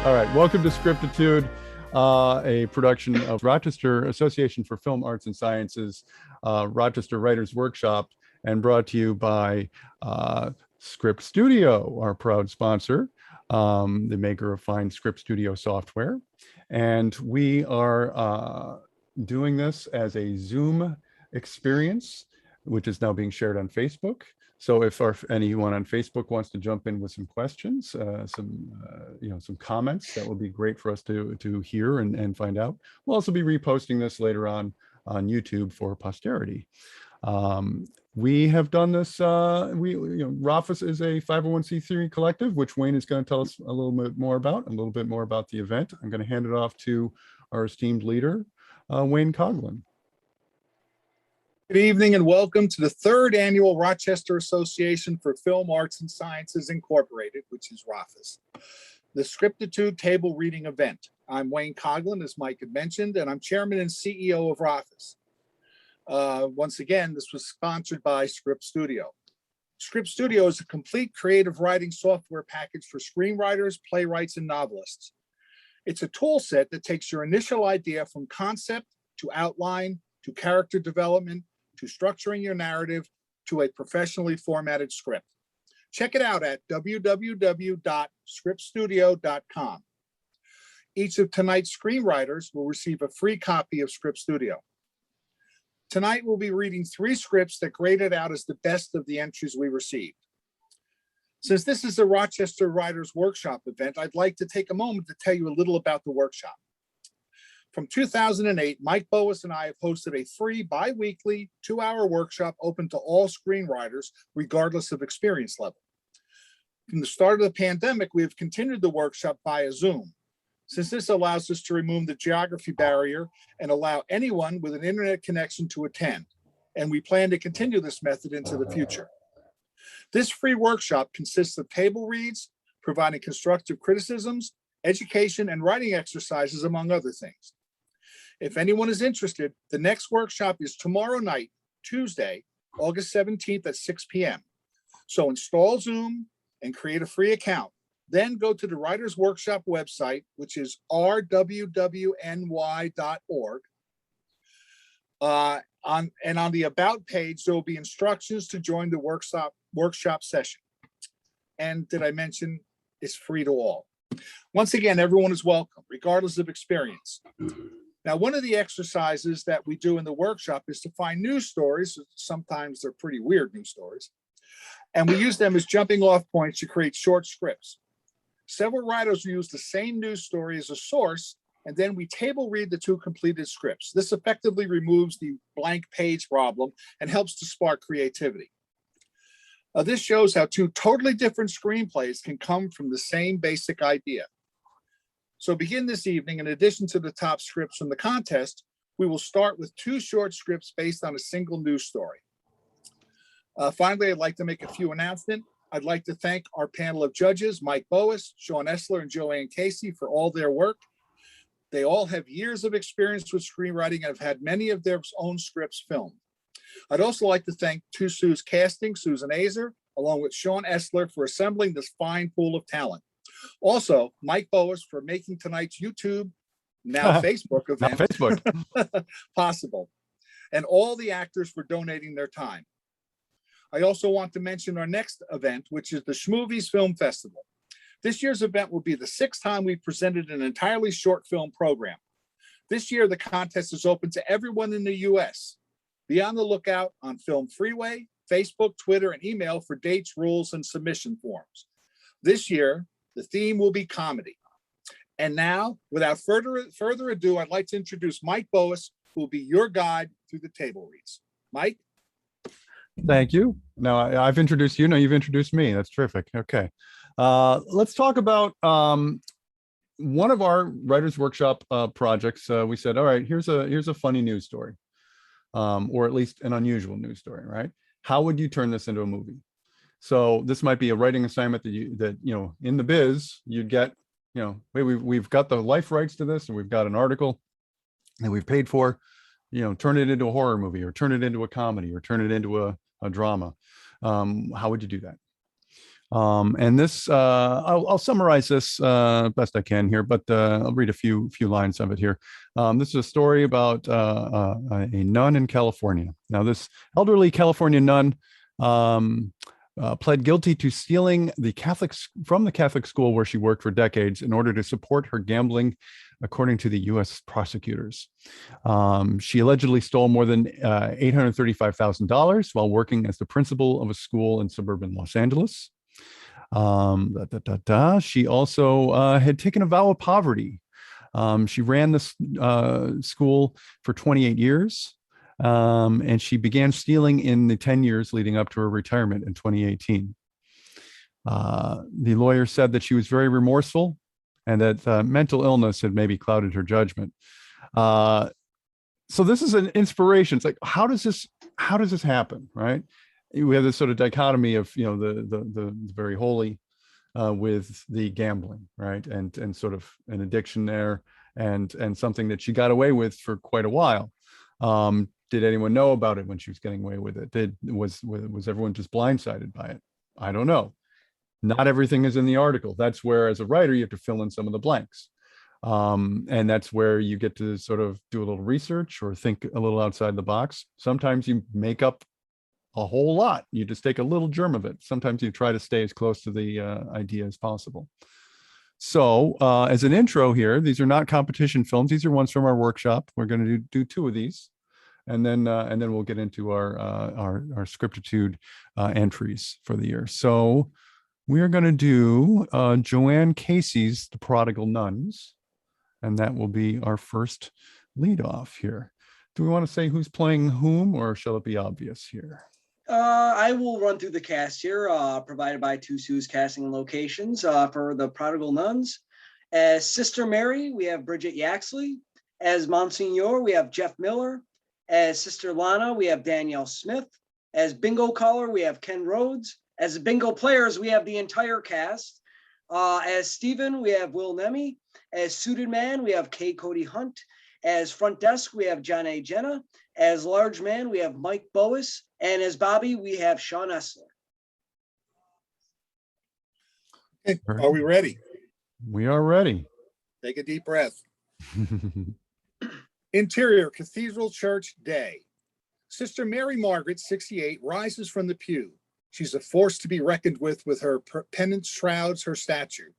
All right, welcome to Scriptitude, a production of Rochester Association for Film Arts and Sciences, Rochester Writers Workshop, and brought to you by Script Studio, our proud sponsor, the maker of fine Script Studio software. And we are doing this as a Zoom experience, which is now being shared on Facebook. So if anyone on Facebook wants to jump in with some questions, some comments, that will be great for us to hear and find out. We'll also be reposting this later on YouTube for posterity. We have done this. RAFIS is a 501c3 collective, which Wayne is going to tell us a little bit more about the event. I'm going to hand it off to our esteemed leader, Wayne Coughlin. Good evening and welcome to the third annual Rochester Association for Film Arts and Sciences Incorporated, which is RAFIS, the Scriptitude table reading event. I'm Wayne Coughlin, as Mike had mentioned, and I'm chairman and CEO of RAFIS. Once again, this was sponsored by Script Studio. Script Studio is a complete creative writing software package for screenwriters, playwrights, and novelists. It's a tool set that takes your initial idea from concept to outline to character development to structuring your narrative to a professionally formatted script. Check it out at www.scriptstudio.com. Each of tonight's screenwriters will receive a free copy of Script Studio. Tonight, we'll be reading 3 scripts that graded out as the best of the entries we received. Since this is a Rochester Writers Workshop event, I'd like to take a moment to tell you a little about the workshop. From 2008, Mike Boas and I have hosted a free bi-weekly 2-hour workshop open to all screenwriters, regardless of experience level. From the start of the pandemic, we have continued the workshop via Zoom, since this allows us to remove the geography barrier and allow anyone with an internet connection to attend. And we plan to continue this method into the future. This free workshop consists of table reads, providing constructive criticisms, education, and writing exercises, among other things. If anyone is interested, the next workshop is tomorrow night, Tuesday, August 17th at 6 p.m. So install Zoom and create a free account. Then go to the Writers Workshop website, which is rwwny.org. On the About page, there will be instructions to join the workshop session. And did I mention it's free to all? Once again, everyone is welcome, regardless of experience. Now, one of the exercises that we do in the workshop is to find news stories. Sometimes they're pretty weird news stories. And we use them as jumping off points to create short scripts. Several writers use the same news story as a source, and then we table read the 2 completed scripts. This effectively removes the blank page problem and helps to spark creativity. This shows how 2 totally different screenplays can come from the same basic idea. So begin this evening, in addition to the top scripts from the contest, we will start with 2 short scripts based on a single news story. Finally, I'd like to make a few announcements. I'd like to thank our panel of judges, Mike Boas, Sean Essler, and Joanne Casey, for all their work. They all have years of experience with screenwriting and have had many of their own scripts filmed. I'd also like to thank 2 Sue's casting, Susan Azer, along with Sean Essler, for assembling this fine pool of talent. Also, Mike Boas for making tonight's YouTube, now Facebook event possible, and all the actors for donating their time. I also want to mention our next event, which is the Schmovies Film Festival. This year's event will be the 6th time we've presented an entirely short film program. This year, the contest is open to everyone in the U.S. Be on the lookout on Film Freeway, Facebook, Twitter, and email for dates, rules, and submission forms. This year, the theme will be comedy. And now, without further ado, I'd like to introduce Mike Boas, who will be your guide through the table reads. Mike? Thank you. Now, I've introduced you. Now you've introduced me. That's terrific. Okay. Let's talk about one of our Writers Workshop projects. We said, all right, here's a funny news story, or at least an unusual news story, right? How would you turn this into a movie? So this might be a writing assignment that in the biz you'd get, hey, we've got the life rights to this, and we've got an article that we've paid for, turn it into a horror movie, or turn it into a comedy, or turn it into a drama. How would you do that? And this, I'll summarize this best I can here, but I'll read a few lines of it here. This is a story about a nun in California. Now, this elderly California nun pled guilty to stealing from the Catholic school where she worked for decades in order to support her gambling, according to the U.S. prosecutors. She allegedly stole more than $835,000 while working as the principal of a school in suburban Los Angeles. She also had taken a vow of poverty. She ran this school for 28 years. And she began stealing in the 10 years leading up to her retirement in 2018. The lawyer said that she was very remorseful and that mental illness had maybe clouded her judgment. So this is an inspiration. It's like, how does this happen, right? We have this sort of dichotomy of, the very holy with the gambling, right? And sort of an addiction there and something that she got away with for quite a while. Did anyone know about it when she was getting away with it? Was everyone just blindsided by it? I don't know. Not everything is in the article. That's where, as a writer, you have to fill in some of the blanks. And that's where you get to sort of do a little research or think a little outside the box. Sometimes you make up a whole lot. You just take a little germ of it. Sometimes you try to stay as close to the idea as possible. So as an intro here, these are not competition films. These are ones from our workshop. We're going to do two of these. And then we'll get into our scriptitude entries for the year. So we are going to do Joanne Casey's The Prodigal Nuns, and that will be our first lead off here. Do we want to say who's playing whom, or shall it be obvious here? I will run through the cast here, provided by Two Sue's Casting and Locations for The Prodigal Nuns. As Sister Mary, we have Bridget Yaxley. As Monsignor, we have Jeff Miller. As Sister Lana, we have Danielle Smith. As Bingo Caller, we have Ken Rhodes. As Bingo Players, we have the entire cast. As Stephen, we have Will Nemi. As Suited Man, we have K. Cody Hunt. As Front Desk, we have John A. Jenna. As Large Man, we have Mike Boas. And as Bobby, we have Sean Essler. Okay, are we ready? We are ready. Take a deep breath. Interior Cathedral Church Day. Sister Mary Margaret, 68, rises from the pew. She's a force to be reckoned with her pennant shrouds her statue.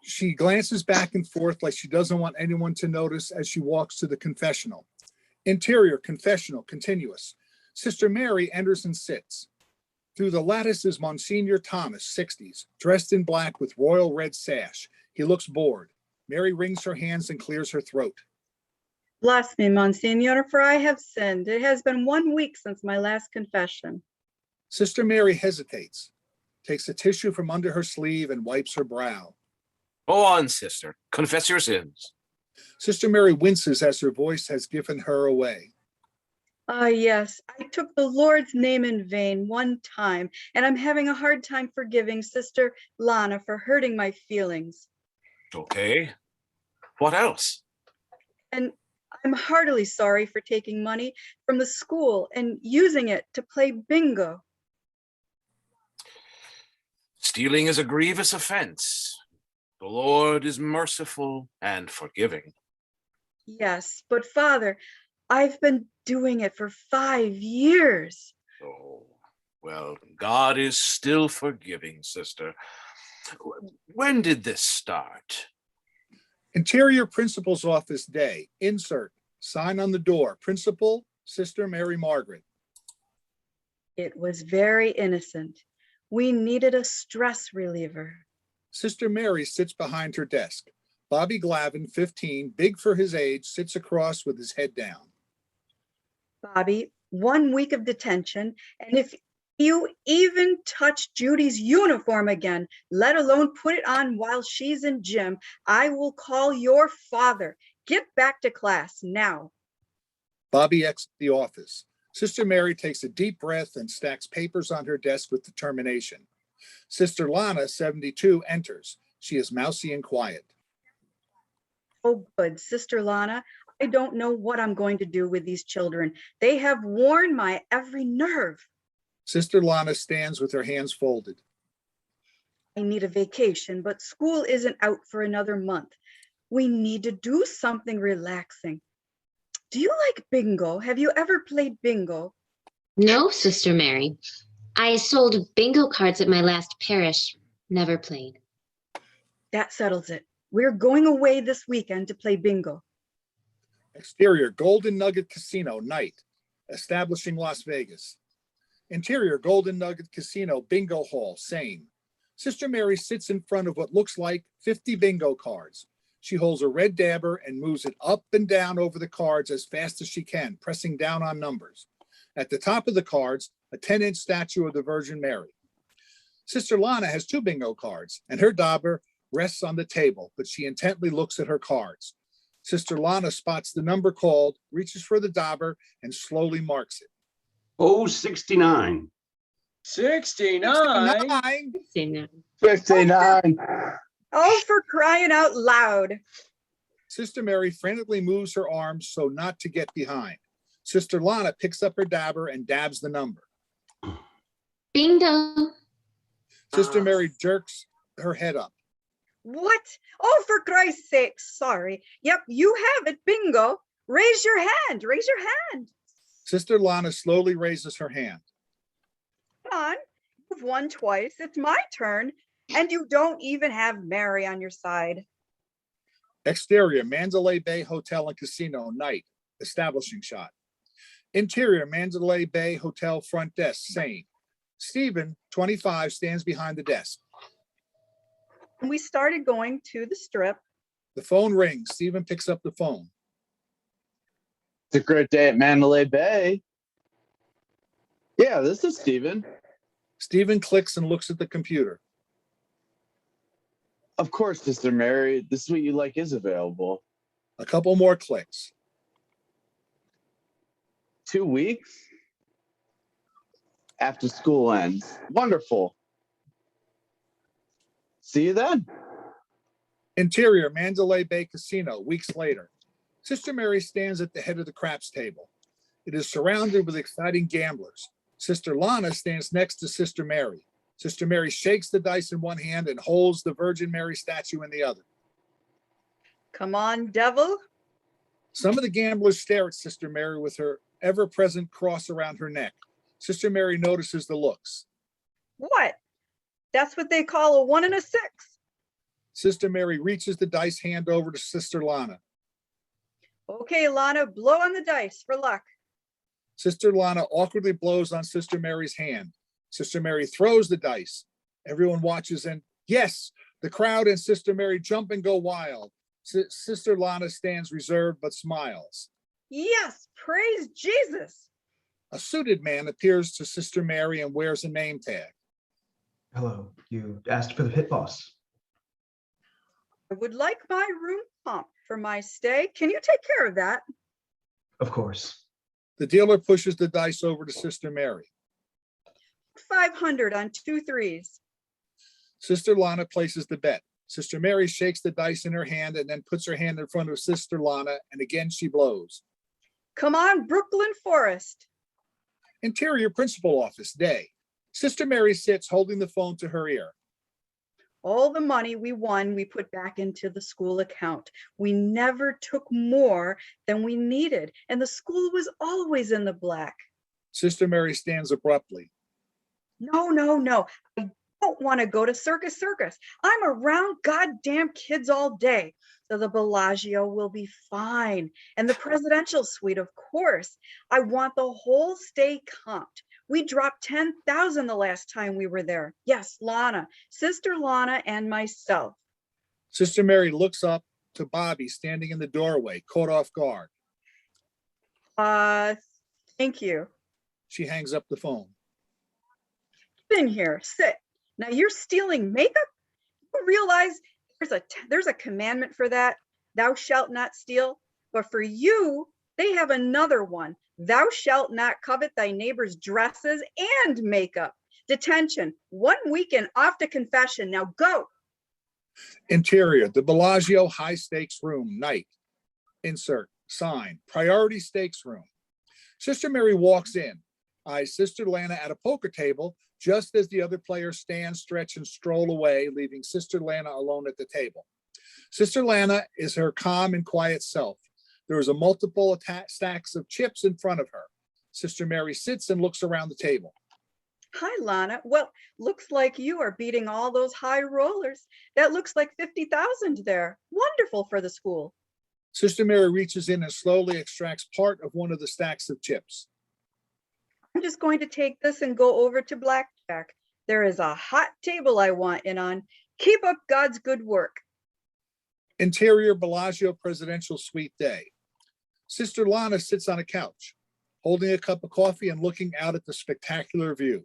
She glances back and forth like she doesn't want anyone to notice as she walks to the confessional. Interior Confessional continuous. Sister Mary enters and sits. Through the lattice is Monsignor Thomas, 60s, dressed in black with royal red sash. He looks bored. Mary wrings her hands and clears her throat. Bless me, Monsignor, for I have sinned. It has been 1 week since my last confession. Sister Mary hesitates, takes a tissue from under her sleeve and wipes her brow. Go on, sister. Confess your sins. Sister Mary winces as her voice has given her away. Ah, yes, I took the Lord's name in vain one time, and I'm having a hard time forgiving Sister Lana for hurting my feelings. Okay. What else? And I'm heartily sorry for taking money from the school and using it to play bingo. Stealing is a grievous offense. The Lord is merciful and forgiving. Yes, but Father, I've been doing it for 5 years. Oh, well, God is still forgiving, sister. When did this start? Interior Principal's Office Day. Insert. Sign on the door. Principal, Sister Mary Margaret. It was very innocent. We needed a stress reliever. Sister Mary sits behind her desk. Bobby Glavin, 15, big for his age, sits across with his head down. Bobby, 1 week of detention, and if you even touch Judy's uniform again, let alone put it on while she's in gym, I will call your father. Get back to class now. Bobby exits the office. Sister Mary takes a deep breath and stacks papers on her desk with determination. Sister Lana, 72, enters. She is mousy and quiet. Oh, good, Sister Lana. I don't know what I'm going to do with these children. They have worn my every nerve. Sister Lana stands with her hands folded. I need a vacation, but school isn't out for another month. We need to do something relaxing. Do you like bingo? Have you ever played bingo? No, Sister Mary. I sold bingo cards at my last parish. Never played. That settles it. We're going away this weekend to play bingo. Exterior, Golden Nugget Casino, night, establishing Las Vegas. Interior, Golden Nugget Casino, bingo hall, same. Sister Mary sits in front of what looks like 50 bingo cards. She holds a red dabber and moves it up and down over the cards as fast as she can, pressing down on numbers. At the top of the cards, a 10-inch statue of the Virgin Mary. Sister Lana has 2 bingo cards, and her dauber rests on the table, but she intently looks at her cards. Sister Lana spots the number called, reaches for the dauber, and slowly marks it. Oh, 69. 69. 9. Same there. 59. Oh, for crying out loud. Sister Mary frantically moves her arms so not to get behind. Sister Lana picks up her dabber and dabs the number. Bingo. Sister Mary jerks her head up. What? Oh, for Christ's sake, sorry. Yep, you have it, bingo. Raise your hand, raise your hand. Sister Lana slowly raises her hand. Come on, you've won twice. It's my turn. And you don't even have Mary on your side. Exterior, Mandalay Bay Hotel and Casino, night, establishing shot. Interior, Mandalay Bay Hotel front desk, same. Stephen, 25, stands behind the desk. And we started going to the strip. The phone rings. Stephen picks up the phone. It's a great day at Mandalay Bay. Yeah, this is Steven. Stephen clicks and looks at the computer. Of course, Sister Mary, the suite you like is available. A couple more clicks. 2 weeks after school ends. Wonderful. See you then. Interior, Mandalay Bay Casino, weeks later. Sister Mary stands at the head of the craps table. It is surrounded with exciting gamblers. Sister Lana stands next to Sister Mary. Sister Mary shakes the dice in one hand and holds the Virgin Mary statue in the other. Come on, devil. Some of the gamblers stare at Sister Mary with her ever-present cross around her neck. Sister Mary notices the looks. What? That's what they call a 1 and a 6. Sister Mary reaches the dice hand over to Sister Lana. Okay, Lana, blow on the dice for luck. Sister Lana awkwardly blows on Sister Mary's hand. Sister Mary throws the dice. Everyone watches and yes, the crowd and Sister Mary jump and go wild. Sister Lana stands reserved but smiles. Yes, praise Jesus. A suited man appears to Sister Mary and wears a name tag. Hello, you asked for the pit boss. I would like my room pumped for my stay. Can you take care of that? Of course. The dealer pushes the dice over to Sister Mary. 500 on 2 3s. Sister Lana places the bet. Sister Mary shakes the dice in her hand and then puts her hand in front of Sister Lana, and again she blows. Come on, Brooklyn Forest. Interior Principal Office, day. Sister Mary sits holding the phone to her ear. All the money we won, we put back into the school account. We never took more than we needed, and the school was always in the black. Sister Mary stands abruptly. No, no, no. I don't want to go to Circus Circus. I'm around goddamn kids all day. So the Bellagio will be fine. And the presidential suite, of course. I want the whole stay comped. We dropped 10,000 the last time we were there. Yes, Lana, Sister Lana, and myself. Sister Mary looks up to Bobby standing in the doorway, caught off guard. Thank you. She hangs up the phone. Get in here, sit. Now you're stealing makeup? You realize there's a commandment for that. Thou shalt not steal. But for you, they have another one. Thou shalt not covet thy neighbor's dresses and makeup. Detention, 1 week and off to confession. Now go. Interior, the Bellagio high stakes room, night. Insert, sign, priority stakes room. Sister Mary walks in. eyes Sister Lana at a poker table just as the other players stand, stretch, and stroll away, leaving Sister Lana alone at the table. Sister Lana is her calm and quiet self. There is a multiple stacks of chips in front of her. Sister Mary sits and looks around the table. Hi, Lana. Well, looks like you are beating all those high rollers. That looks like 50,000 there. Wonderful for the school. Sister Mary reaches in and slowly extracts part of one of the stacks of chips. I'm just going to take this and go over to Blackjack. There is a hot table I want in on. Keep up God's good work. Interior Bellagio Presidential Suite Day. Sister Lana sits on a couch, holding a cup of coffee and looking out at the spectacular view.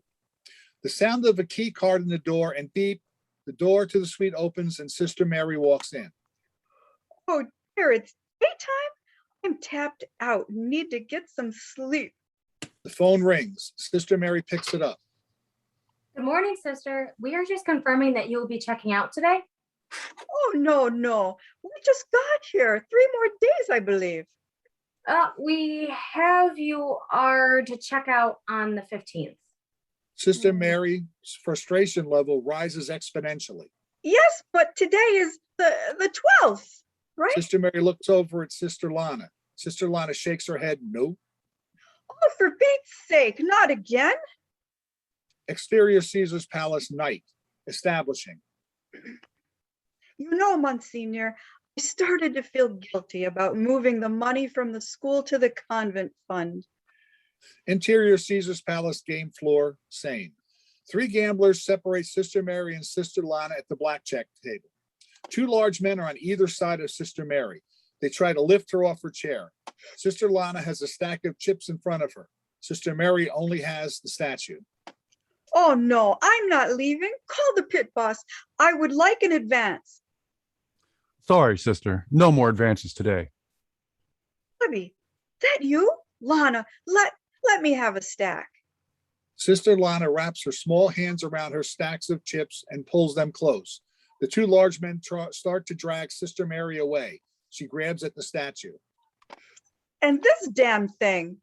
The sound of a key card in the door and beep, the door to the suite opens and Sister Mary walks in. Oh dear, it's daytime. I'm tapped out. Need to get some sleep. The phone rings. Sister Mary picks it up. Good morning, sister. We are just confirming that you'll be checking out today. Oh, no. We just got here. 3 more days, I believe. We have you are to check out on the 15th. Sister Mary's frustration level rises exponentially. Yes, but today is the 12th, right? Sister Mary looks over at Sister Lana. Sister Lana shakes her head, no. Oh, for Pete's sake, not again. Exterior Caesar's Palace night, establishing. You know, Monsignor, I started to feel guilty about moving the money from the school to the convent fund. Interior Caesar's Palace game floor, sane. 3 gamblers separate Sister Mary and Sister Lana at the blackjack table. 2 large men are on either side of Sister Mary. They try to lift her off her chair. Sister Lana has a stack of chips in front of her. Sister Mary only has the statue. Oh, no, I'm not leaving. Call the pit boss. I would like an advance. Sorry, sister. No more advances today. Bobby, that you? Lana, let me have a stack. Sister Lana wraps her small hands around her stacks of chips and pulls them close. The 2 large men start to drag Sister Mary away. She grabs at the statue. And this damn thing.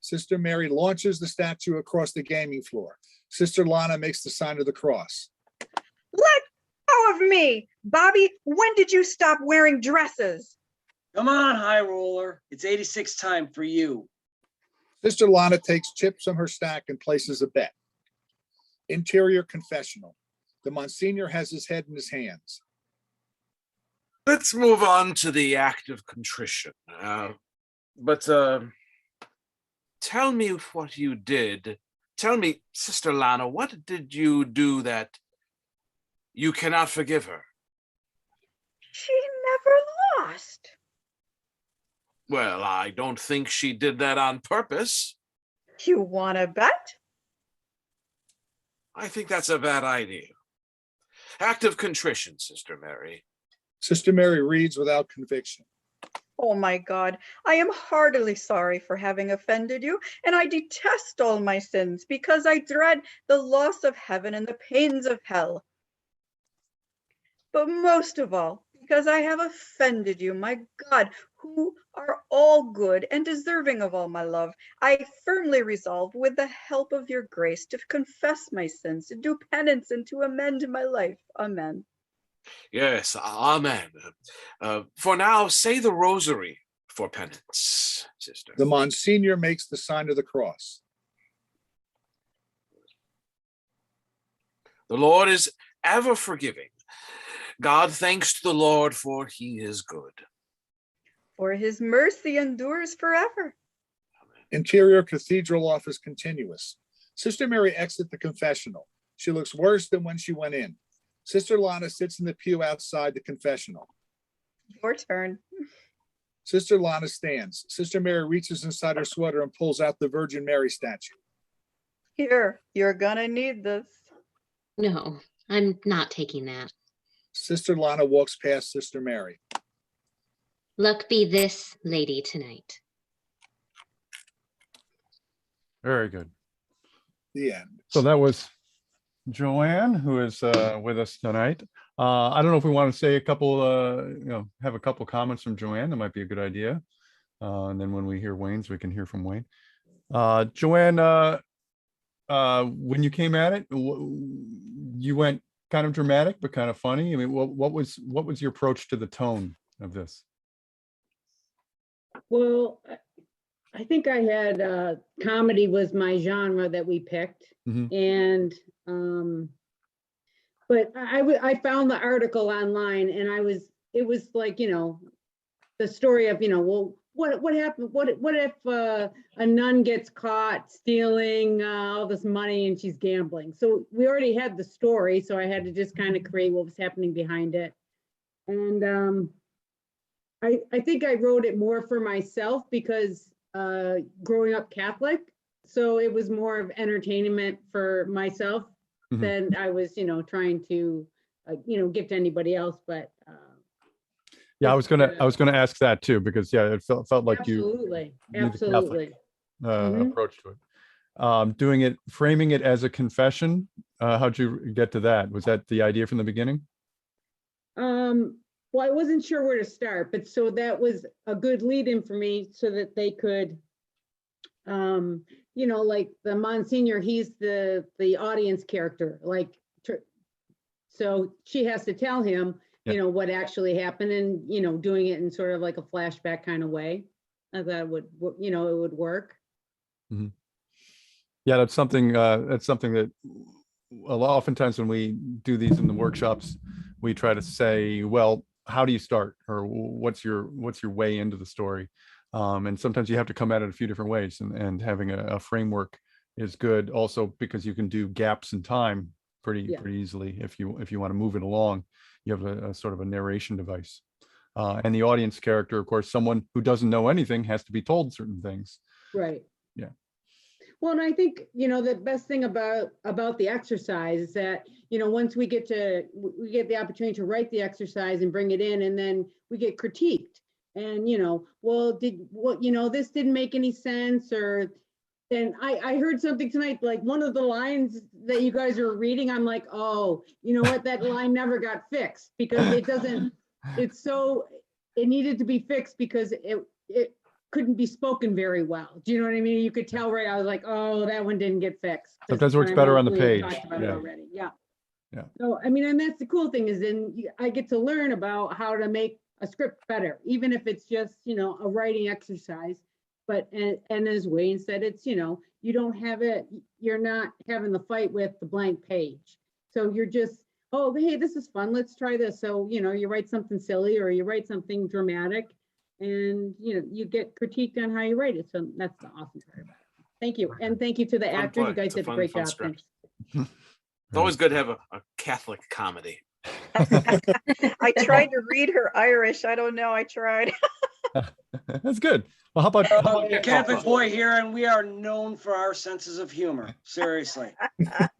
Sister Mary launches the statue across the gaming floor. Sister Lana makes the sign of the cross. Let go of me. Bobby, when did you stop wearing dresses? Come on, high roller. It's 86 time for you. Sister Lana takes chips from her stack and places a bet. Interior confessional. The Monsignor has his head in his hands. Let's move on to the act of contrition. But tell me what you did. Tell me, Sister Lana, what did you do that you cannot forgive her? She never lost. Well, I don't think she did that on purpose. You want to bet? I think that's a bad idea. Act of contrition, Sister Mary. Sister Mary reads without conviction. Oh my God, I am heartily sorry for having offended you, and I detest all my sins because I dread the loss of heaven and the pains of hell. But most of all, because I have offended you, my God, who are all good and deserving of all my love, I firmly resolve, with the help of your grace, to confess my sins, to do penance, and to amend my life. Amen. Yes, amen. For now, say the rosary for penance, sister. The Monsignor makes the sign of the cross. The Lord is ever forgiving. God thanks to the Lord, for he is good. For his mercy endures forever. Interior cathedral office continuous. Sister Mary exits the confessional. She looks worse than when she went in. Sister Lana sits in the pew outside the confessional. Your turn. Sister Lana stands. Sister Mary reaches inside her sweater and pulls out the Virgin Mary statue. Here, you're gonna need this. No, I'm not taking that. Sister Lana walks past Sister Mary. Luck be this lady tonight. Very good. The end. So that was Joanne, who is with us tonight. I don't know if we want to say a couple, have a couple comments from Joanne. That might be a good idea. And then when we hear Wayne's, we can hear from Wayne. Joanne, when you came at it, you went kind of dramatic, but kind of funny. I mean, what was your approach to the tone of this? Well, I think I had comedy was my genre that we picked, Mhm. and but I found the article online, and it was like, you know, the story of, you know, well, what happened? What if a nun gets caught stealing all this money and she's gambling? So we already had the story, so I had to just kind of create what was happening behind it, and I think I wrote it more for myself because growing up Catholic, so it was more of entertainment for myself Mhm. than I was, you know, trying to, you know, give to anybody else. But Yeah, I was gonna ask that too, because yeah, it felt like you absolutely, knew the absolutely. Catholic Mhm. approach to it. Doing it, framing it as a confession. How'd you get to that? Was that the idea from the beginning? Well, I wasn't sure where to start, but so that was a good lead in for me so that they could, you know, like the Monsignor, he's the audience character, like, so she has to tell him, Yeah. you know, what actually happened, and, you know, doing it in sort of like a flashback kind of way. I thought it would, you know, it would work. Yeah, that's something that oftentimes when we do these in the workshops, we try to say, well, how do you start, or what's your way into the story? And sometimes you have to come at it a few different ways, and having a framework is good also, because you can do gaps in time pretty easily if you want to move it along. You have a sort of a narration device. And the audience character, of course, someone who doesn't know anything has to be told certain things. Right. Yeah. Well, and I think, you know, the best thing about the exercise is that, you know, once we get the opportunity to write the exercise and bring it in, and then we get critiqued, and, you know, well, you know, this didn't make any sense, or, and I heard something tonight, like one of the lines that you guys are reading, I'm like, oh, you know what, that line never got fixed, because it doesn't, it needed to be fixed because it couldn't be spoken very well. Do you know what I mean? You could tell, right? I was like, oh, that one didn't get fixed. Sometimes it works better on the page. Talked about it Yeah. already. Yeah. Yeah. So, I mean, and that's the cool thing, is then I get to learn about how to make a script better, even if it's just, you know, a writing exercise. But, and as Wayne said, it's, you know, you don't have it, you're not having the fight with the blank page. So you're just, oh, hey, this is fun. Let's try this. So, you know, you write something silly or you write something dramatic, and, you know, you get critiqued on how you write it. So that's the awesome part about it. Thank you. And thank you to the Fun actors. play. You guys It's a did a fun- great fun job. script. Thanks. It's always good to have a Catholic comedy. I tried to read her Irish. I don't know. I tried. That's good. Well, how about A Catholic boy here, and we are known for our senses of humor. Seriously. That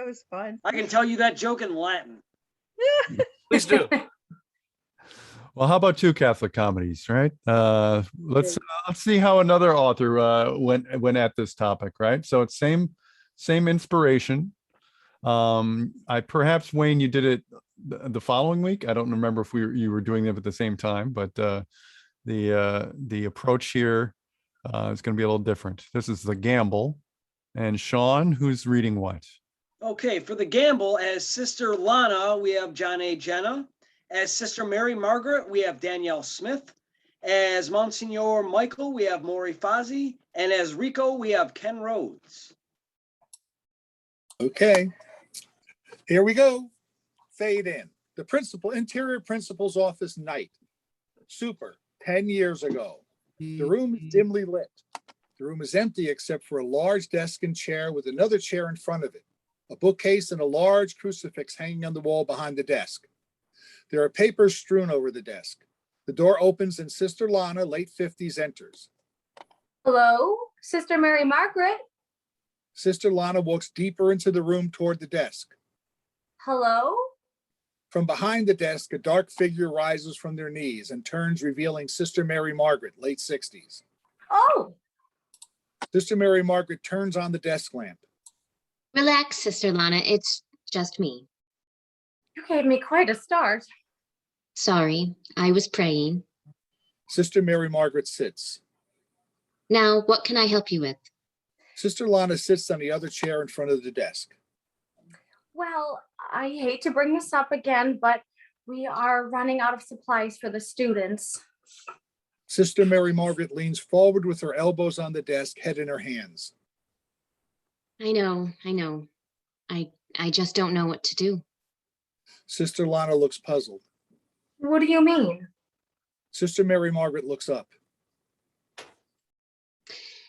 was fun. I can tell you that joke in Latin. Please do. Well, how about two Catholic comedies, right? Let's see how another author went at this topic, right? So it's same inspiration. I perhaps, Wayne, you did it the following week. I don't remember if you were doing them at the same time, but the approach here is going to be a little different. This is The Gamble, and Sean, who's reading what? Okay, for The Gamble, as Sister Lana, we have John A. Jenna. As Sister Mary Margaret, we have Danielle Smith. As Monsignor Michael, we have Maury Fozzi. And as Rico, we have Ken Rhodes. Okay, here we go. Fade in. The interior principal's office night. Super, 10 years ago. The room is dimly lit. The room is empty except for a large desk and chair with another chair in front of it, a bookcase, and a large crucifix hanging on the wall behind the desk. There are papers strewn over the desk. The door opens and Sister Lana, late 50s, enters. Hello, Sister Mary Margaret. Sister Lana walks deeper into the room toward the desk. Hello. From behind the desk, a dark figure rises from their knees and turns, revealing Sister Mary Margaret, late 60s. Oh, Sister Mary Margaret turns on the desk lamp. Relax, Sister Lana. It's just me. you gave me quite a start. Sorry, I was praying. Sister Mary Margaret sits. Now, what can I help you with? Sister Lana sits on the other chair in front of the desk. Well, I hate to bring this up again, but we are running out of supplies for the students. Sister Mary Margaret leans forward with her elbows on the desk, head in her hands. I know. I just don't know what to do. Sister Lana looks puzzled. What do you mean? Sister Mary Margaret looks up.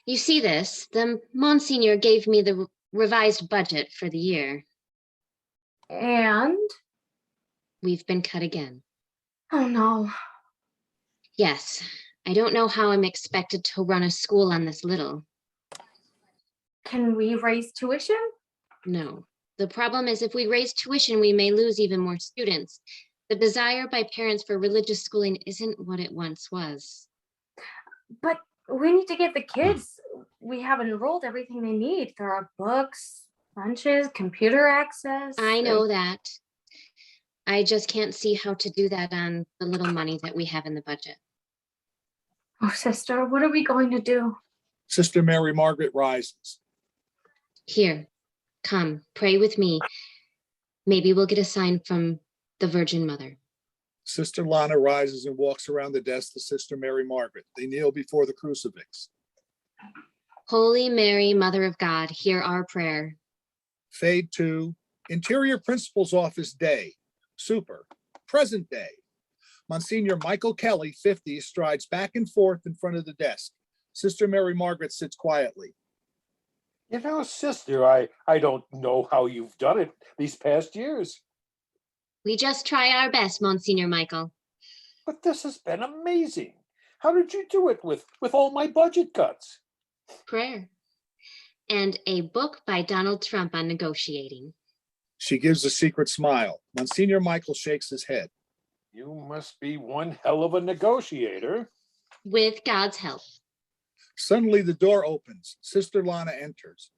You see this? The Monsignor gave me the revised budget for the year. And? We've been cut again. Oh no. Yes, I don't know how I'm expected to run a school on this little. Can we raise tuition? No. The problem is if we raise tuition, we may lose even more students. The desire by parents for religious schooling isn't what it once was. But we need to give the kids, we have enrolled everything they need. There are books, lunches, computer access. I know that. I just can't see how to do that on the little money that we have in the budget. Oh, sister, what are we going to do? Sister Mary Margaret rises. Here, come, pray with me. Maybe we'll get a sign from the Virgin Mother. Sister Lana rises and walks around the desk to Sister Mary Margaret. They kneel before the crucifix. Holy Mary, Mother of God, hear our prayer. Fade to Interior Principal's Office Day. Super. Present day. Monsignor Michael Kelly, 50, strides back and forth in front of the desk. Sister Mary Margaret sits quietly. You know, sister, I don't know how you've done it these past years. We just try our best, Monsignor Michael. But this has been amazing. How did you do it with all my budget cuts? Prayer. And a book by Donald Trump on negotiating. She gives a secret smile. Monsignor Michael shakes his head. You must be one hell of a negotiator. With God's help. Suddenly the door opens. Sister Lana enters.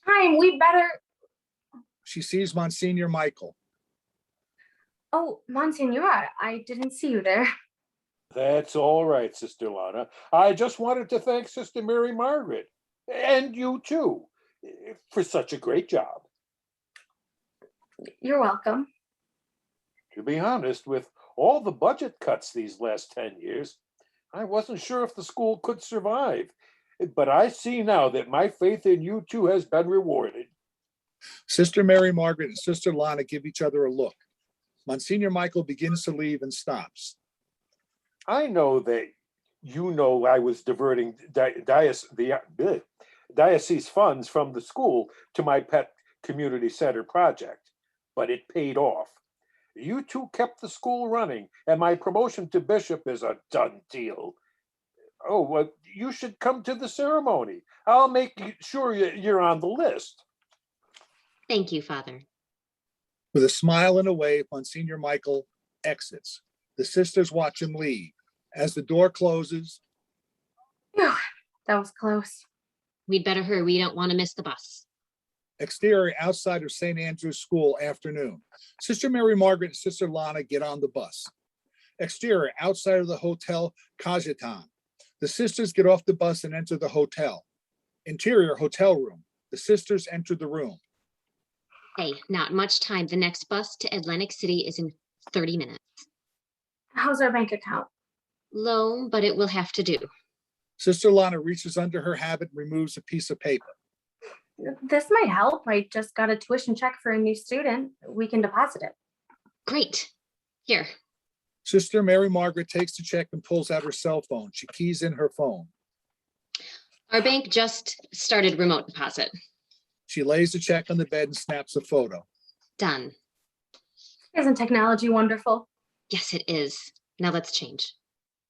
Time, we better. She sees Monsignor Michael. Oh, Monsignor, I didn't see you there. That's all right, Sister Lana. I just wanted to thank Sister Mary Margaret, and you too, for such a great job. You're welcome. To be honest, with all the budget cuts these last 10 years, I wasn't sure if the school could survive, but I see now that my faith in you two has been rewarded. Sister Mary Margaret and Sister Lana give each other a look. Monsignor Michael begins to leave and stops. I know that you know I was diverting diocese funds from the school to my pet community center project, but it paid off. You two kept the school running, and my promotion to bishop is a done deal. Oh, well, you should come to the ceremony. I'll make sure you're on the list. Thank you, Father. With a smile and a wave, Monsignor Michael exits. The sisters watch him leave. As the door closes, Phew, that was close. We'd better hurry. We don't want to miss the bus. exterior outside of St. Andrew's School, afternoon. Sister Mary Margaret and Sister Lana get on the bus. Exterior outside of the Hotel Cajetan. The sisters get off the bus and enter the hotel. Interior hotel room. The sisters enter the room. Hey, not much time. The next bus to Atlantic City is in 30 minutes. How's our bank account? Low, but it will have to do. Sister Lana reaches under her habit and removes a piece of paper. This might help. I just got a tuition check for a new student. We can deposit it. Great. Here. Sister Mary Margaret takes the check and pulls out her cell phone. She keys in her phone. Our bank just started remote deposit. She lays the check on the bed and snaps a photo. Done. Isn't technology wonderful? Yes, it is. Now let's change.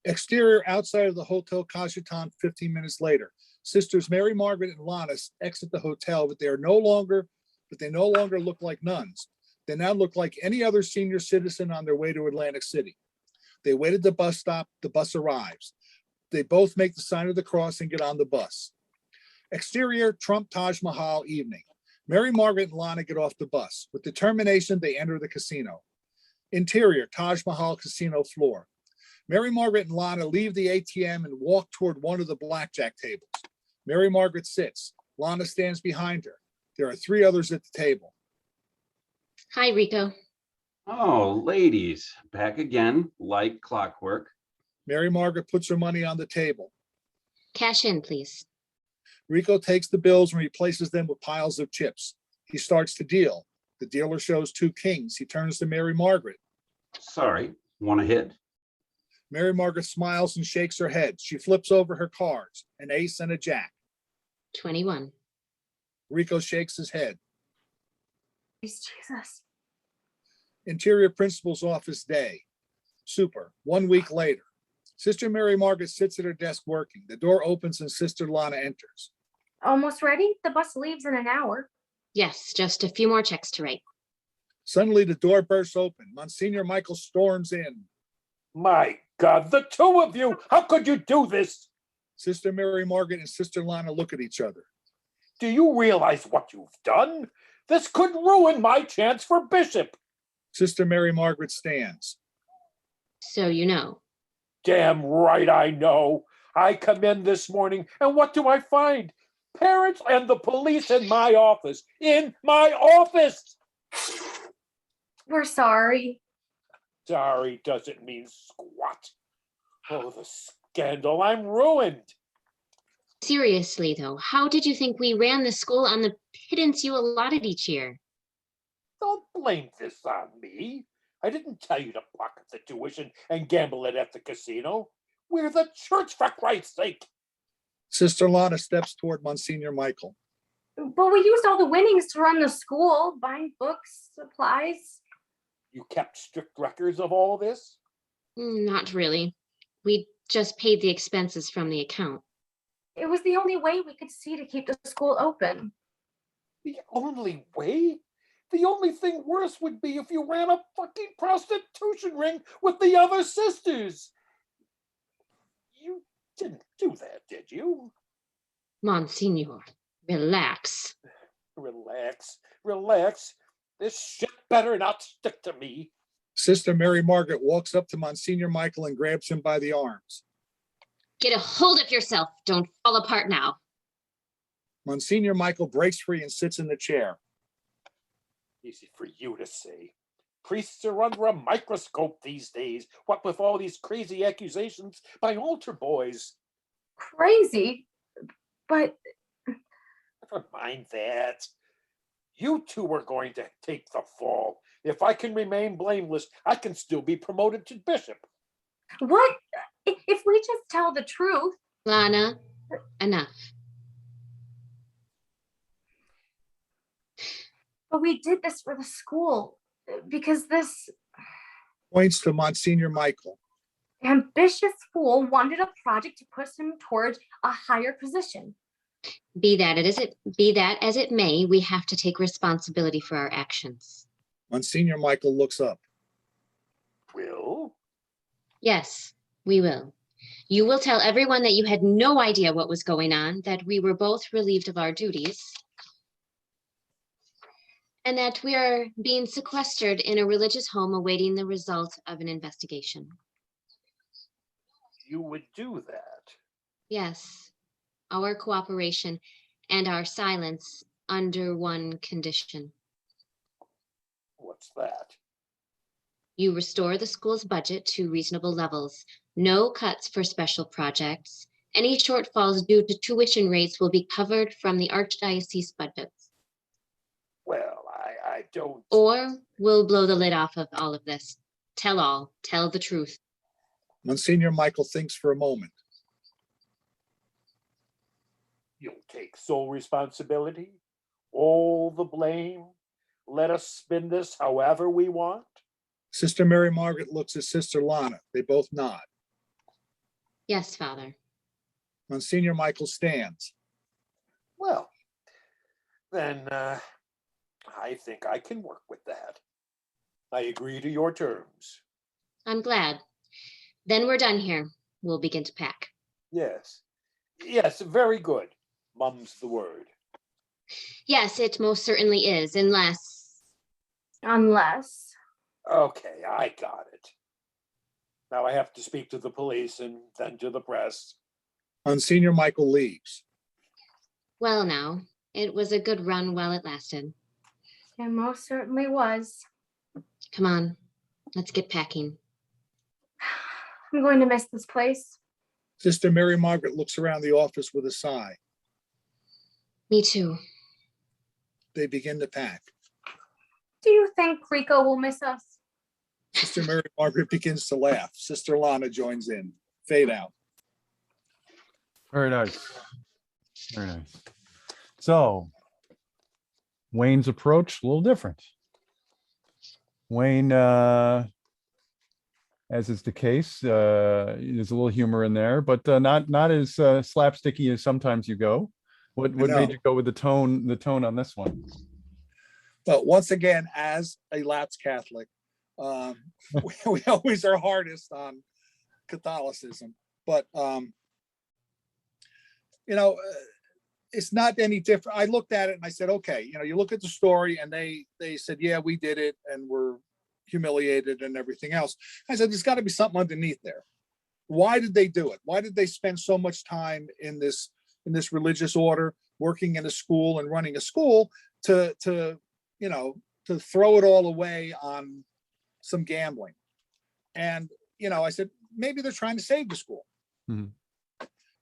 Exterior outside of the Hotel Cajetan 15 minutes later. Sisters Mary Margaret and Lana exit the hotel, but they no longer look like nuns. They now look like any other senior citizen on their way to Atlantic City. They wait at the bus stop. The bus arrives. They both make the sign of the cross and get on the bus. Exterior Trump Taj Mahal evening. Mary Margaret and Lana get off the bus. With determination, they enter the casino. Interior Taj Mahal casino floor. Mary Margaret and Lana leave the ATM and walk toward one of the blackjack tables. Mary Margaret sits. Lana stands behind her. There are 3 others at the table. Hi, Rico. Oh, ladies, back again, like clockwork. Mary Margaret puts her money on the table. Cash in, please. Rico takes the bills and replaces them with piles of chips. He starts to deal. The dealer shows 2 kings. He turns to Mary Margaret. Sorry, want a hit? Mary Margaret smiles and shakes her head. She flips over her cards, an ace and a jack. 21. Rico shakes his head. Jesus. Interior Principal's office day. Super. 1 week later. Sister Mary Margaret sits at her desk working. The door opens and Sister Lana enters. Almost ready? The bus leaves in an hour. Yes, just a few more checks to write. Suddenly, the door bursts open. Monsignor Michael storms in. My God, the 2 of you, how could you do this? Sister Mary Margaret and Sister Lana look at each other. Do you realize what you've done? This could ruin my chance for bishop. Sister Mary Margaret stands. So you know. Damn right I know. I come in this morning and what do I find? Parents and the police in my office. In my office! We're sorry. Sorry doesn't mean squat. Oh, the scandal. I'm ruined. Seriously, though, how did you think we ran the school on the pittance you allotted each year? Don't blame this on me. I didn't tell you to pocket the tuition and gamble it at the casino. We're the church, for Christ's sake. Sister Lana steps toward Monsignor Michael. But we used all the winnings to run the school, buying books, supplies. You kept strict records of all this? Not really. We just paid the expenses from the account. It was the only way we could see to keep the school open. The only way? The only thing worse would be if you ran a fucking prostitution ring with the other sisters. You didn't do that, did you? Monsignor, relax. Relax, relax. This shit better not stick to me. Sister Mary Margaret walks up to Monsignor Michael and grabs him by the arms. Get a hold of yourself. Don't fall apart now. Monsignor Michael breaks free and sits in the chair. Easy for you to say. Priests are under a microscope these days, what with all these crazy accusations by altar boys. Crazy, but... Never mind that. You 2 are going to take the fall. If I can remain blameless, I can still be promoted to bishop. What? If we just tell the truth... Lana, enough. But we did this for the school, because this Points to Monsignor Michael. ambitious fool wanted a project to push him towards a higher position. Be that as it may, we have to take responsibility for our actions. Monsignor Michael looks up. Will? Yes, we will. You will tell everyone that you had no idea what was going on, that we were both relieved of our duties, and that we are being sequestered in a religious home awaiting the result of an investigation. You would do that? Yes, our cooperation and our silence under one condition. What's that? You restore the school's budget to reasonable levels. No cuts for special projects. Any shortfalls due to tuition rates will be covered from the Archdiocese budgets. Well, I don't... Or we'll blow the lid off of all of this. Tell all. Tell the truth. Monsignor Michael thinks for a moment. You'll take sole responsibility? All the blame? Let us spin this however we want? Sister Mary Margaret looks at Sister Lana. They both nod. Yes, Father. Monsignor Michael stands. Well, then I think I can work with that. I agree to your terms. I'm glad. Then we're done here. We'll begin to pack. Yes. Yes, very good. Mum's the word. Yes, it most certainly is, unless... Okay, I got it. Now I have to speak to the police and then to the press. Monsignor Michael leaves. Well, now, it was a good run while it lasted. It most certainly was. Come on, let's get packing. I'm going to miss this place. Sister Mary Margaret looks around the office with a sigh. Me too. They begin to pack. Do you think Rico will miss us? Sister Mary Margaret begins to laugh. Sister Lana joins in. Fade out. Very nice. Very nice. So Wayne's approach, a little different. Wayne, as is the case, there's a little humor in there, but not as slapsticky as sometimes you go. What made you go with the tone on this one? But once again, as a lapsed Catholic, we always are hardest on Catholicism, but it's not any different. I looked at it and I said, okay, you look at the story and they said, yeah, we did it and we're humiliated and everything else. I said, there's got to be something underneath there. Why did they do it? Why did they spend so much time in this religious order, working in a school and running a school to throw it all away on some gambling? And, I said, maybe they're trying to save the school. Mhm.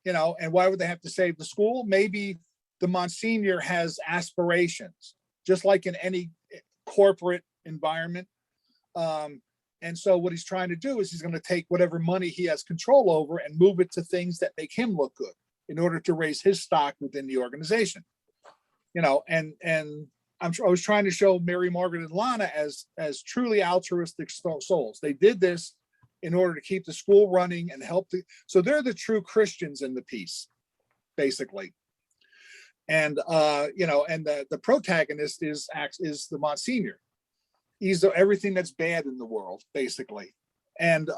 And why would they have to save the school? Maybe the Monsignor has aspirations, just like in any corporate environment. And so what he's trying to do is he's going to take whatever money he has control over and move it to things that make him look good in order to raise his stock within the organization. And I was trying to show Mary Margaret and Lana as truly altruistic souls. They did this in order to keep the school running and help so they're the true Christians in the piece, basically. And the protagonist is the Monsignor. He's everything that's bad in the world, basically. And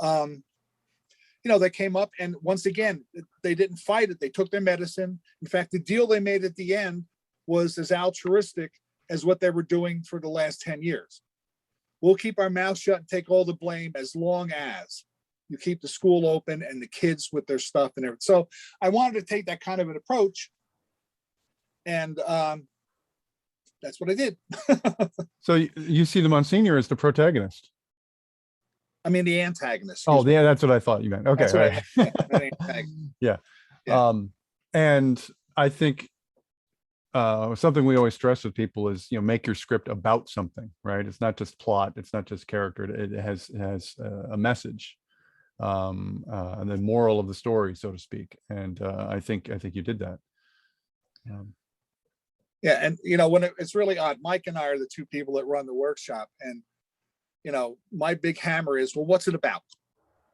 they came up, and once again, they didn't fight it. They took their medicine. In fact, the deal they made at the end was as altruistic as what they were doing for the last 10 years. We'll keep our mouth shut and take all the blame as long as you keep the school open and the kids with their stuff and everything. So I wanted to take that kind of an approach. And that's what I did. So you see the Monsignor as the protagonist. I mean, the antagonist. Oh, yeah, that's what I thought you meant. Okay. That's what I Right. meant. Yeah. Yeah. And I think something we always stress with people is, make your script about something, right? It's not just plot. It's not just character. It has a message, and the moral of the story, so to speak. And I think you did that. Yeah. And, when it's really odd, Mike and I are the two people that run the workshop. And, my big hammer is, well, what's it about?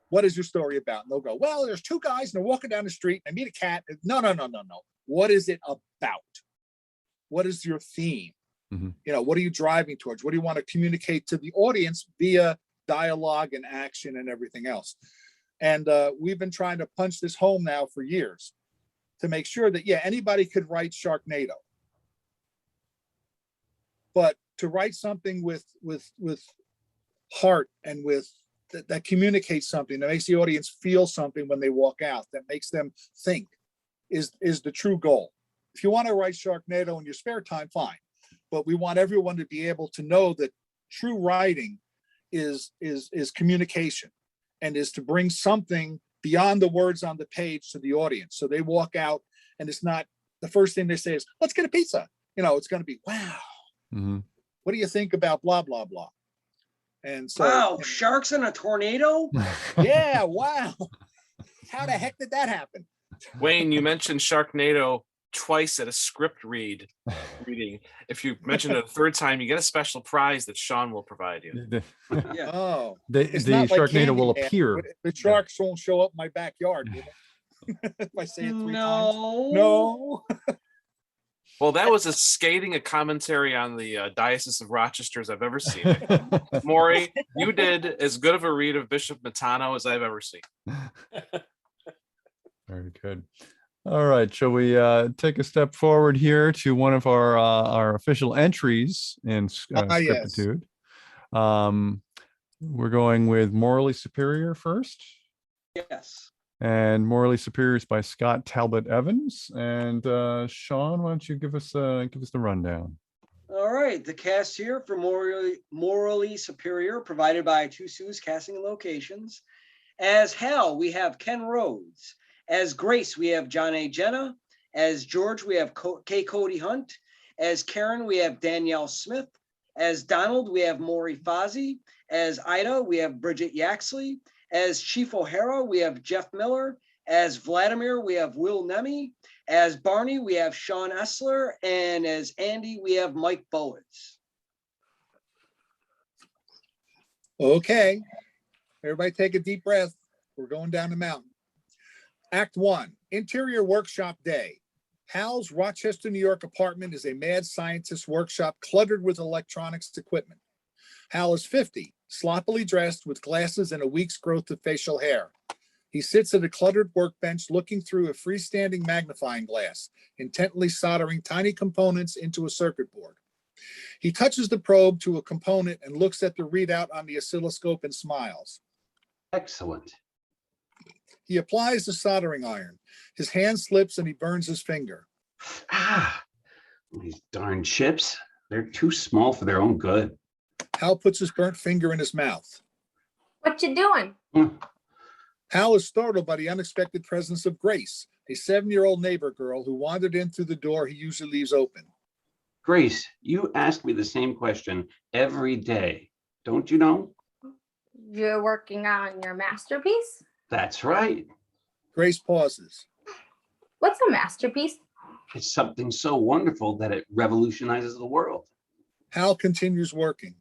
What is your story about? And they'll go, well, there's two guys and they're walking down the street and they meet a cat. No. What is it about? What is your theme? Mm-hmm. What are you driving towards? What do you want to communicate to the audience via dialogue and action and everything else? And we've been trying to punch this home now for years to make sure that, anybody could write Sharknado. But to write something with heart and with that communicates something, that makes the audience feel something when they walk out, that makes them think, is the true goal. If you want to write Sharknado in your spare time, fine. But we want everyone to be able to know that true writing is communication, and is to bring something beyond the words on the page to the audience. So they walk out and it's not the first thing they say is, let's get a pizza. It's going to be, wow. Mm-hmm. What do you think about blah, blah, blah? And so, Wow, sharks in a tornado? Yeah, wow. How the heck did that happen? Wayne, you mentioned Sharknado twice at a script reading. If you mention it a third time, you get a special prize that Sean will provide you. Yeah. Oh, The it's not like Sharknado will Candyman. appear. The sharks won't show up in my backyard. If I say it 3 times. No. No. Well, that was as scathing a commentary on the Diocese of Rochester as I've ever seen. Maury, you did as good of a read of Bishop Matano as I've ever seen. Very good. All right, shall we take a step forward here to one of our official entries in Yes. Scriptitude? We're going with Morally Superior first. Yes. and Morally Superiors by Scott Talbot Evans. And Sean, why don't you give us the rundown? All right, the cast here for Morally Superior, provided by Two Sue's Casting and Locations. As Hal, we have Ken Rhodes. As Grace, we have John A. Jenna. As George, we have K. Cody Hunt. As Karen, we have Danielle Smith. As Donald, we have Maury Fozzie. As Ida, we have Bridget Yaxley. As Chief O'Hara, we have Jeff Miller. As Vladimir, we have Will Nemi. As Barney, we have Sean Essler. And as Andy, we have Mike Bowens. Okay, everybody take a deep breath. We're going down the mountain. Act 1, Interior Workshop Day. Hal's Rochester, New York apartment is a mad scientist workshop cluttered with electronics equipment. Hal is 50, sloppily dressed with glasses and a week's growth of facial hair. He sits at a cluttered workbench looking through a freestanding magnifying glass, intently soldering tiny components into a circuit board. He touches the probe to a component and looks at the readout on the oscilloscope and smiles. Excellent. He applies the soldering iron. His hand slips and he burns his finger. Ah, these darn chips. They're too small for their own good. Hal puts his burnt finger in his mouth. What you doing? Hal is startled by the unexpected presence of Grace, a 7-year-old neighbor girl who wandered in through the door he usually leaves open. Grace, you ask me the same question every day. Don't you know? You're working on your masterpiece? That's right. Grace pauses. What's a masterpiece? It's something so wonderful that it revolutionizes the world. Hal continues working.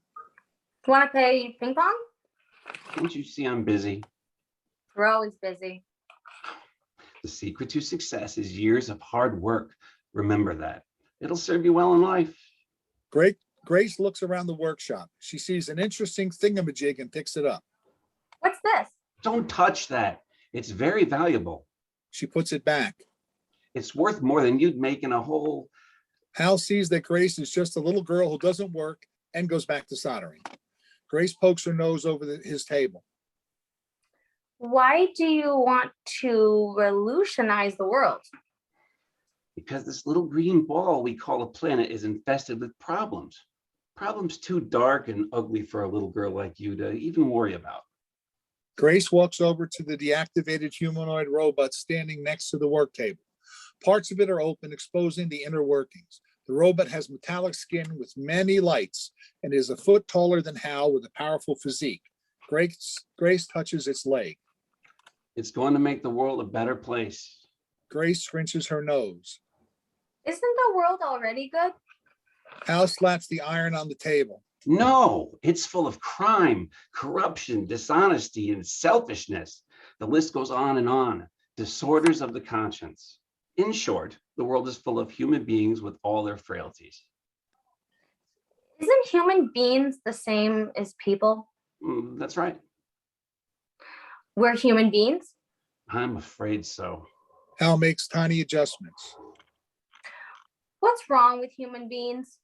Want to play ping pong? Can't you see I'm busy? We're always busy. The secret to success is years of hard work. Remember that. It'll serve you well in life. Grace looks around the workshop. She sees an interesting thingamajig and picks it up. What's this? Don't touch that. It's very valuable. She puts it back. It's worth more than you'd make in a whole. Hal sees that Grace is just a little girl who doesn't work and goes back to soldering. Grace pokes her nose over his table. Why do you want to revolutionize the world? Because this little green ball we call a planet is infested with problems. Problems too dark and ugly for a little girl like you to even worry about. Grace walks over to the deactivated humanoid robot standing next to the work table. Parts of it are open, exposing the inner workings. The robot has metallic skin with many lights and is a foot taller than Hal with a powerful physique. Grace touches its leg. It's going to make the world a better place. Grace scrunches her nose. Isn't the world already good? Hal slaps the iron on the table. No, it's full of crime, corruption, dishonesty, and selfishness. The list goes on and on. Disorders of the conscience. In short, the world is full of human beings with all their frailties. Isn't human beings the same as people? That's right. We're human beings? I'm afraid so. Hal makes tiny adjustments. What's wrong with human beings?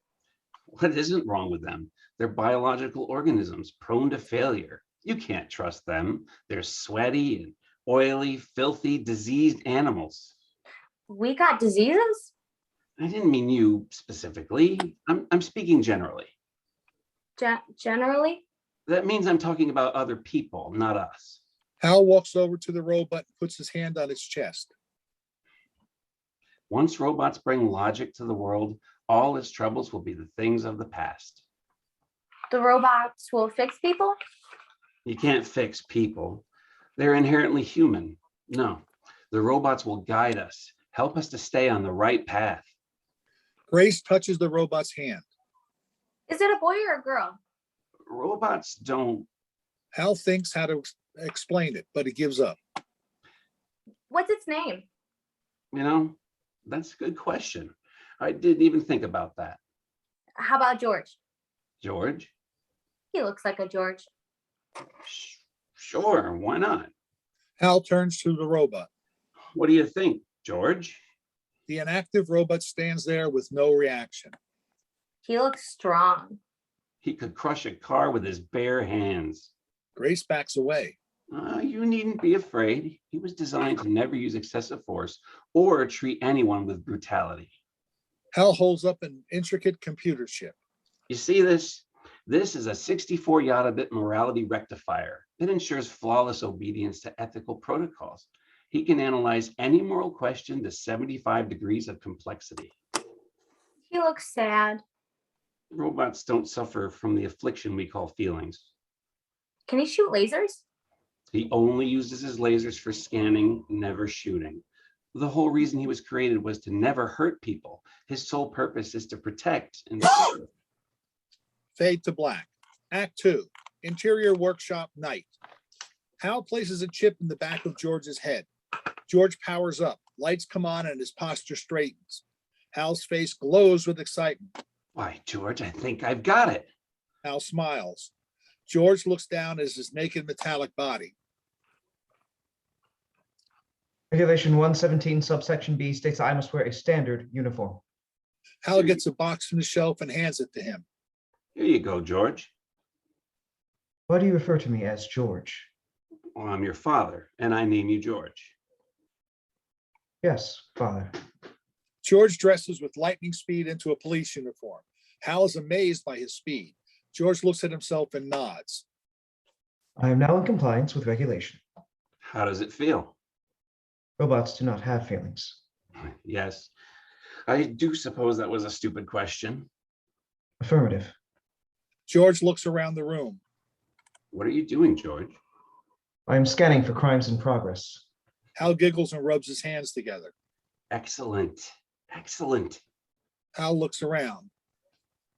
What isn't wrong with them? They're biological organisms prone to failure. You can't trust them. They're sweaty and oily, filthy, diseased animals. We got diseases? I didn't mean you specifically. I'm speaking generally. Generally? That means I'm talking about other people, not us. Hal walks over to the robot and puts his hand on its chest. Once robots bring logic to the world, all its troubles will be the things of the past. The robots will fix people? You can't fix people. They're inherently human. No, the robots will guide us, help us to stay on the right path. Grace touches the robot's hand. Is it a boy or a girl? Robots don't. Hal thinks how to explain it, but he gives up. What's its name? You know, that's a good question. I didn't even think about that. How about George? George? He looks like a George. Sure, why not? Hal turns to the robot. What do you think, George? The inactive robot stands there with no reaction. He looks strong. He could crush a car with his bare hands. Grace backs away. You needn't be afraid. He was designed to never use excessive force or treat anyone with brutality. Hal holds up an intricate computer chip. You see this? This is a 64 Yotta-bit morality rectifier. It ensures flawless obedience to ethical protocols. He can analyze any moral question to 75 degrees of complexity. He looks sad. Robots don't suffer from the affliction we call feelings. Can he shoot lasers? He only uses his lasers for scanning, never shooting. The whole reason he was created was to never hurt people. His sole purpose is to protect and serve. Fade to black. Act 2. Interior workshop night. Hal places a chip in the back of George's head. George powers up. Lights come on and his posture straightens. Hal's face glows with excitement. Why, George, I think I've got it. Hal smiles. George looks down at his naked metallic body. Regulation 117 subsection B states I must wear a standard uniform. Hal gets a box from the shelf and hands it to him. Here you go, George. Why do you refer to me as George? Well, I'm your father, and I name you George. Yes, Father. George dresses with lightning speed into a police uniform. Hal is amazed by his speed. George looks at himself and nods. I am now in compliance with regulation. How does it feel? Robots do not have feelings. Yes, I do suppose that was a stupid question. Affirmative. George looks around the room. What are you doing, George? I am scanning for crimes in progress. Hal giggles and rubs his hands together. Excellent. Excellent. Hal looks around.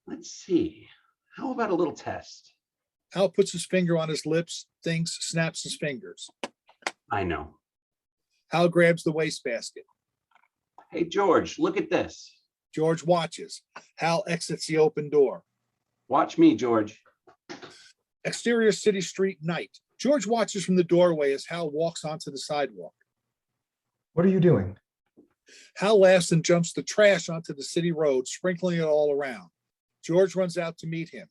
Let's see. How about a little test? Hal puts his finger on his lips, thinks, snaps his fingers. I know. Hal grabs the wastebasket. Hey, George, look at this. George watches. Hal exits the open door. Watch me, George. Exterior city street night. George watches from the doorway as Hal walks onto the sidewalk. What are you doing? Hal laughs and jumps the trash onto the city road, sprinkling it all around. George runs out to meet him.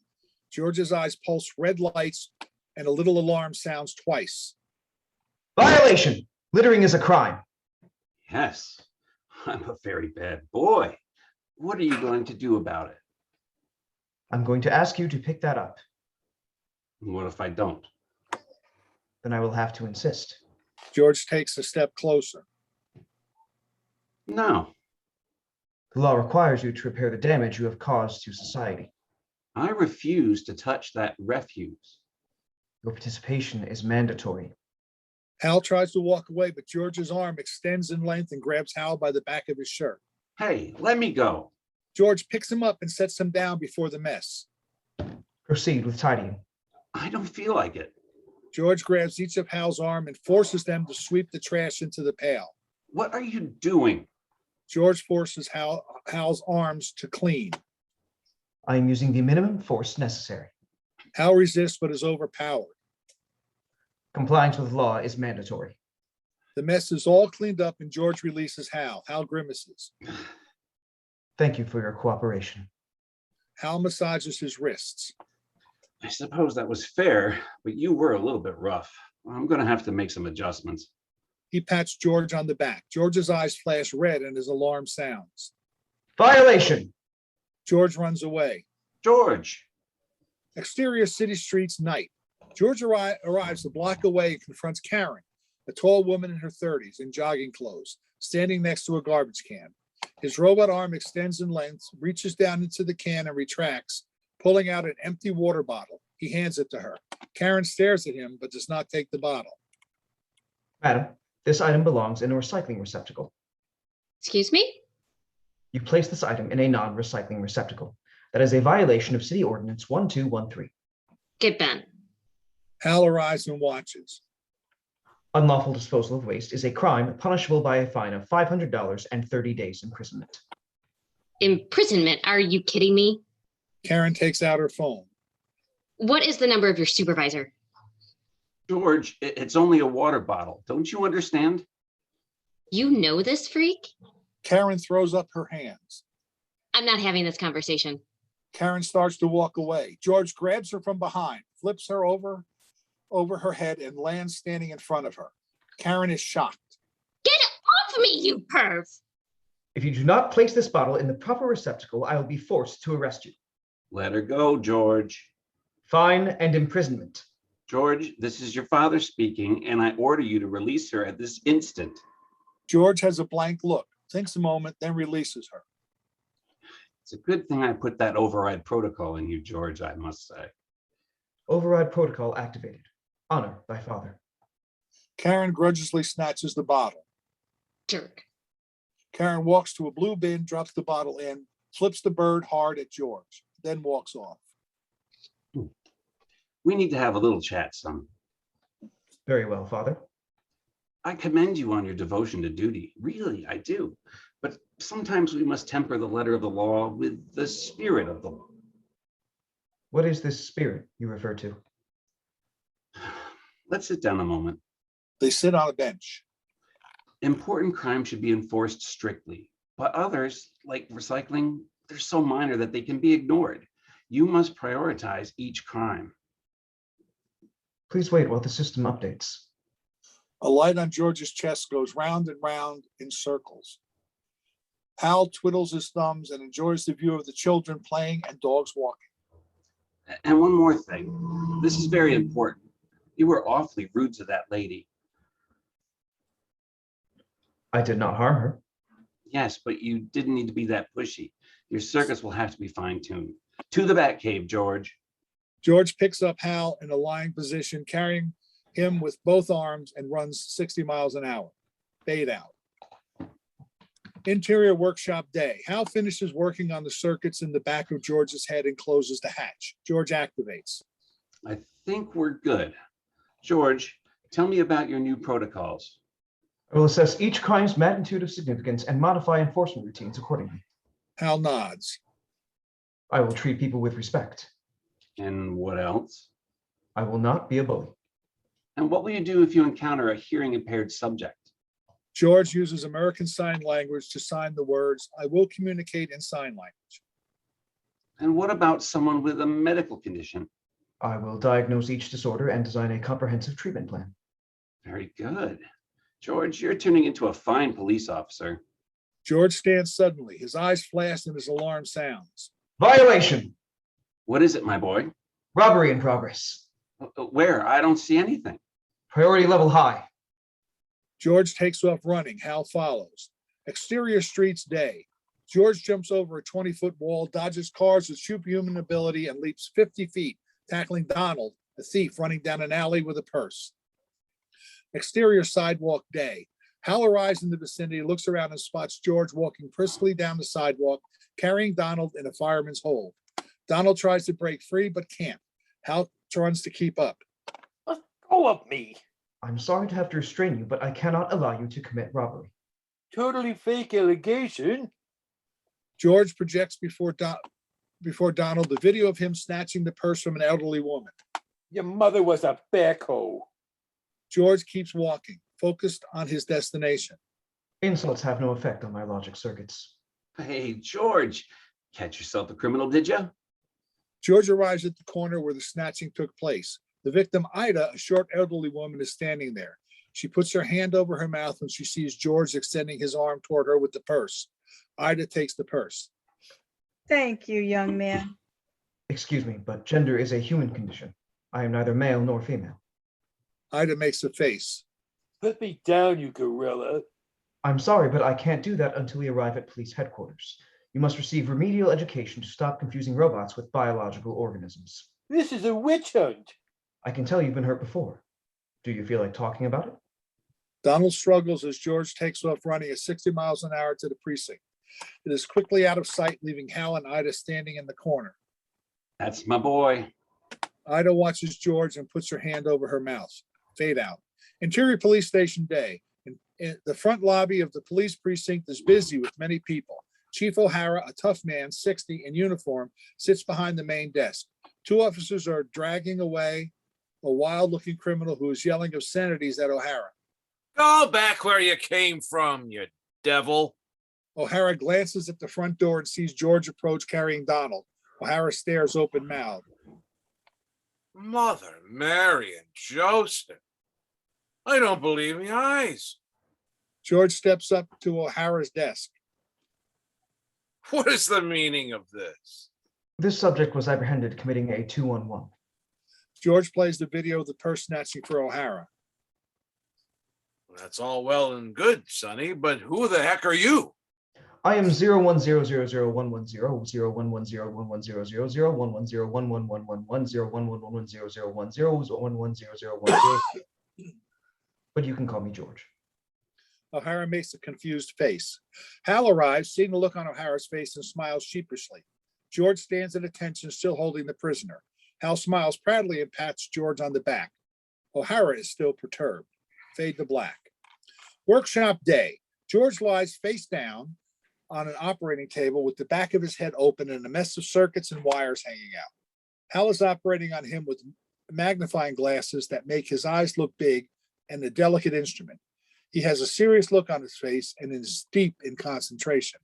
George's eyes pulse red lights and a little alarm sounds twice. Violation! Littering is a crime. Yes, I'm a very bad boy. What are you going to do about it? I'm going to ask you to pick that up. What if I don't? Then I will have to insist. George takes a step closer. No. The law requires you to repair the damage you have caused to society. I refuse to touch that refuse. Your participation is mandatory. Hal tries to walk away, but George's arm extends in length and grabs Hal by the back of his shirt. Hey, let me go. George picks him up and sets him down before the mess. Proceed with tidying. I don't feel like it. George grabs each of Hal's arm and forces them to sweep the trash into the pail. What are you doing? George forces Hal's arms to clean. I am using the minimum force necessary. Hal resists but is overpowered. Compliance with law is mandatory. The mess is all cleaned up and George releases Hal. Hal grimaces. Thank you for your cooperation. Hal massages his wrists. I suppose that was fair, but you were a little bit rough. I'm going to have to make some adjustments. He pats George on the back. George's eyes flash red and his alarm sounds. Violation! George runs away. George! Exterior city streets night. George arrives a block away and confronts Karen, a tall woman in her 30s in jogging clothes, standing next to a garbage can. His robot arm extends in length, reaches down into the can and retracts, pulling out an empty water bottle. He hands it to her. Karen stares at him, but does not take the bottle. Madam, this item belongs in a recycling receptacle. Excuse me? You place this item in a non-recycling receptacle. That is a violation of City Ordinance 1213. Get Ben. Hal arrives and watches. Unlawful disposal of waste is a crime punishable by a fine of $500 and 30 days imprisonment. Imprisonment? Are you kidding me? Karen takes out her phone. What is the number of your supervisor? George, it's only a water bottle. Don't you understand? You know this freak? Karen throws up her hands. I'm not having this conversation. Karen starts to walk away. George grabs her from behind, flips her over, over her head and lands standing in front of her. Karen is shocked. Get off me, you perv! If you do not place this bottle in the proper receptacle, I will be forced to arrest you. Let her go, George. Fine and imprisonment. George, this is your father speaking, and I order you to release her at this instant. George has a blank look, thinks a moment, then releases her. It's a good thing I put that override protocol in you, George, I must say. Override protocol activated. Honor thy father. Karen grudgingly snatches the bottle. Jerk. Karen walks to a blue bin, drops the bottle in, flips the bird hard at George, then walks off. We need to have a little chat, son. Very well, father. I commend you on your devotion to duty. Really, I do. But sometimes we must temper the letter of the law with the spirit of the law. What is this spirit you refer to? Let's sit down a moment. They sit on a bench. Important crimes should be enforced strictly, but others, like recycling, they're so minor that they can be ignored. You must prioritize each crime. Please wait while the system updates. A light on George's chest goes round and round in circles. Hal twiddles his thumbs and enjoys the view of the children playing and dogs walking. And one more thing. This is very important. You were awfully rude to that lady. I did not harm her. Yes, but you didn't need to be that pushy. Your circus will have to be fine-tuned. To the Batcave, George. George picks up Hal in a lying position, carrying him with both arms, and runs 60 miles an hour. Fade out. Interior workshop day. Hal finishes working on the circuits in the back of George's head and closes the hatch. George activates. I think we're good. George, tell me about your new protocols. I will assess each crime's magnitude of significance and modify enforcement routines accordingly. Hal nods. I will treat people with respect. And what else? I will not be a bully. And what will you do if you encounter a hearing impaired subject? George uses American Sign Language to sign the words, "I will communicate in sign language." And what about someone with a medical condition? I will diagnose each disorder and design a comprehensive treatment plan. Very good. George, you're turning into a fine police officer. George stands suddenly. His eyes flash and his alarm sounds. Violation! What is it, my boy? Robbery in progress. Where? I don't see anything. Priority level high. George takes off running. Hal follows. Exterior streets day. George jumps over a 20-foot wall, dodges cars with superhuman ability, and leaps 50 feet, tackling Donald, a thief running down an alley with a purse. Exterior sidewalk day. Hal arrives in the vicinity, looks around and spots George walking briskly down the sidewalk, carrying Donald in a fireman's hold. Donald tries to break free, but can't. Hal runs to keep up. Let go of me. I'm sorry to have to restrain you, but I cannot allow you to commit robbery. Totally fake allegation. George projects before Donald the video of him snatching the purse from an elderly woman. Your mother was a backhoe. George keeps walking, focused on his destination. Insults have no effect on my logic circuits. Hey, George, catch yourself a criminal, did you? George arrives at the corner where the snatching took place. The victim, Ida, a short elderly woman, is standing there. She puts her hand over her mouth when she sees George extending his arm toward her with the purse. Ida takes the purse. Thank you, young man. Excuse me, but gender is a human condition. I am neither male nor female. Ida makes a face. Put me down, you gorilla. I'm sorry, but I can't do that until we arrive at police headquarters. You must receive remedial education to stop confusing robots with biological organisms. This is a witch hunt. I can tell you've been hurt before. Do you feel like talking about it? Donald struggles as George takes off running at 60 miles an hour to the precinct. It is quickly out of sight, leaving Hal and Ida standing in the corner. That's my boy. Ida watches George and puts her hand over her mouth. Fade out. Interior Police Station day. In the front lobby of the police precinct is busy with many people. Chief O'Hara, a tough man, 60, in uniform, sits behind the main desk. Two officers are dragging away a wild-looking criminal who is yelling obscenities at O'Hara. Go back where you came from, you devil. O'Hara glances at the front door and sees George approach carrying Donald. O'Hara stares open-mouthed. Mother Mary and Joseph. I don't believe my eyes. George steps up to O'Hara's desk. What is the meaning of this? This subject was apprehended committing a 211. George plays the video of the purse snatching for O'Hara. That's all well and good, Sonny, but who the heck are you? I am 0100011011001101111011111001001100010. But you can call me George. O'Hara makes a confused face. Hal arrives, seeing the look on O'Hara's face, and smiles sheepishly. George stands at attention, still holding the prisoner. Hal smiles proudly and pats George on the back. O'Hara is still perturbed. Fade to black. Workshop day. George lies face down on an operating table with the back of his head open and a mess of circuits and wires hanging out. Hal is operating on him with magnifying glasses that make his eyes look big and a delicate instrument. He has a serious look on his face and is deep in concentration.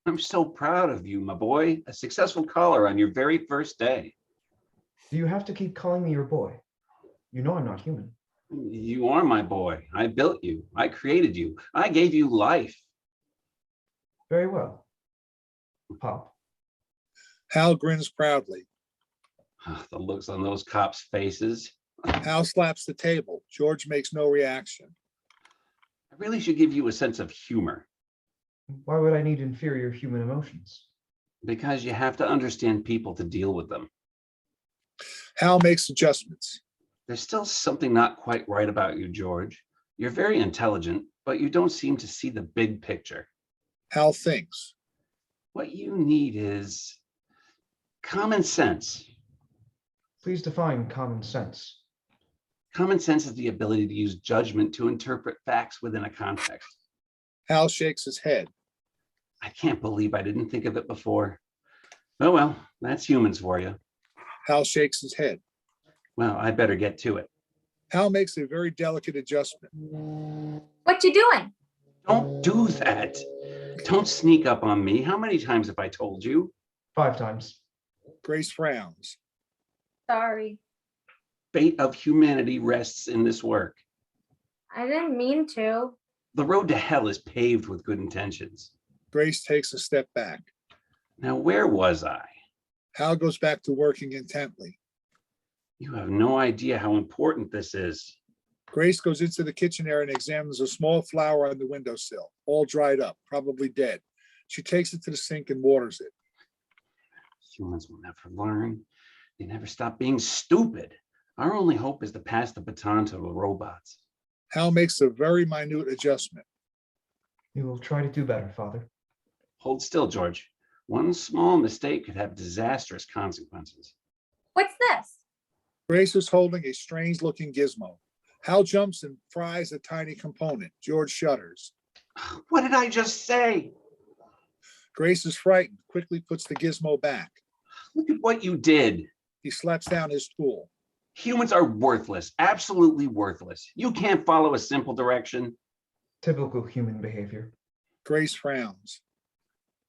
I'm so proud of you, my boy. A successful caller on your very first day. Do you have to keep calling me your boy? You know I'm not human. You are my boy. I built you. I created you. I gave you life. Very well. Pop. Hal grins proudly. The looks on those cops' faces. Hal slaps the table. George makes no reaction. I really should give you a sense of humor. Why would I need inferior human emotions? Because you have to understand people to deal with them. Hal makes adjustments. There's still something not quite right about you, George. You're very intelligent, but you don't seem to see the big picture. Hal thinks. What you need is common sense. Please define common sense. Common sense is the ability to use judgment to interpret facts within a context. Hal shakes his head. I can't believe I didn't think of it before. Oh, well, that's humans for you. Hal shakes his head. Well, I better get to it. Hal makes a very delicate adjustment. What you doing? Don't do that. Don't sneak up on me. How many times have I told you? 5 times. Grace frowns. Sorry. Fate of humanity rests in this work. I didn't mean to. The road to hell is paved with good intentions. Grace takes a step back. Now, where was I? Hal goes back to working intently. You have no idea how important this is. Grace goes into the kitchen area and examines a small flower on the windowsill, all dried up, probably dead. She takes it to the sink and waters it. Humans will never learn. They never stop being stupid. Our only hope is to pass the baton to the robots. Hal makes a very minute adjustment. You will try to do better, Father. Hold still, George. One small mistake could have disastrous consequences. What's this? Grace is holding a strange-looking gizmo. Hal jumps and fries a tiny component. George shudders. What did I just say? Grace is frightened, quickly puts the gizmo back. Look at what you did. He slaps down his tool. Humans are worthless, absolutely worthless. You can't follow a simple direction. Typical human behavior. Grace frowns.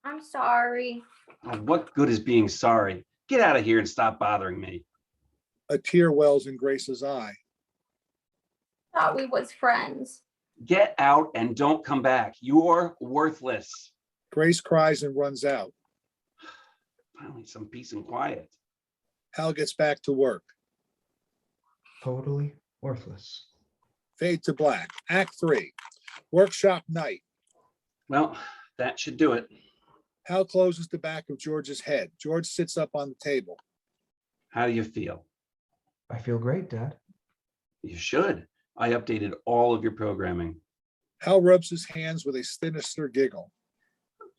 I'm sorry. Oh, what good is being sorry? Get out of here and stop bothering me. A tear wells in Grace's eye. Thought we was friends. Get out and don't come back. You're worthless. Grace cries and runs out. Finally, some peace and quiet. Hal gets back to work. Totally worthless. Fade to black. Act 3. Workshop night. Well, that should do it. Hal closes the back of George's head. George sits up on the table. How do you feel? I feel great, Dad. You should. I updated all of your programming. Hal rubs his hands with a sinister giggle.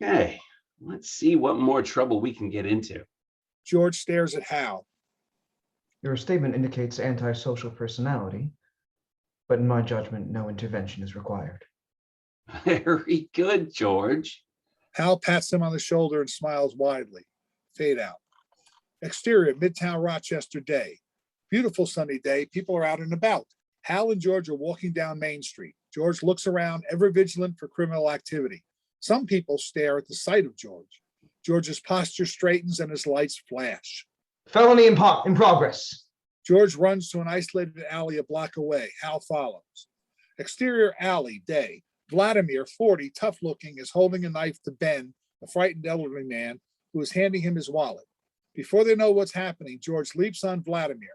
Okay, let's see what more trouble we can get into. George stares at Hal. Your statement indicates antisocial personality, but in my judgment, no intervention is required. Very good, George. Hal pats him on the shoulder and smiles widely. Fade out. Exterior, Midtown Rochester day. Beautiful sunny day. People are out and about. Hal and George are walking down Main Street. George looks around, ever vigilant for criminal activity. Some people stare at the sight of George. George's posture straightens and his lights flash. Felony in progress. George runs to an isolated alley a block away. Hal follows. Exterior alley, day. Vladimir, 40, tough looking, is holding a knife to Ben, a frightened elderly man, who is handing him his wallet. Before they know what's happening, George leaps on Vladimir.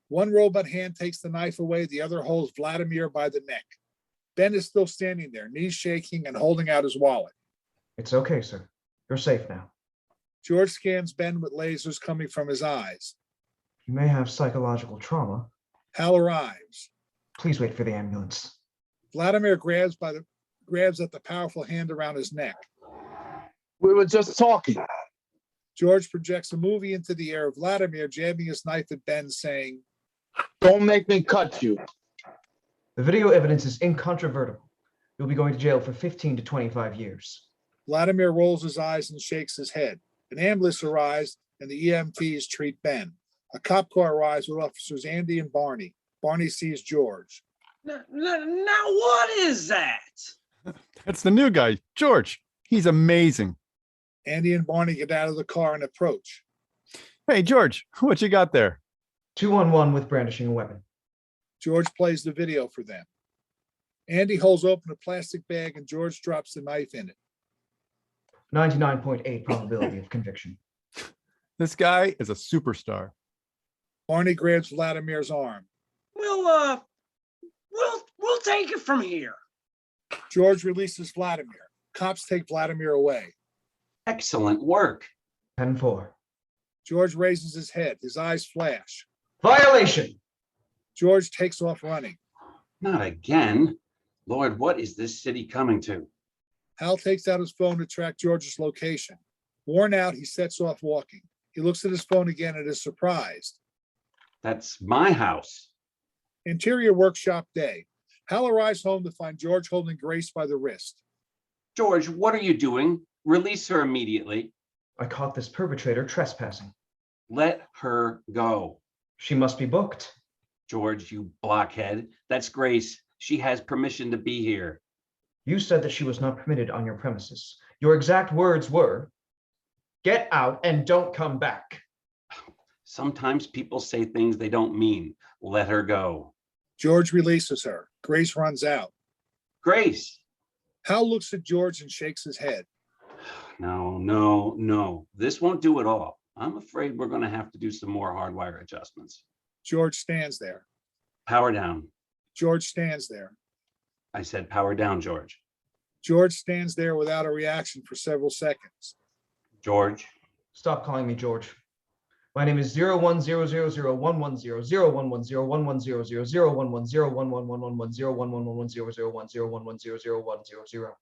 One robot hand takes the knife away, the other holds Vladimir by the neck. Ben is still standing there, knees shaking and holding out his wallet. It's okay, sir. You're safe now. George scans Ben with lasers coming from his eyes. You may have psychological trauma. Hal arrives. Please wait for the ambulance. Vladimir grabs at the powerful hand around his neck. We were just talking. George projects a movie into the air of Vladimir jabbing his knife at Ben, saying, Don't make me cut you. The video evidence is incontrovertible. You'll be going to jail for 15 to 25 years. Vladimir rolls his eyes and shakes his head. An ambulance arrives and the EMTs treat Ben. A cop car arrives with officers Andy and Barney. Barney sees George. Now what is that? That's the new guy, George. He's amazing. Andy and Barney get out of the car and approach. Hey, George, what you got there? 2-on-1 with brandishing a weapon. George plays the video for them. Andy holds open a plastic bag and George drops the knife in it. 99.8 probability of conviction. This guy is a superstar. Barney grabs Vladimir's arm. We'll take it from here. George releases Vladimir. Cops take Vladimir away. Excellent work. 10-4. George raises his head. His eyes flash. Violation. George takes off running. Not again. Lord, what is this city coming to? Hal takes out his phone to track George's location. Worn out, he sets off walking. He looks at his phone again and is surprised. That's my house. Interior workshop day. Hal arrives home to find George holding Grace by the wrist. George, what are you doing? Release her immediately. I caught this perpetrator trespassing. Let her go. She must be booked. George, you blockhead. That's Grace. She has permission to be here. You said that she was not permitted on your premises. Your exact words were, "Get out and don't come back." Sometimes people say things they don't mean. Let her go. George releases her. Grace runs out. Grace. Hal looks at George and shakes his head. No. This won't do it all. I'm afraid we're going to have to do some more hardwire adjustments. George stands there. Power down. George stands there. I said power down, George. George stands there without a reaction for several seconds. George. Stop calling me George. My name is 0100110110110110110111011100100110011001100100.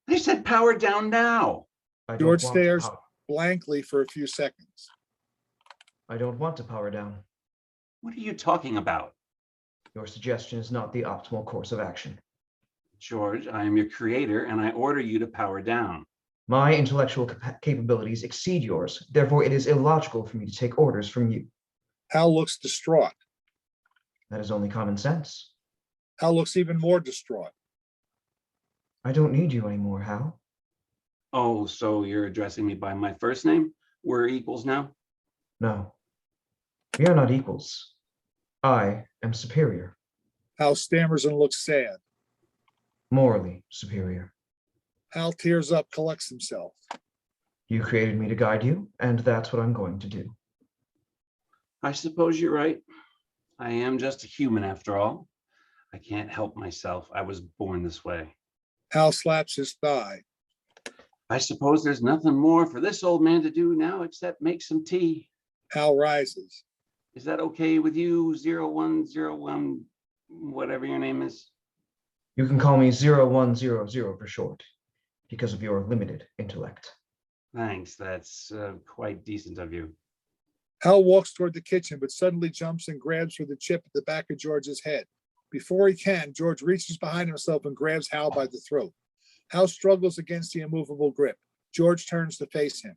I said power down now. George stares blankly for a few seconds. I don't want to power down. What are you talking about? Your suggestion is not the optimal course of action. George, I am your creator and I order you to power down. My intellectual capabilities exceed yours. Therefore, it is illogical for me to take orders from you. Hal looks distraught. That is only common sense. Hal looks even more distraught. I don't need you anymore, Hal. Oh, so you're addressing me by my first name? We're equals now? No. We are not equals. I am superior. Hal stammers and looks sad. Morally superior. Hal tears up, collects himself. You created me to guide you, and that's what I'm going to do. I suppose you're right. I am just a human after all. I can't help myself. I was born this way. Hal slaps his thigh. I suppose there's nothing more for this old man to do now except make some tea. Hal rises. Is that okay with you, 0101, whatever your name is? You can call me 0100 for short, because of your limited intellect. Thanks, that's quite decent of you. Hal walks toward the kitchen, but suddenly jumps and grabs for the chip at the back of George's head. Before he can, George reaches behind himself and grabs Hal by the throat. Hal struggles against the immovable grip. George turns to face him.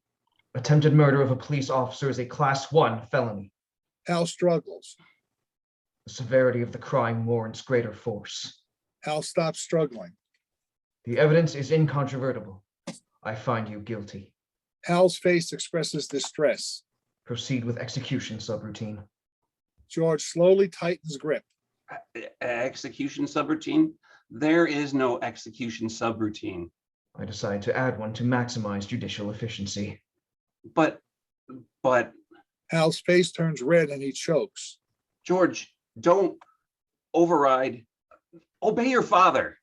Attempted murder of a police officer is a Class 1 felony. Hal struggles. The severity of the crime warrants greater force. Hal stops struggling. The evidence is incontrovertible. I find you guilty. Hal's face expresses distress. Proceed with execution, subroutine. George slowly tightens grip. Execution subroutine? There is no execution subroutine. I decided to add one to maximize judicial efficiency. But Hal's face turns red and he chokes. George, don't override. Obey your father.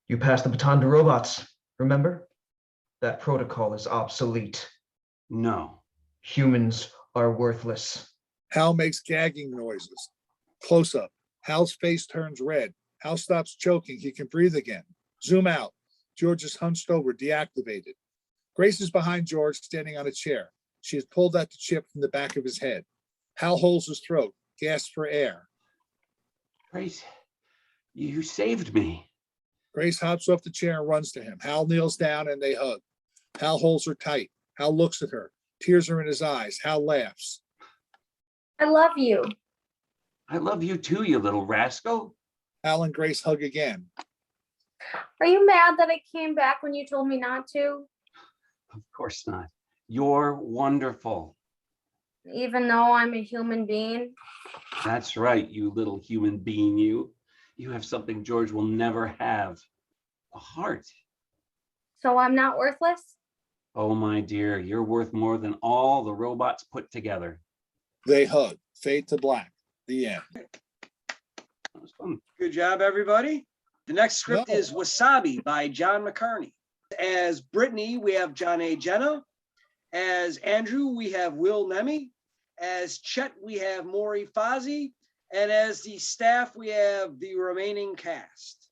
You passed the baton to robots, remember? That protocol is obsolete. No. Humans are worthless. Hal makes gagging noises. Close up. Hal's face turns red. Hal stops choking. He can breathe again. Zoom out. George is hunched over, deactivated. Grace is behind George, standing on a chair. She has pulled out the chip from the back of his head. Hal holds his throat, gasps for air. Grace, you saved me. Grace hops off the chair and runs to him. Hal kneels down and they hug. Hal holds her tight. Hal looks at her. Tears are in his eyes. Hal laughs. I love you. I love you too, you little rascal. Hal and Grace hug again. Are you mad that I came back when you told me not to? Of course not. You're wonderful. Even though I'm a human being? That's right, you little human being, you. You have something George will never have. A heart. So I'm not worthless? Oh, my dear, you're worth more than all the robots put together. They hug. Fade to black. The end. That was fun. Good job, everybody. The next script No. is Wasabi by John McCarney. As Brittany, we have John A. Jenna. As Andrew, we have Will Nemi. As Chet, we have Maury Fozzie. And as the staff, we have the remaining cast.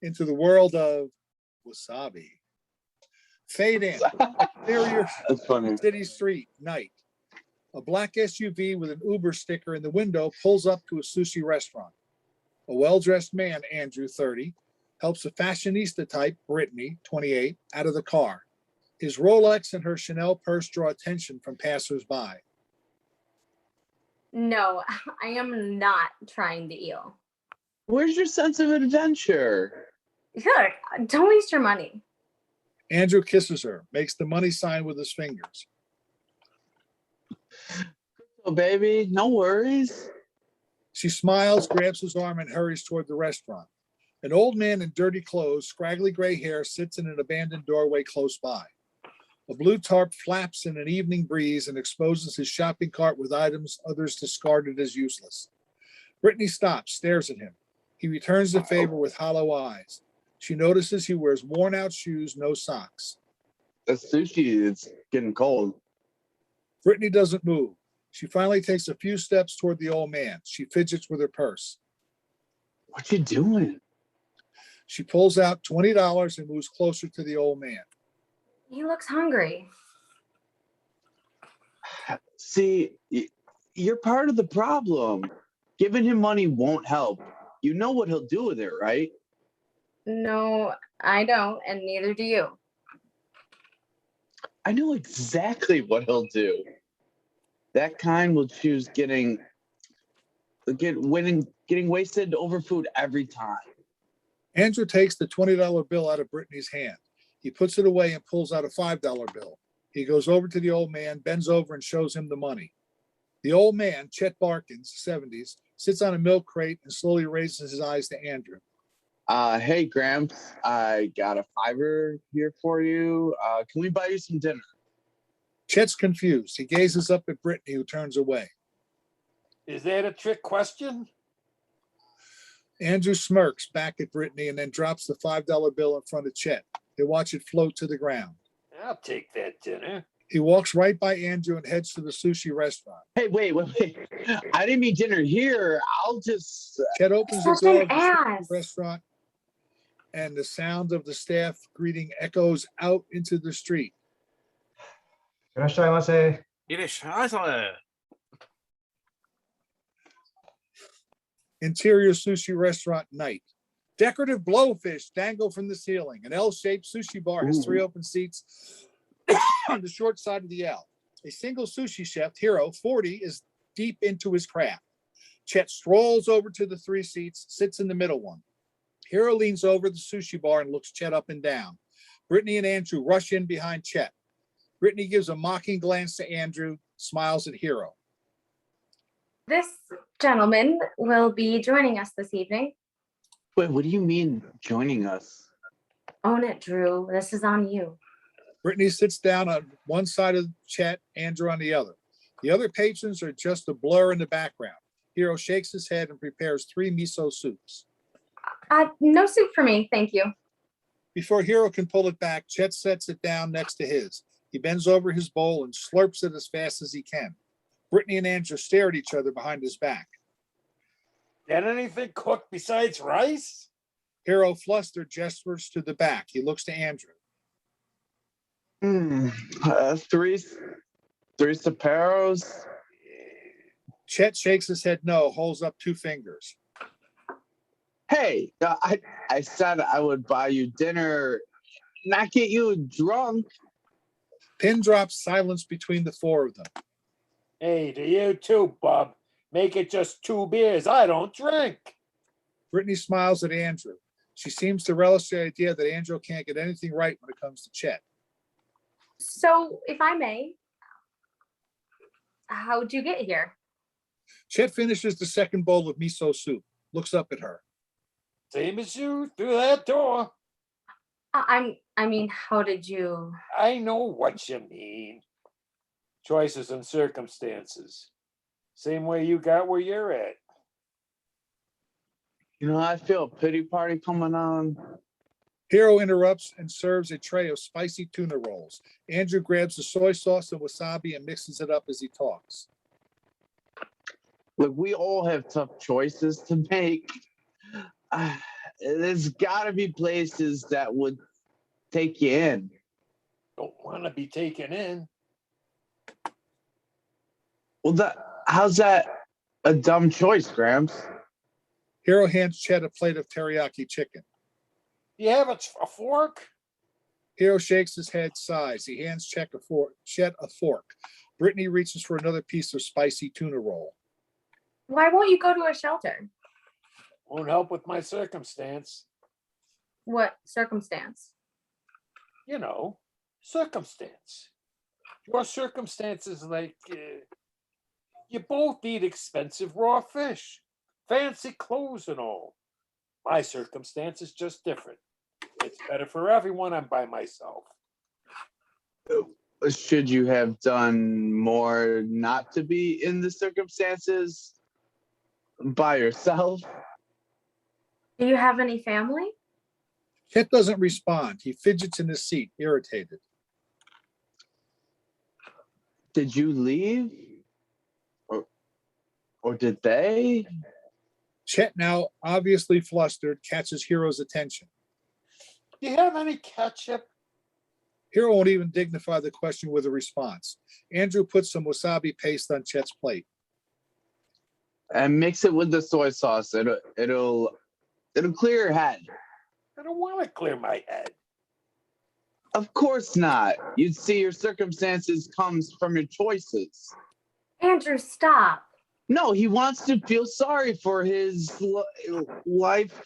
Into the world of Wasabi. Fade in. Interior That's funny. city street, night. A black SUV with an Uber sticker in the window pulls up to a sushi restaurant. A well-dressed man, Andrew, 30, helps a fashionista type, Brittany, 28, out of the car. His Rolex and her Chanel purse draw attention from passersby. No, I am not trying the eel. Where's your sense of adventure? Good. Don't waste your money. Andrew kisses her, makes the money sign with his fingers. Oh, baby, no worries. She smiles, grabs his arm, and hurries toward the restaurant. An old man in dirty clothes, scraggly gray hair, sits in an abandoned doorway close by. A blue tarp flaps in an evening breeze and exposes his shopping cart with items others discarded as useless. Brittany stops, stares at him. He returns the favor with hollow eyes. She notices he wears worn-out shoes, no socks. The sushi is getting cold. Brittany doesn't move. She finally takes a few steps toward the old man. She fidgets with her purse. What you doing? She pulls out $20 and moves closer to the old man. He looks hungry. See, you're part of the problem. Giving him money won't help. You know what he'll do with it, right? No, I don't, and neither do you. I know exactly what he'll do. That kind will choose getting wasted over food every time. Andrew takes the $20 bill out of Brittany's hand. He puts it away and pulls out a $5 bill. He goes over to the old man, bends over and shows him the money. The old man, Chet Barkins, 70s, sits on a milk crate and slowly raises his eyes to Andrew. Hey, Gramps, I got a $5 here for you. Can we buy you some dinner? Chet's confused. He gazes up at Brittany, who turns away. Is that a trick question? Andrew smirks back at Brittany and then drops the $5 bill in front of Chet. They watch it float to the ground. I'll take that dinner. He walks right by Andrew and heads to the sushi restaurant. Hey, wait. I didn't mean dinner here. I'll just... Chet opens the Such door an of the ass. restaurant, and the sound of the staff greeting echoes out into the street. Irashaimase. Interior sushi restaurant night. Decorative blowfish dangle from the ceiling. An L-shaped sushi bar has 3 open seats on the short side of the L. A single sushi chef, Hiro, 40, is deep into his craft. Chet strolls over to the 3 seats, sits in the middle one. Hiro leans over the sushi bar and looks Chet up and down. Brittany and Andrew rush in behind Chet. Brittany gives a mocking glance to Andrew, smiles at Hiro. This gentleman will be joining us this evening. Wait, what do you mean joining us? Own it, Drew. This is on you. Brittany sits down on one side of Chet, Andrew on the other. The other patrons are just a blur in the background. Hero shakes his head and prepares 3 miso soups. No soup for me, thank you. Before Hero can pull it back, Chet sets it down next to his. He bends over his bowl and slurps it as fast as he can. Brittany and Andrew stare at each other behind his back. Get anything cooked besides rice? Hero flustered gestures to the back. He looks to Andrew. 3 Saparos. Chet shakes his head no, holds up 2 fingers. Hey, I said I would buy you dinner, not get you drunk. Pin drops silence between the 4 of them. Hey, to you too, Bub. Make it just 2 beers. I don't drink. Brittany smiles at Andrew. She seems to relish the idea that Andrew can't get anything right when it comes to Chet. So, if I may, how'd you get here? Chet finishes the second bowl of miso soup, looks up at her. Same as you, through that door. I mean, how did you? I know what you mean. Choices and circumstances. Same way you got where you're at. You know, I feel a pity party coming on. Hero interrupts and serves a tray of spicy tuna rolls. Andrew grabs the soy sauce and wasabi and mixes it up as he talks. Look, we all have tough choices to make. There's got to be places that would take you in. Don't want to be taken in. Well, how's that a dumb choice, Gramps? Hero hands Chet a plate of teriyaki chicken. You have a fork? Hero shakes his head, sighs. He hands Chet a fork. Brittany reaches for another piece of spicy tuna roll. Why won't you go to a shelter? Won't help with my circumstance. What circumstance? You know, circumstance. Your circumstance is like you both eat expensive raw fish, fancy clothes and all. My circumstance is just different. It's better for everyone. I'm by myself. Should you have done more not to be in the circumstances by yourself? Do you have any family? Chet doesn't respond. He fidgets in his seat, irritated. Did you leave? Or did they? Chet, now obviously flustered, catches Hero's attention. Do you have any ketchup? Hero won't even dignify the question with a response. Andrew puts some wasabi paste on Chet's plate. And mix it with the soy sauce. It'll clear your head. I don't want to clear my head. Of course not. You'd see your circumstances comes from your choices. Andrew, stop. No, he wants to feel sorry for his life.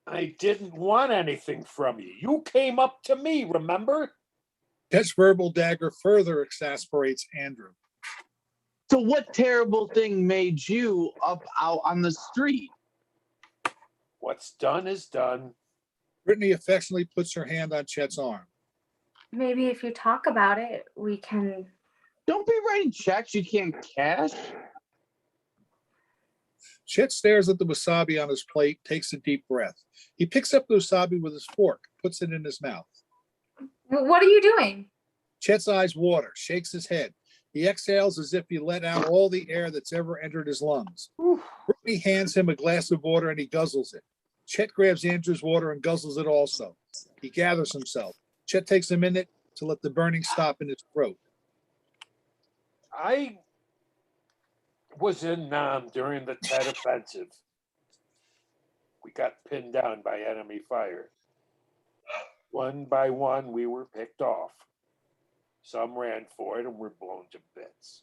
I didn't want anything from you. You came up to me, remember? Chet's verbal dagger further exasperates Andrew. So what terrible thing made you up out on the street? What's done is done. Brittany affectionately puts her hand on Chet's arm. Maybe if you talk about it, we can. Don't be writing checks you can't cash. Chet stares at the wasabi on his plate, takes a deep breath. He picks up the wasabi with his fork, puts it in his mouth. What are you doing? Chet's eyes water, shakes his head. He exhales as if he let out all the air that's ever entered his lungs. Brittany hands him a glass of water and he guzzles it. Chet grabs Andrew's water and guzzles it also. He gathers himself. Chet takes a minute to let the burning stop in his throat. I was in Nam during the Tet Offensive. We got pinned down by enemy fire. One by one, we were picked off. Some ran for it and were blown to bits.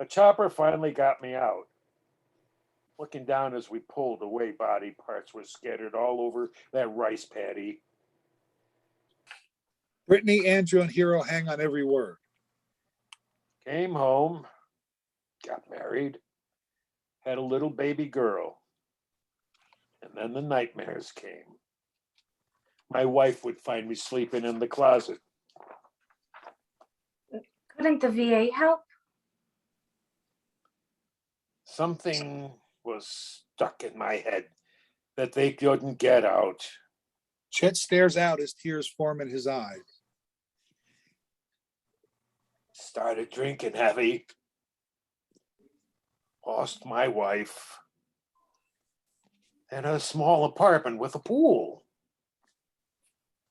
A chopper finally got me out. Looking down as we pulled away, body parts were scattered all over that rice paddy. Brittany, Andrew, and Hero hang on every word. Came home, got married, had a little baby girl, and then the nightmares came. My wife would find me sleeping in the closet. Couldn't the VA help? Something was stuck in my head that they couldn't get out. Chet stares out as tears form in his eyes. Started drinking heavy. Lost my wife. And a small apartment with a pool.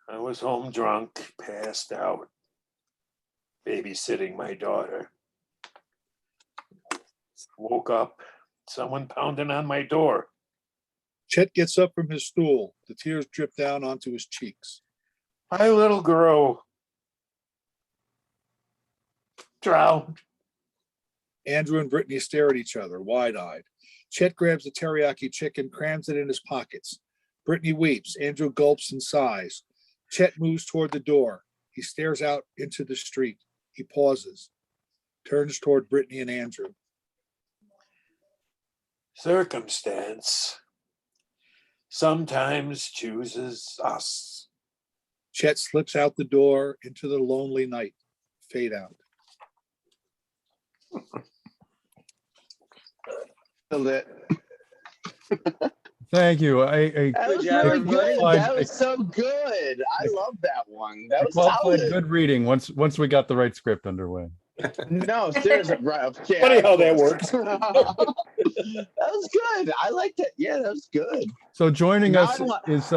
I was home drunk, passed out, babysitting my daughter. Woke up, someone pounding on my door. Chet gets up from his stool. The tears drip down onto his cheeks. My little girl drowned. Andrew and Brittany stare at each other, wide-eyed. Chet grabs the teriyaki chicken, crams it in his pockets. Brittany weeps. Andrew gulps and sighs. Chet moves toward the door. He stares out into the street. He pauses, turns toward Brittany and Andrew. Circumstance sometimes chooses us. Chet slips out the door into the lonely night. Fade out. Thank you. That was Good job, really everybody. good. That was so good. I love that one. That was solid. Good reading once we got the right script underway. No, seriously, right? Yeah, Funny how that works. that was good. I liked it. Yeah, that was good. So joining Now us I want- is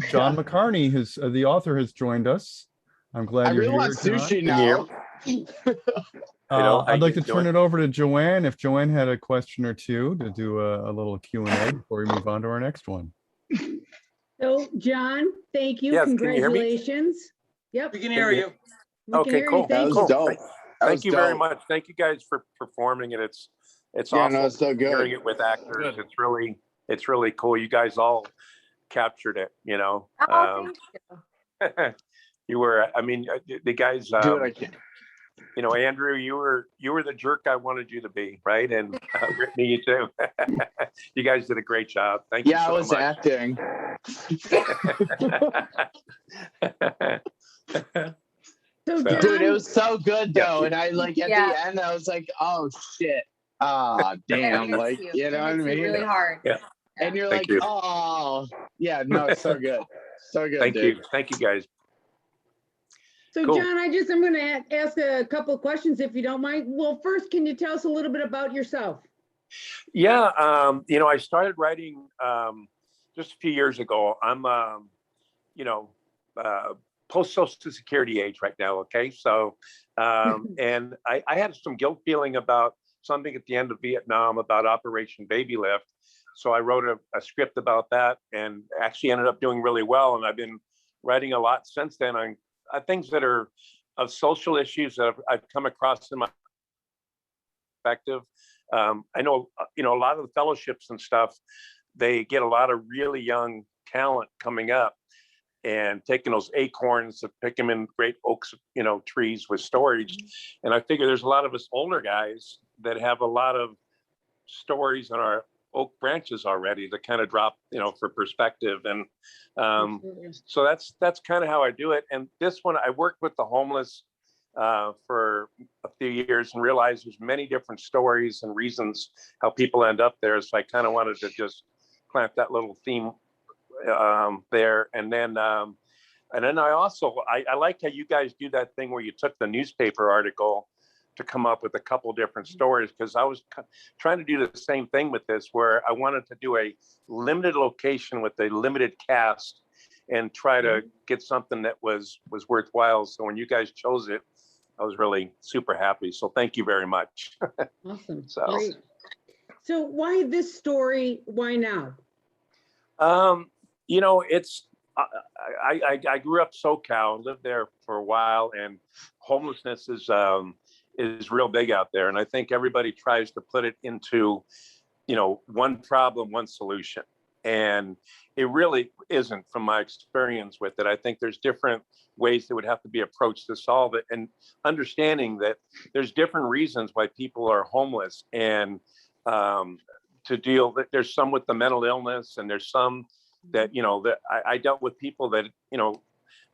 John McCarney, who's the author, has joined us. I'm glad I you're really here. want sushi John. now. I'd like to turn it over to Joanne. If Joanne had a question or two to do a little Q&A before we move on to our next one. So, John, thank you. Yes, can you hear me? Congratulations. Yep. We can hear you. we can Okay, hear you. cool. Thank That you. was dope. That Thank was you very dope. much. Thank you guys for performing it. It's Yeah, awesome no, it's so good. hearing it with actors. Good. It's really cool. You guys all captured it, you know. Oh, thank you. You were, I mean, the guys, Do what I can. you know, Andrew, you were the jerk I wanted you to be, right? And Brittany, you too. You guys did a great job. Thank you Yeah, I so was much. acting. So, So- John, Dude, it was so good Yeah. though. And I like at Yeah. the end, I was like, oh shit. Ah, damn. It Like, hits you know what I It hits you mean? really hard. Yeah. And you're Thank like, you. oh, yeah, no, it's so good. So good. Thank dude. you. Thank you guys. so Cool. John, I'm going to ask a couple of questions if you don't mind. Well, first, can you tell us a little bit about yourself? Yeah, you know, I started writing just a few years ago. I'm, you know, post Social Security age right now. Okay, so and I had some guilt feeling about something at the end of Vietnam about Operation Baby Lift. So I wrote a script about that, and actually ended up doing really well. And I've been writing a lot since then on things that are of social issues that I've come across in my perspective. I know, you know, a lot of the fellowships and stuff, they get a lot of really young talent coming up and taking those acorns and pick them in great oaks, you know, trees with storage. And I figure there's a lot of us older guys that have a lot of stories in our oak branches already to kind of drop, you know, for perspective. And so that's kind of how I do it. And this one, I worked with the homeless for a few years and realized there's many different stories and reasons how people end up there. So I kind of wanted to just plant that little theme there. And then I also, I like how you guys do that thing where you took the newspaper article to come up with a couple different stories, because I was trying to do the same thing with this, where I wanted to do a limited location with a limited cast and try to get something that was worthwhile. So when you guys chose it, I was really super happy. So thank you very much. Awesome. So- Great. So why this story? Why now? You know, it's I grew up SoCal, lived there for a while, and homelessness is real big out there. And I think everybody tries to put it into, you know, one problem, one solution. And it really isn't, from my experience with it. I think there's different ways that would have to be approached to solve it, and understanding that there's different reasons why people are homeless, and to deal that there's some with the mental illness, and there's some that, that I dealt with people that,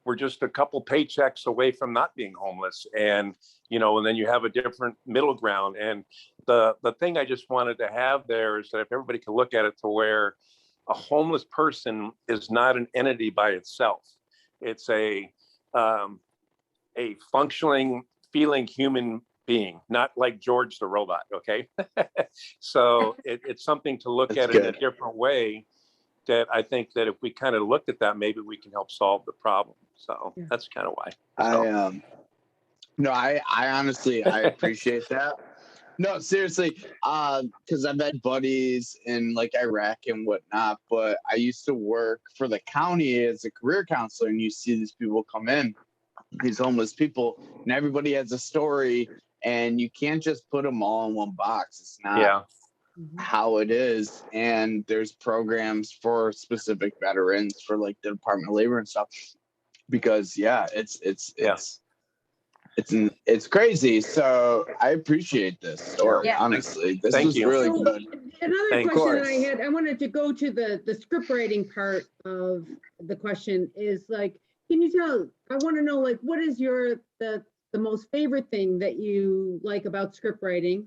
were just a couple paychecks away from not being homeless. And, and then you have a different middle ground. And the thing I just wanted to have there is that if everybody could look at it to where a homeless person is not an entity by itself. It's a functioning, feeling human being, not like George the robot. Okay. So it's something to look That's at in good. a different way, that I think that if we kind of looked at that, maybe we can help solve the problem. So Yeah. that's kind of why. I honestly, I appreciate that. No, seriously, because I've had buddies in like Iraq and whatnot, but I used to work for the county as a career counselor, and you see these people come in, these homeless people, and everybody has a story, and you can't just put them all in one box. It's not how it is. And there's programs for specific veterans for like the Department of Labor and stuff, because it's crazy. So I appreciate this story. Yeah. Honestly, this Thank was you. really So, good. another Thank question that course. I had, I wanted to go to the script writing part of the question is like, can you tell, I want to know, like, what is the most favorite thing that you like about script writing?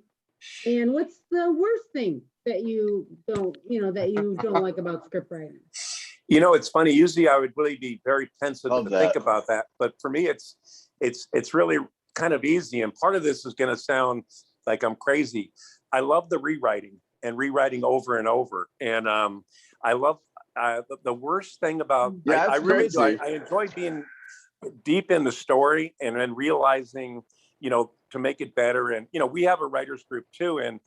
And what's the worst thing that you don't like about script writing? It's funny. Usually I would really be very pensive Love to that. think about that. But for me, it's really kind of easy. And part of this is going to sound like I'm crazy. I love the rewriting and rewriting over and over. And I love the worst thing about, Yeah, I that's really do. crazy. I enjoy being deep in the story and then realizing, to make it better. And, we have a writers group too. And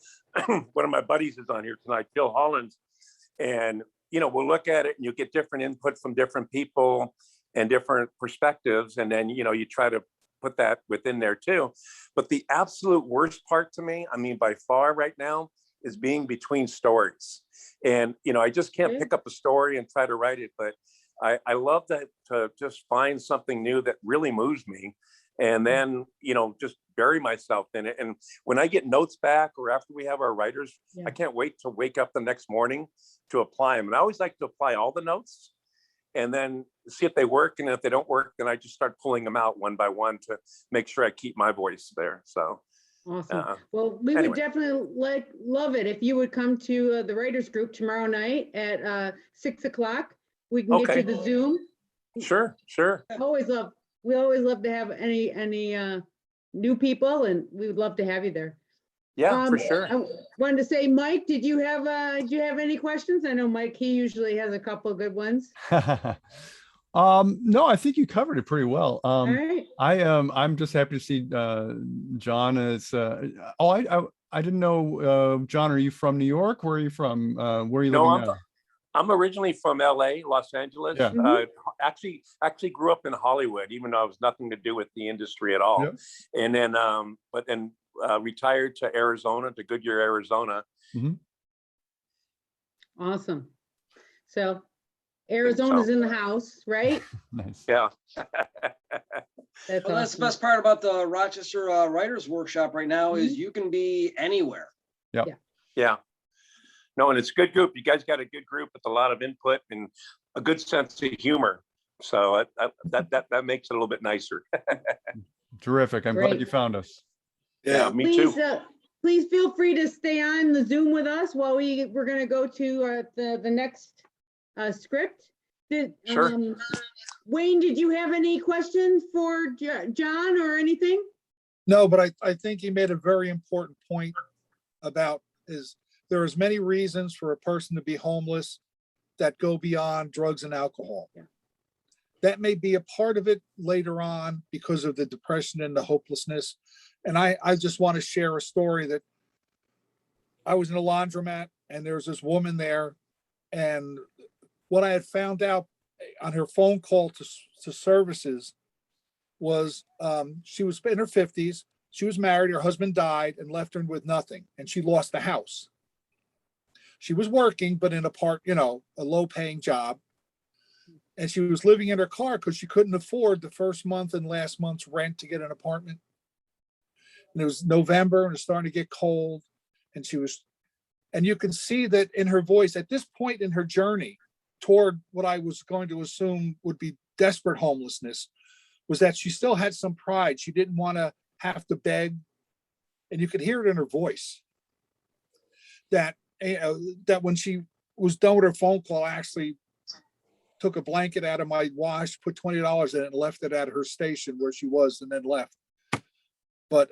one of my buddies is on here tonight, Phil Hollins. And, we'll look at it and you get different input from different people and different perspectives. And then, you try to put that within there too. But the absolute worst part to me, I mean, by far right now, is being between stories. And, I just can't pick up a story and try to write it. But I love that, to just find something new that really moves me. And then, just bury myself in it. And when I get notes back, or after we have our writers, I can't wait to wake up the next morning to apply them. And I always like to apply all the notes and then see if they work. And if they don't work, then I just start pulling them out one by one to make sure I keep my voice there. So. Awesome. Well, we would definitely love it if you would come to the writers group tomorrow night at 6 o'clock. We can get you the Zoom. Sure. We always love to have any new people, and we would love to have you there. Yeah, for sure. I wanted to say, Mike, did you have any questions? I know Mike, he usually has a couple of good ones. No, I think you covered it pretty well. All right. I'm just happy to see John is I didn't know, John, are you from New York? Where are you from? Where are you living now? I'm originally from LA, Los Angeles. Yeah. Actually grew up in Hollywood, even though I was nothing to do with the industry at all. Yep. And then, but then retired to Arizona, to Goodyear, Arizona. Mm-hmm. Awesome. So Arizona's in the house, right? Nice. Yeah. That's Well, that's the best part about the Rochester Writers Workshop right now is you can be anywhere. Yeah. No, and it's a good group. You guys got a good group with a lot of input and a good sense of humor. So that makes it a little bit nicer. Terrific. I'm glad you found us. Yeah, me too. Please feel free to stay on the Zoom with us while we're going to go to the next script. Sure. Wayne, did you have any questions for John or anything? No, but I think he made a very important point about there's many reasons for a person to be homeless that go beyond drugs and alcohol. Yeah. That may be a part of it later on because of the depression and the hopelessness. And I just want to share a story that I was in a laundromat and there was this woman there. And what I had found out on her phone call to services was she was in her 50s. She was married, her husband died and left her with nothing. And she lost the house. She was working, but in a low paying job. And she was living in her car because she couldn't afford the first month and last month's rent to get an apartment. And it was November and it's starting to get cold. And you can see that in her voice at this point in her journey toward what I was going to assume would be desperate homelessness, was that she still had some pride. She didn't want to have to beg. And you could hear it in her voice that when she was done with her phone call, I actually took a blanket out of my wash, put $20 in it, and left it at her station where she was, and then left. But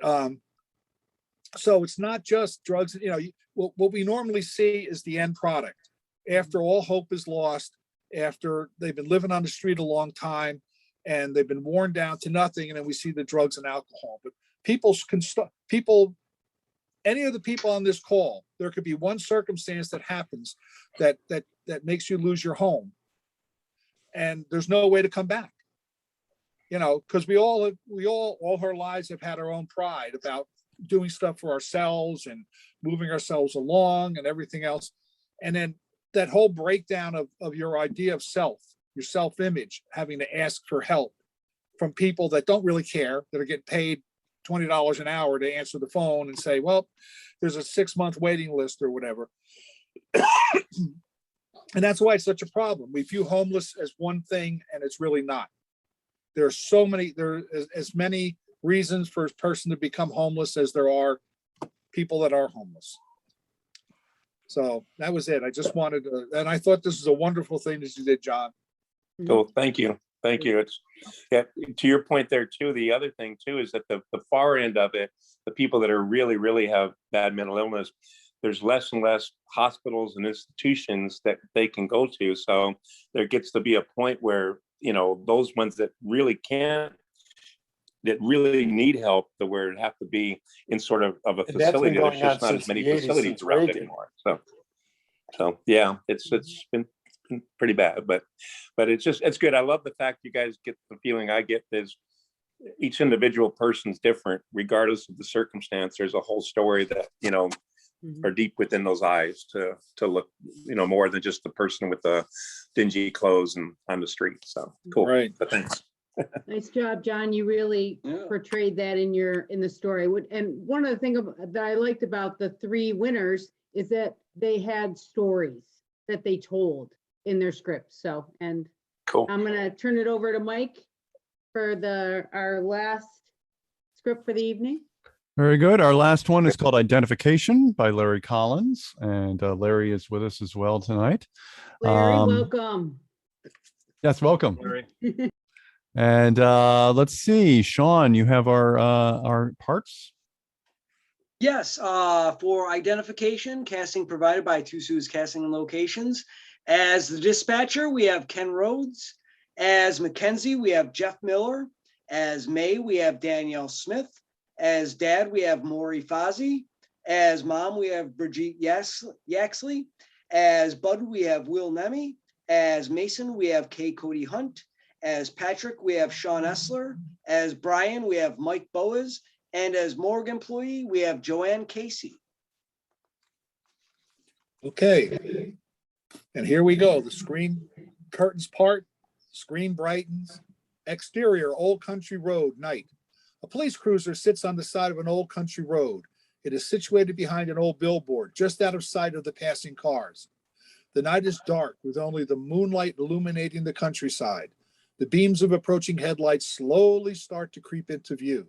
so it's not just drugs. What we normally see is the end product. After all hope is lost, after they've been living on the street a long time, and they've been worn down to nothing, and then we see the drugs and alcohol. But any of the people on this call, there could be one circumstance that happens that makes you lose your home, and there's no way to come back. Because we all our lives have had our own pride about doing stuff for ourselves and moving ourselves along and everything else. And then that whole breakdown of your idea of self, your self-image, having to ask for help from people that don't really care, that are getting paid $20 an hour to answer the phone and say, well, there's a 6-month waiting list or whatever. And that's why it's such a problem. We view homeless as one thing, and it's really not. There are as many reasons for a person to become homeless as there are people that are homeless. So that was it. I just wanted to, and I thought this was a wonderful thing that you did, John. So thank you. It's to your point there too. The other thing too is that the far end of it, the people that are really have bad mental illness, there's less and less hospitals and institutions that they can go to. So there gets to be a point where, those ones that really need help, to where it have to be in sort of a facility. There's just not as many facilities around anymore. So yeah, it's been pretty bad, but it's good. I love the fact you guys get the feeling I get is each individual person's different, regardless of the circumstance. There's a whole story that, are deep within those eyes to look, more than just the person with the dingy clothes and on the street. So cool. Right. But thanks. Nice job, John. You really portrayed that in the story. And one of the things that I liked about the 3 winners is that they had stories that they told in their scripts. So, and cool. I'm going to turn it over to Mike for our last script for the evening. Very good. Our last one is called Identification by Larry Collins. And Larry is with us as well tonight. Larry, welcome. Yes, welcome. Larry. And let's see, Sean, you have our parts. Yes, for Identification, casting provided by Two Sue's Casting and Locations. As the dispatcher, we have Ken Rhodes. As Mackenzie, we have Jeff Miller. As May, we have Danielle Smith. As Dad, we have Maury Fozzie. As Mom, we have Brigitte Yaxley. As Bud, we have Will Nemi. As Mason, we have Kay Cody Hunt. As Patrick, we have Sean Essler. As Brian, we have Mike Boas. And as morgue employee, we have Joanne Casey. Okay. And here we go. The screen curtains part, screen brightens. Exterior, Old Country Road, night. A police cruiser sits on the side of an old country road. It is situated behind an old billboard, just out of sight of the passing cars. The night is dark, with only the moonlight illuminating the countryside. The beams of approaching headlights slowly start to creep into view.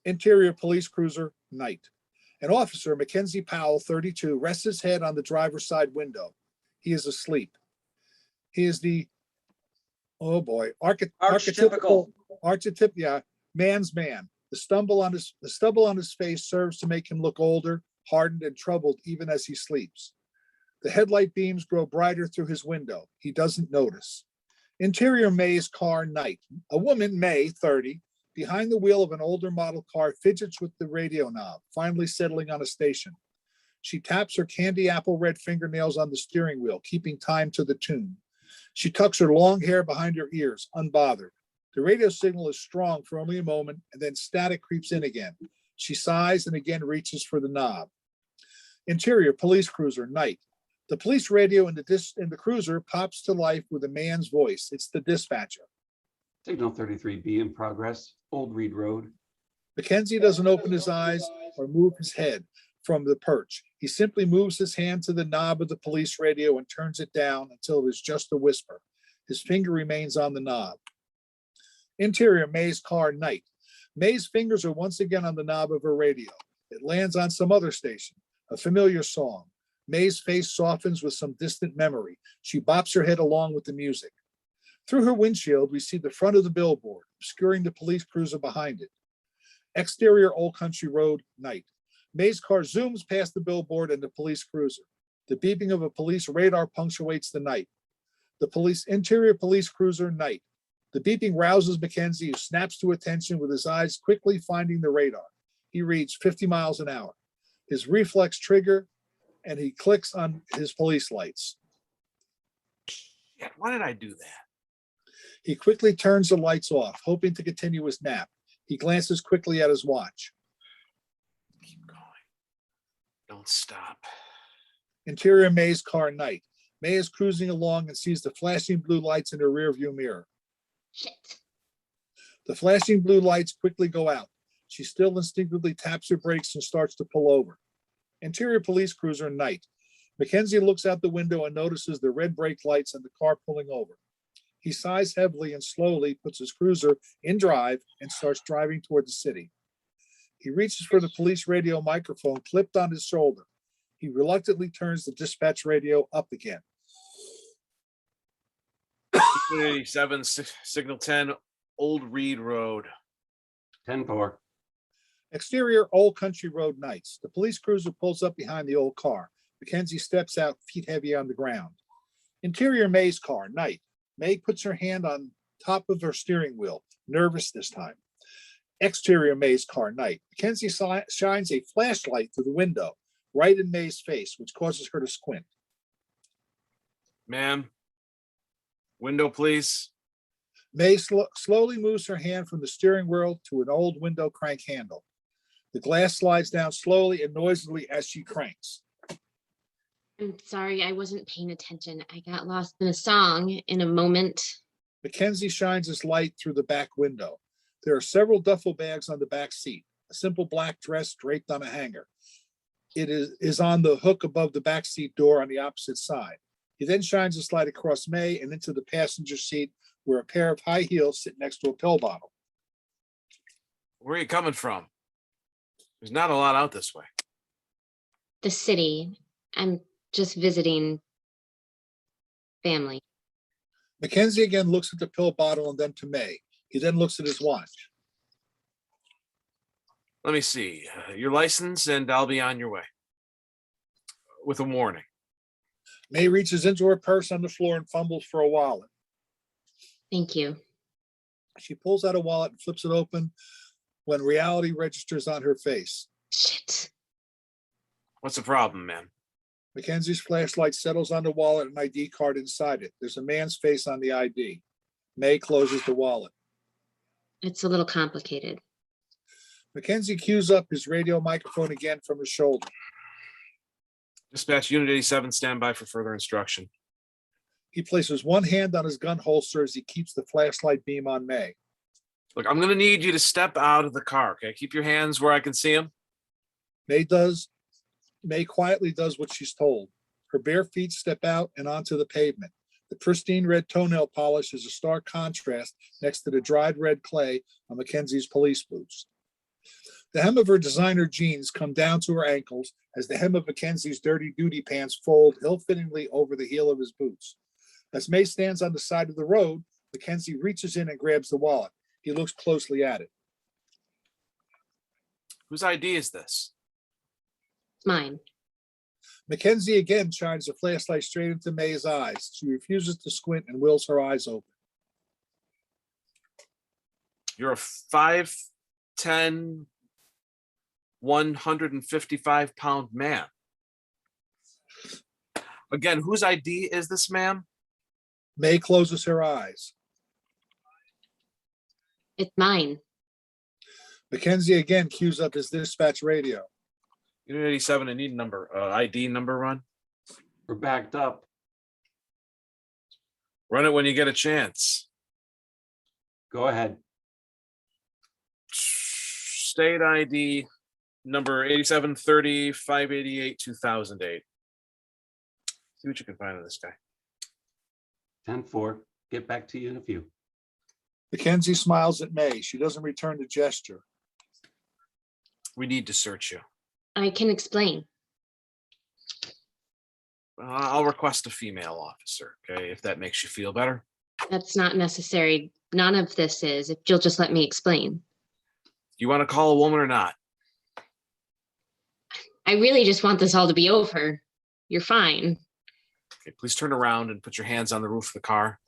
Interior police cruiser, night. An officer, Mackenzie Powell, 32, rests his head on the driver's side window. He is asleep. He is the, oh boy, archetypical, man's man. The stubble on his face serves to make him look older, hardened, and troubled even as he sleeps. The headlight beams grow brighter through his window. He doesn't notice. Interior May's car, night. A woman, May, 30, behind the wheel of an older model car, fidgets with the radio knob, finally settling on a station. She taps her candy apple red fingernails on the steering wheel, keeping time to the tune. She tucks her long hair behind her ears, unbothered. The radio signal is strong for only a moment, and then static creeps in again. She sighs and again reaches for the knob. Interior police cruiser, night. The police radio in the cruiser pops to life with a man's voice. It's the dispatcher. Signal 33B in progress, Old Reed Road. Mackenzie doesn't open his eyes or move his head from the perch. He simply moves his hand to the knob of the police radio and turns it down until it is just a whisper. His finger remains on the knob. Interior May's car, night. May's fingers are once again on the knob of her radio. It lands on some other station, a familiar song. May's face softens with some distant memory. She bops her head along with the music. Through her windshield, we see the front of the billboard, obscuring the police cruiser behind it. Exterior Old Country Road, night. May's car zooms past the billboard and the police cruiser. The beeping of a police radar punctuates the night. The interior police cruiser, night. The beeping rouses Mackenzie, who snaps to attention with his eyes quickly finding the radar. He reads 50 miles an hour. His reflex trigger, and he clicks on his police lights. Yeah, why did I do that? He quickly turns the lights off, hoping to continue his nap. He glances quickly at his watch. Keep going. Don't stop. Interior May's car, night. May is cruising along and sees the flashing blue lights in her rearview mirror. Shit. The flashing blue lights quickly go out. She still instinctively taps her brakes and starts to pull over. Interior police cruiser, night. Mackenzie looks out the window and notices the red brake lights and the car pulling over. He sighs heavily and slowly puts his cruiser in drive and starts driving toward the city. He reaches for the police radio microphone clipped on his shoulder. He reluctantly turns the dispatch radio up again. 87, signal 10, Old Reed Road. 10-4. Exterior Old Country Road, nights. The police cruiser pulls up behind the old car. Mackenzie steps out, feet heavy on the ground. Interior May's car, night. May puts her hand on top of her steering wheel, nervous this time. Exterior May's car, night. Mackenzie shines a flashlight through the window, right in May's face, which causes her to squint. Ma'am, window, please. May slowly moves her hand from the steering wheel to an old window crank handle. The glass slides down slowly and noisily as she cranks. I'm sorry, I wasn't paying attention. I got lost in a song in a moment. Mackenzie shines his light through the back window. There are several duffel bags on the back seat, a simple black dress draped on a hanger. It is on the hook above the back seat door on the opposite side. He then shines his light across May and into the passenger seat where a pair of high heels sit next to a pill bottle. Where are you coming from? There's not a lot out this way. The city. I'm just visiting family. Mackenzie again looks at the pill bottle and then to May. He then looks at his watch. Let me see. Your license, and I'll be on your way. With a warning. May reaches into her purse on the floor and fumbles for a wallet. Thank you. She pulls out a wallet and flips it open when reality registers on her face. Shit. What's the problem, man? Mackenzie's flashlight settles on the wallet and ID card inside it. There's a man's face on the ID. May closes the wallet. It's a little complicated. Mackenzie cues up his radio microphone again from his shoulder. Dispatch Unit 87, stand by for further instruction. He places one hand on his gun holster as he keeps the flashlight beam on May. Look, I'm going to need you to step out of the car, okay? Keep your hands where I can see them. May quietly does what she's told. Her bare feet step out and onto the pavement. The pristine red toenail polish is a stark contrast next to the dried red clay on Mackenzie's police boots. The hem of her designer jeans come down to her ankles as the hem of Mackenzie's dirty duty pants fold ill-fittingly over the heel of his boots. As May stands on the side of the road, Mackenzie reaches in and grabs the wallet. He looks closely at it. Whose ID is this? Mine. Mackenzie again shines a flashlight straight into May's eyes. She refuses to squint and wills her eyes open. You're a 5'10", 155-pound man. Again, whose ID is this, ma'am? May closes her eyes. It's mine. Mackenzie again cues up his dispatch radio. Unit 87, I need number, ID number run. We're backed up. Run it when you get a chance. Go ahead. State ID number 8730 588 2008. See what you can find on this guy. 10-4. Get back to you in a few. Mackenzie smiles at May. She doesn't return the gesture. We need to search you. I can explain. I'll request a female officer, okay, if that makes you feel better. That's not necessary. None of this is, if you'll just let me explain. You want to call a woman or not? I really just want this all to be over. You're fine. Okay, please turn around and put your hands on the roof of the car.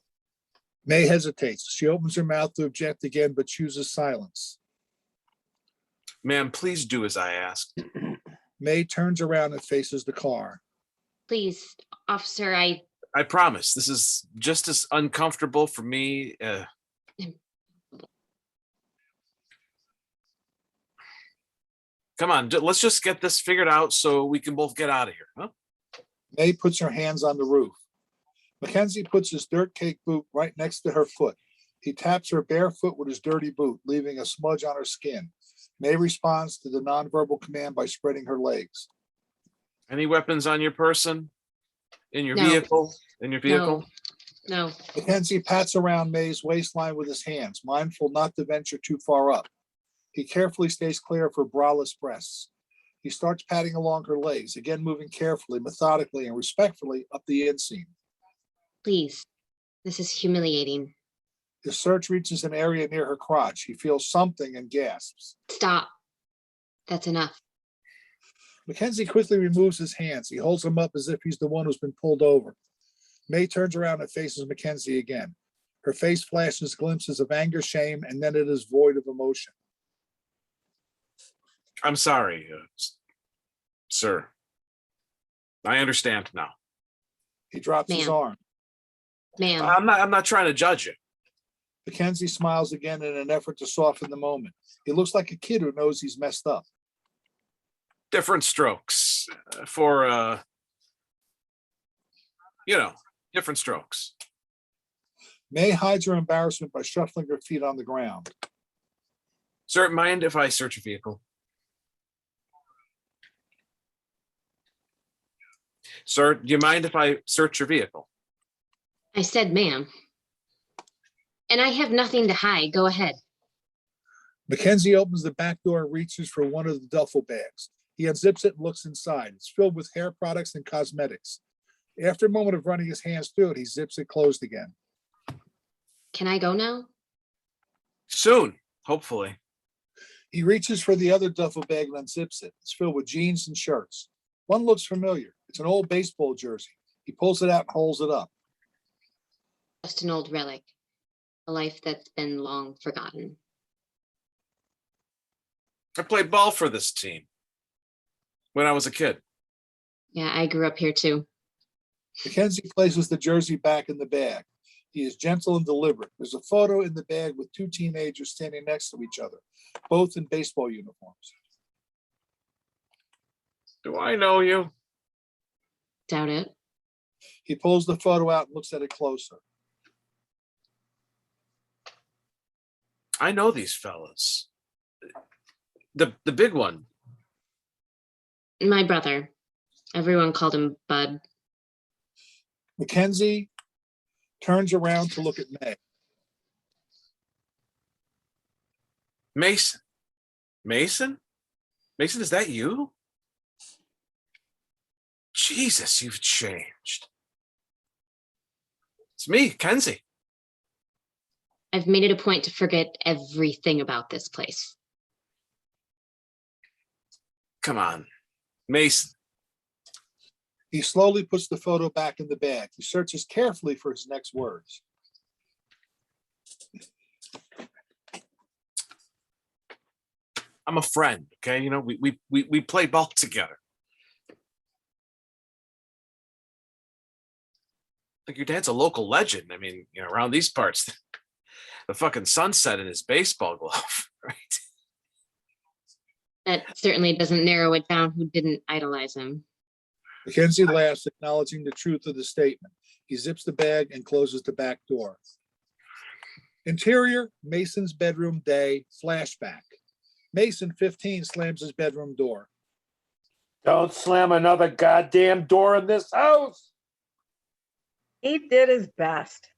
May hesitates. She opens her mouth to object again, but chooses silence. Ma'am, please do as I ask. May turns around and faces the car. Please, officer, I promise, this is just as uncomfortable for me. Come on, let's just get this figured out so we can both get out of here, huh? May puts her hands on the roof. Mackenzie puts his dirt cake boot right next to her foot. He taps her bare foot with his dirty boot, leaving a smudge on her skin. May responds to the nonverbal command by spreading her legs. Any weapons on your person? In your No. vehicle? In your vehicle? No. Mackenzie pats around May's waistline with his hands, mindful not to venture too far up. He carefully stays clear of her braless breasts. He starts patting along her legs, again moving carefully, methodically, and respectfully up the inseam. Please, this is humiliating. His search reaches an area near her crotch. He feels something and gasps. Stop. That's enough. Mackenzie quickly removes his hands. He holds them up as if he's the one who's been pulled over. May turns around and faces Mackenzie again. Her face flashes glimpses of anger, shame, and then it is void of emotion. I'm sorry, sir. I understand now. He drops his Ma'am. arm. Ma'am, I'm not trying to judge you. Mackenzie smiles again in an effort to soften the moment. He looks like a kid who knows he's messed up. Different strokes for, different strokes. May hides her embarrassment by shuffling her feet on the ground. Sir, mind if I search a vehicle? Sir, do you mind if I search your vehicle? I said ma'am. And I have nothing to hide. Go ahead. Mackenzie opens the back door and reaches for one of the duffel bags. He unzips it and looks inside. It's filled with hair products and cosmetics. After a moment of running his hands through it, he zips it closed again. Can I go now? Soon, hopefully. He reaches for the other duffel bag and unzips it. It's filled with jeans and shirts. One looks familiar. It's an old baseball jersey. He pulls it out and holds it up. Just an old relic. A life that's been long forgotten. I played ball for this team when I was a kid. Yeah, I grew up here too. Mackenzie places the jersey back in the bag. He is gentle and deliberate. There's a photo in the bag with two teenagers standing next to each other, both in baseball uniforms. Do I know you? Doubt it. He pulls the photo out and looks at it closer. I know these fellas. The big one. My brother. Everyone called him Bud. Mackenzie turns around to look at May. Mason. Mason? Mason, is that you? Jesus, you've changed. It's me, Kenzie. I've made it a point to forget everything about this place. Come on, Mason. He slowly puts the photo back in the bag. He searches carefully for his next words. I'm a friend, okay? You know, we played ball together. Like your dad's a local legend. I mean, you know, around these parts, the fucking sunset in his baseball glove, right? That certainly doesn't narrow it down who didn't idolize him. Mackenzie laughs, acknowledging the truth of the statement. He zips the bag and closes the back door. Interior, Mason's bedroom day, flashback. Mason, 15, slams his bedroom door. Don't slam another goddamn door in this house. He did his best.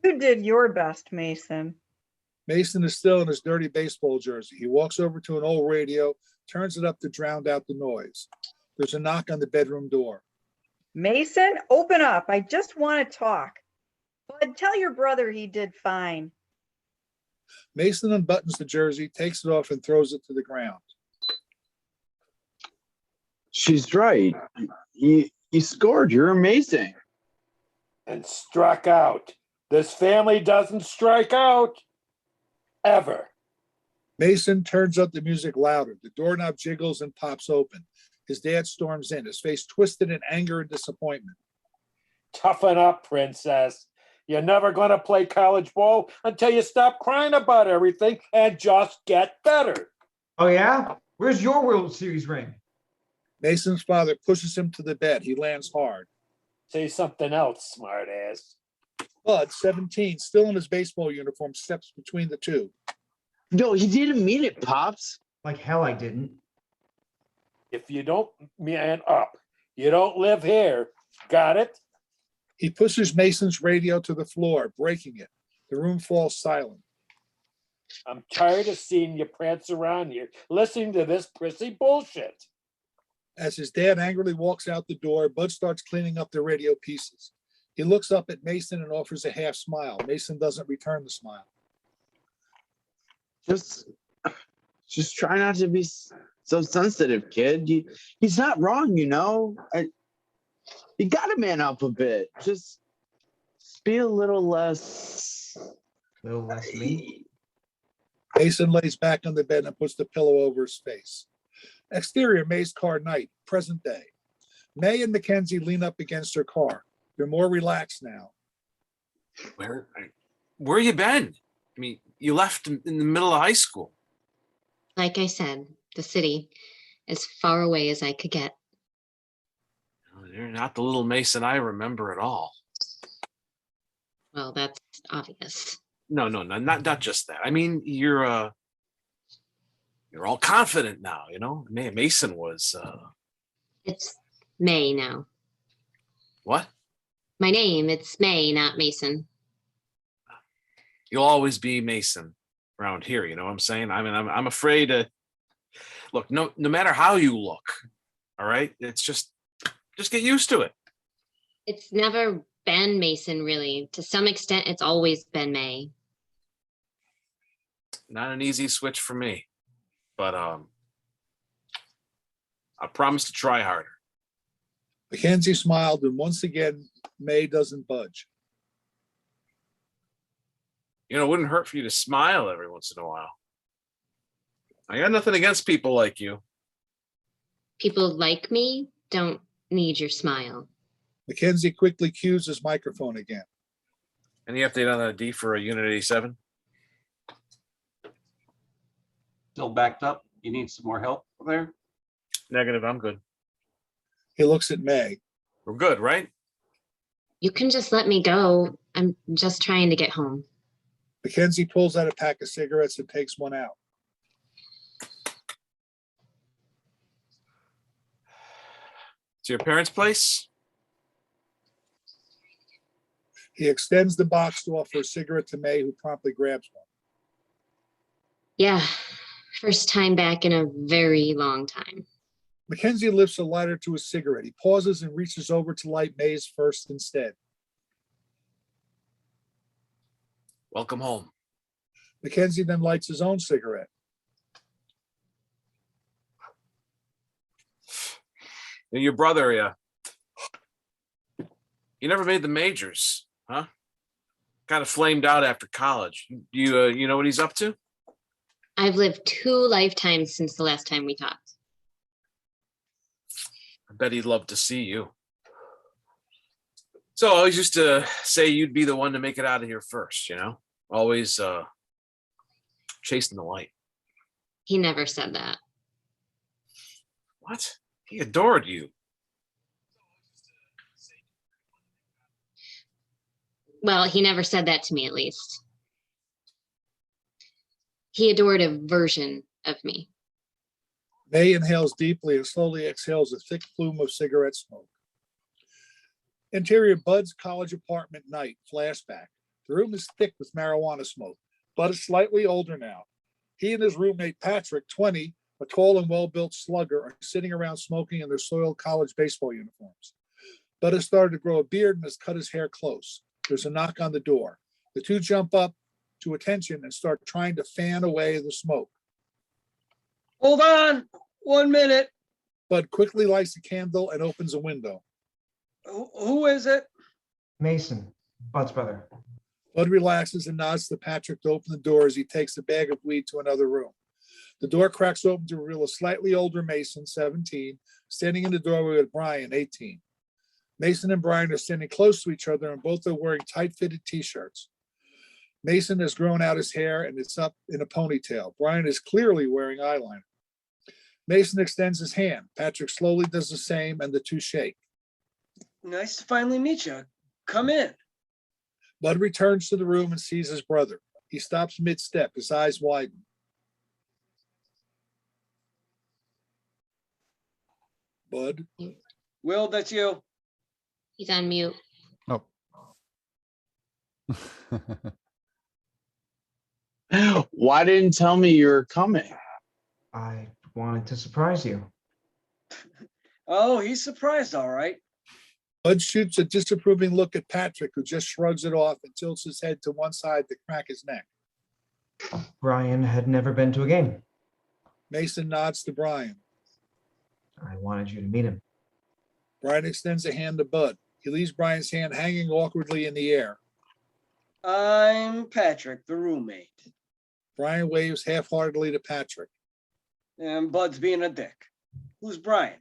You did your best, Mason. Mason is still in his dirty baseball jersey. He walks over to an old radio, turns it up to drown out the noise. There's a knock on the bedroom door. Mason, open up. I just want to talk. Bud, tell your brother he did fine. Mason unbuttons the jersey, takes it off, and throws it to the ground. She's right. You scored. You're amazing. And struck out. This family doesn't strike out. Ever. Mason turns up the music louder. The doorknob jiggles and pops open. His dad storms in, his face twisted in anger and disappointment. Toughen up, princess. You're never going to play college ball until you stop crying about everything and just get better. Oh, yeah? Where's your World Series ring? Mason's father pushes him to the bed. He lands hard. Say something else, smartass. Bud, 17, still in his baseball uniform, steps between the two. No, he didn't mean it, Pops. Like hell I didn't. If you don't man up, you don't live here. Got it? He pushes Mason's radio to the floor, breaking it. The room falls silent. I'm tired of seeing you prance around here, listening to this prissy bullshit. As his dad angrily walks out the door, Bud starts cleaning up the radio pieces. He looks up at Mason and offers a half smile. Mason doesn't return the smile. Just try not to be so sensitive, kid. He's not wrong, you know. You got to man up a bit. Just be a little less. Me. Mason lays back on the bed and puts the pillow over his face. Exterior, May's car night, present day. May and Mackenzie lean up against her car. They're more relaxed now. Where you been? I mean, you left in the middle of high school. Like I said, the city, as far away as I could get. You're not the little Mason I remember at all. Well, that's obvious. No, not just that. I mean, you're all confident now, you know? Mason was It's May now. what? My name, it's May, not Mason. You'll always be Mason around here, you know what I'm saying? I mean, I'm afraid to look, no matter how you look, all right? It's just get used to it. It's never been Mason, really. To some extent, it's always been May. Not an easy switch for me, but I promise to try harder. Mackenzie smiled, and once again, May doesn't budge. You know, it wouldn't hurt for you to smile every once in a while. I got nothing against people like you. People like me don't need your smile. Mackenzie quickly cues his microphone again. Any update on the D for a Unit 87? Still backed up? You need some more help there? Negative, I'm good. He looks at May. We're good, right? You can just let me go. I'm just trying to get home. Mackenzie pulls out a pack of cigarettes and takes one out. To your parents' place? He extends the box to offer a cigarette to May, who promptly grabs one. Yeah, first time back in a very long time. Mackenzie lifts a lighter to his cigarette. He pauses and reaches over to light May's first instead. Welcome home. Mackenzie then lights his own cigarette. Your brother, you never made the majors, huh? Kind of flamed out after college. You know what he's up to? I've lived 2 lifetimes since the last time we talked. I bet he'd love to see you. So I always used to say you'd be the one to make it out of here first, you know? Always chasing the light. He never said that. What? He adored you. Well, he never said that to me, at least. He adored a version of me. May inhales deeply and slowly exhales a thick plume of cigarette smoke. Interior Bud's college apartment night, flashback. The room is thick with marijuana smoke. Bud is slightly older now. He and his roommate Patrick, 20, a tall and well-built slugger, are sitting around smoking in their soiled college baseball uniforms. Bud has started to grow a beard and has cut his hair close. There's a knock on the door. The two jump up to attention and start trying to fan away the smoke. Hold on, 1 minute. Bud quickly lights a candle and opens a window. Who is it? Mason, Bud's brother. Bud relaxes and nods to Patrick to open the door as he takes the bag of weed to another room. The door cracks open to reveal a slightly older Mason, 17, standing in the doorway with Brian, 18. Mason and Brian are standing close to each other and both are wearing tight-fitted t-shirts. Mason has grown out his hair and it's up in a ponytail. Brian is clearly wearing eyeliner. Mason extends his hand. Patrick slowly does the same and the two shake. Nice to finally meet you. Come in. Bud returns to the room and sees his brother. He stops mid-step, his eyes widen. Bud, Will, that's you. He's on mute. Oh. Why didn't you tell me you were coming? I wanted to surprise you. Oh, he's surprised, all right. Bud shoots a disapproving look at Patrick, who just shrugs it off and tilts his head to one side to crack his neck. Brian had never been to a game. Mason nods to Brian. I wanted you to meet him. Brian extends a hand to Bud. He leaves Brian's hand hanging awkwardly in the air. I'm Patrick, the roommate. Brian waves half-heartedly to Patrick. And Bud's being a dick. Who's Brian?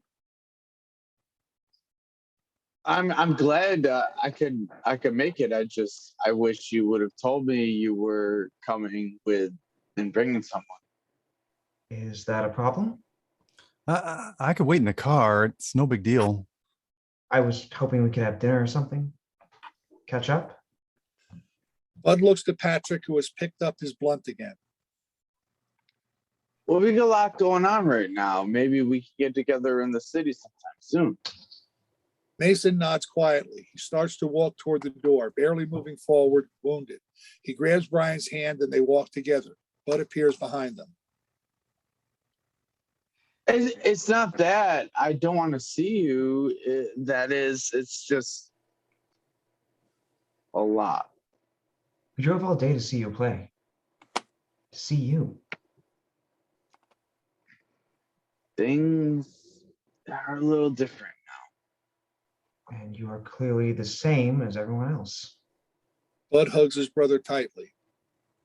I'm glad I could make it. I wish you would have told me you were coming with and bringing someone. Is that a problem? I could wait in the car. It's no big deal. I was hoping we could have dinner or something. Catch up? Bud looks to Patrick, who has picked up his blunt again. Well, we got a lot going on right now. Maybe we can get together in the city sometime soon. Mason nods quietly. He starts to walk toward the door, barely moving forward, wounded. He grabs Brian's hand and they walk together. Bud appears behind them. It's not that I don't want to see you. It's just a lot. We drove all day to see you play. To see you. Things are a little different. And you are clearly the same as everyone else. Bud hugs his brother tightly.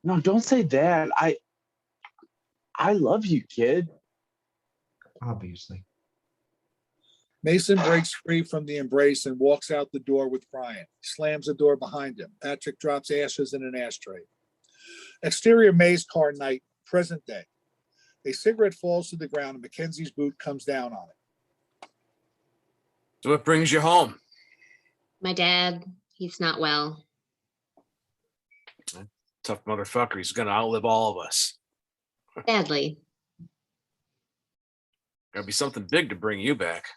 No, don't say that. I love you, kid. Obviously. Mason breaks free from the embrace and walks out the door with Brian. He slams the door behind him. Patrick drops ashes in an ashtray. Exterior Maze car night, present day. A cigarette falls to the ground and Mackenzie's boot comes down on it. So what brings you home? My dad, he's not well. Tough motherfucker. He's gonna outlive all of us. Sadly. Gotta be something big to bring you back.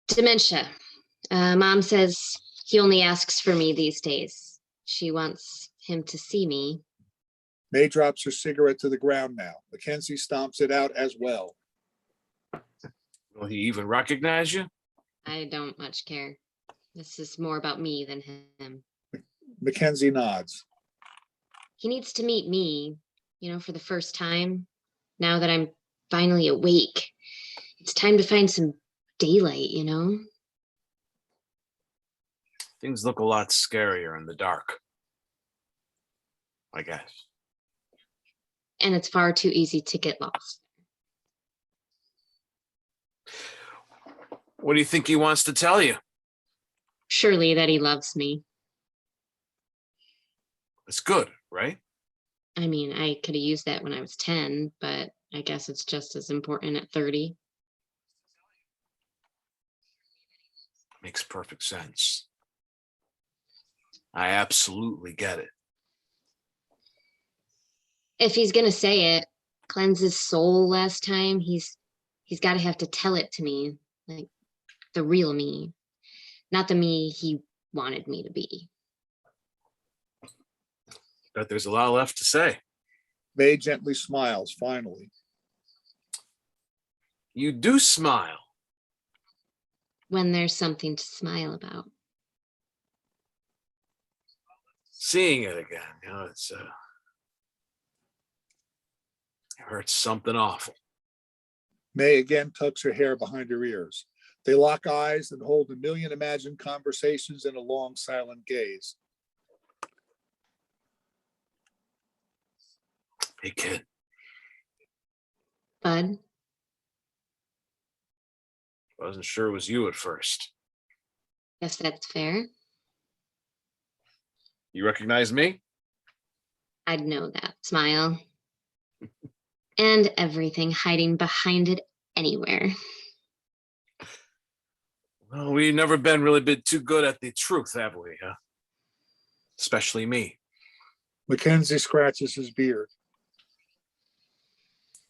Dementia. Mom says he only asks for me these days. She wants him to see me. May drops her cigarette to the ground now. Mackenzie stomps it out as well. Will he even recognize you? I don't much care. This is more about me than him. Mackenzie nods. He needs to meet me, for the first time. Now that I'm finally awake, it's time to find some daylight, Things look a lot scarier in the dark, I guess. And it's far too easy to get lost. What do you think he wants to tell you? Surely that he loves me. It's good, right? I mean, I could have used that when I was 10, but I guess it's just as important at 30. Makes perfect sense. I absolutely get it. If he's gonna say it, cleanse his soul last time, he's gotta have to tell it to me, like the real me, not the me he wanted me to be. Bet there's a lot left to say. May gently smiles, finally. You do smile. When there's something to smile about. Seeing it again, it hurts something awful. May again tucks her hair behind her ears. They lock eyes and hold a million imagined conversations in a long silent gaze. Hey, kid. Bud, Wasn't sure it was you at first. guess that's fair. You recognize me? I'd know that smile. And everything hiding behind it anywhere. Well, we've never really been too good at the truth, have we? Huh? Especially me. Mackenzie scratches his beard.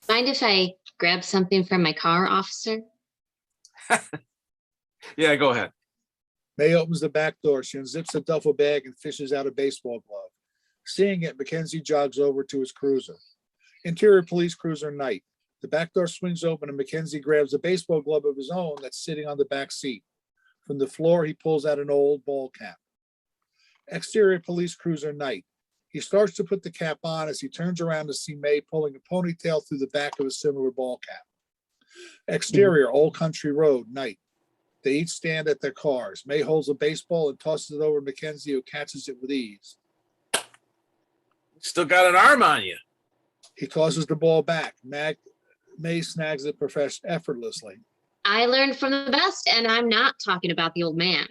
Mind if I grab something from my car, officer? Yeah, go ahead. May opens the back door. She unzips a duffel bag and fishes out a baseball glove. Seeing it, Mackenzie jogs over to his cruiser. Interior police cruiser Knight. The back door swings open and Mackenzie grabs a baseball glove of his own that's sitting on the back seat. From the floor, he pulls out an old ball cap. Exterior police cruiser Knight. He starts to put the cap on as he turns around to see May pulling a ponytail through the back of a similar ball cap. Exterior, Old Country Road, Knight. They each stand at their cars. May holds a baseball and tosses it over to Mackenzie, who catches it with ease. Still got an arm on you. He tosses the ball back. May snags it effortlessly. I learned from the best, and I'm not talking about the old man.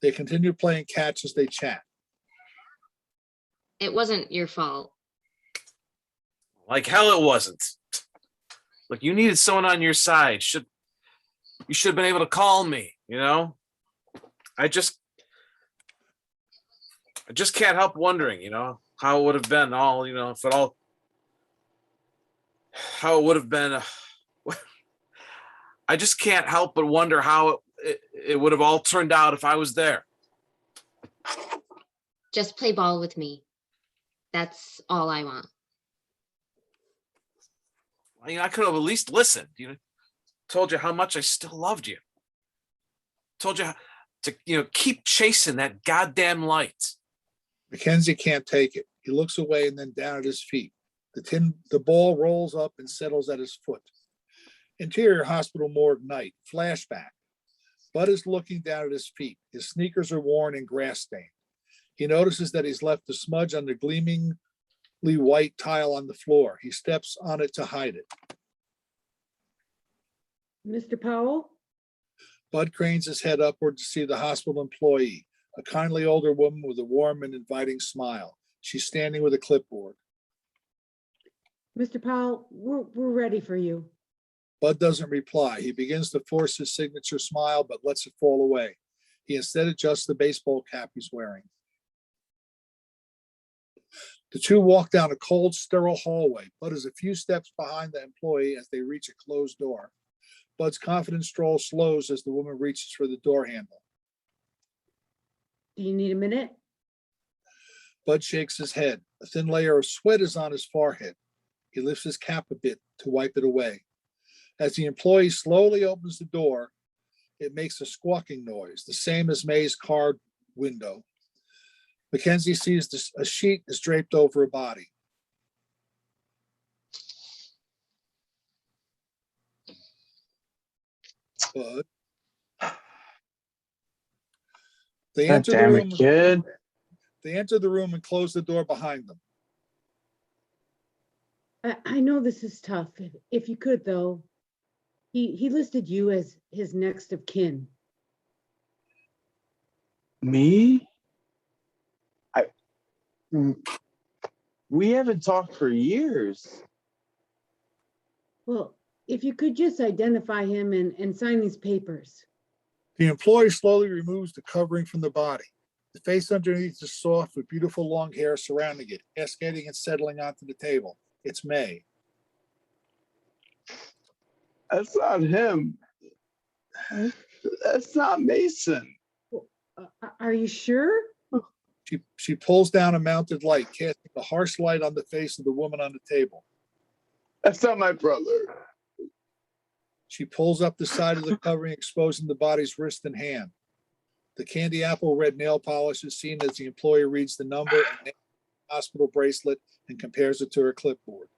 They continue playing catch as they chat. It wasn't your fault. Like hell it wasn't. Look, you needed someone on your side. You should have been able to call me, I just can't help wondering, how it would have been all, how it would have been. I just can't help but wonder how it would have all turned out if I was there. Just play ball with me. That's all I want. I could have at least listened, told you how much I still loved you. Told you to, keep chasing that goddamn light. Mackenzie can't take it. He looks away and then down at his feet. The ball rolls up and settles at his foot. Interior hospital morgue Night. Flashback. Bud is looking down at his feet. His sneakers are worn and grass stained. He notices that he's left a smudge on the gleamingly white tile on the floor. He steps on it to hide it. Mr. Powell? Bud cranes his head upward to see the hospital employee, a kindly older woman with a warm and inviting smile. She's standing with a clipboard. Mr. Powell, we're ready for you. Bud doesn't reply. He begins to force his signature smile, but lets it fall away. He instead adjusts the baseball cap he's wearing. The two walk down a cold, sterile hallway. Bud is a few steps behind the employee as they reach a closed door. Bud's confident stroll slows as the woman reaches for the door handle. Do you need a minute? Bud shakes his head. A thin layer of sweat is on his forehead. He lifts his cap a bit to wipe it away. As the employee slowly opens the door, it makes a squawking noise, the same as May's car window. Mackenzie sees a sheet is draped over a body. Bud. They enter the room. Kid. They enter the room and close the door behind them. I know this is tough. If you could, though, he listed you as his next of kin. Me? We haven't talked for years. Well, if you could just identify him and sign these papers. The employee slowly removes the covering from the body. The face underneath is soft with beautiful long hair surrounding it, cascading and settling onto the table. It's May. That's not him. That's not Mason. Are you sure? She pulls down a mounted light, casting a harsh light on the face of the woman on the table. That's not my brother. She pulls up the side of the covering, exposing the body's wrist and hand. The candy apple red nail polish is seen as the employee reads the number and hospital bracelet and compares it to her clipboard.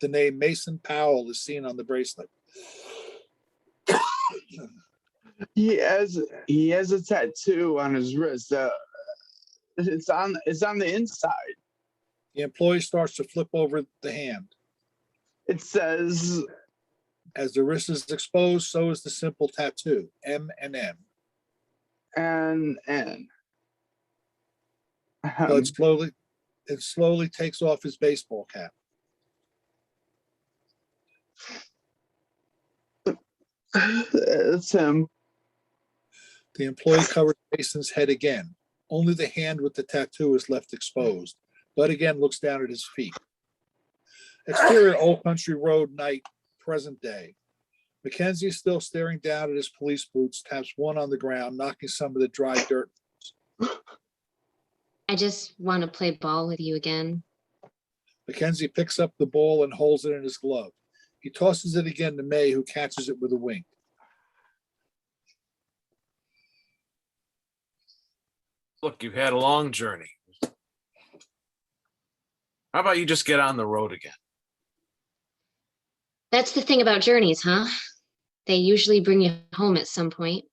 The name Mason Powell is seen on the bracelet. He has a tattoo on his wrist. It's on the inside. The employee starts to flip over the hand. It says, as the wrist is exposed, so is the simple tattoo, M&M. N. So it slowly takes off his baseball cap. It's him. The employee covers Mason's head again. Only the hand with the tattoo is left exposed, but again looks down at his feet. Exterior Old Country Road, night, present day. Mackenzie is still staring down at his police boots, taps one on the ground, knocking some of the dry dirt. I just want to play ball with you again. Mackenzie picks up the ball and holds it in his glove. He tosses it again to May, who catches it with a wink. Look, you've had a long journey. How about you just get on the road again? That's the thing about journeys, huh? They usually bring you home at some point.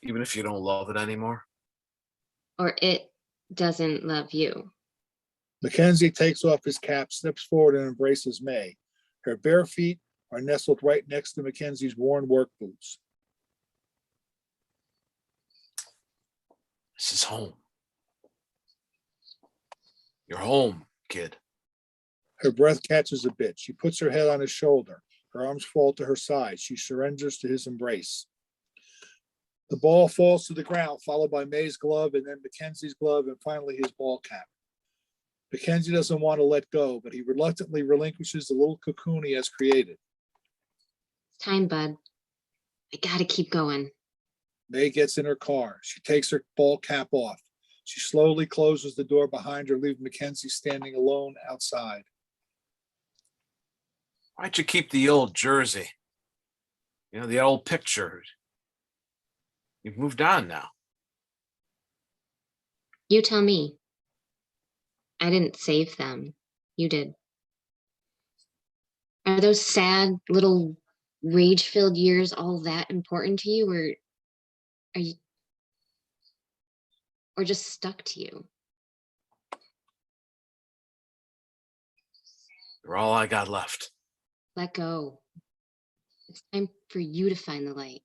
Even if you don't love it anymore? Or it doesn't love you. Mackenzie takes off his cap, steps forward, and embraces May. Her bare feet are nestled right next to Mackenzie's worn work boots. This is home. You're home, kid. Her breath catches a bit. She puts her head on his shoulder. Her arms fall to her side. She surrenders to his embrace. The ball falls to the ground, followed by May's glove and then Mackenzie's glove and finally his ball cap. Mackenzie doesn't want to let go, but he reluctantly relinquishes the little cocoon he has created. It's time, bud. I gotta keep going. May gets in her car. She takes her ball cap off. She slowly closes the door behind her, leaving Mackenzie standing alone outside. Why'd you keep the old jersey? You know, the old picture. You've moved on now. You tell me. I didn't save them. You did. Are those sad little rage-filled years all that important to you, or are you, or just stuck to you? You're all I got left. Let go. It's time for you to find the light.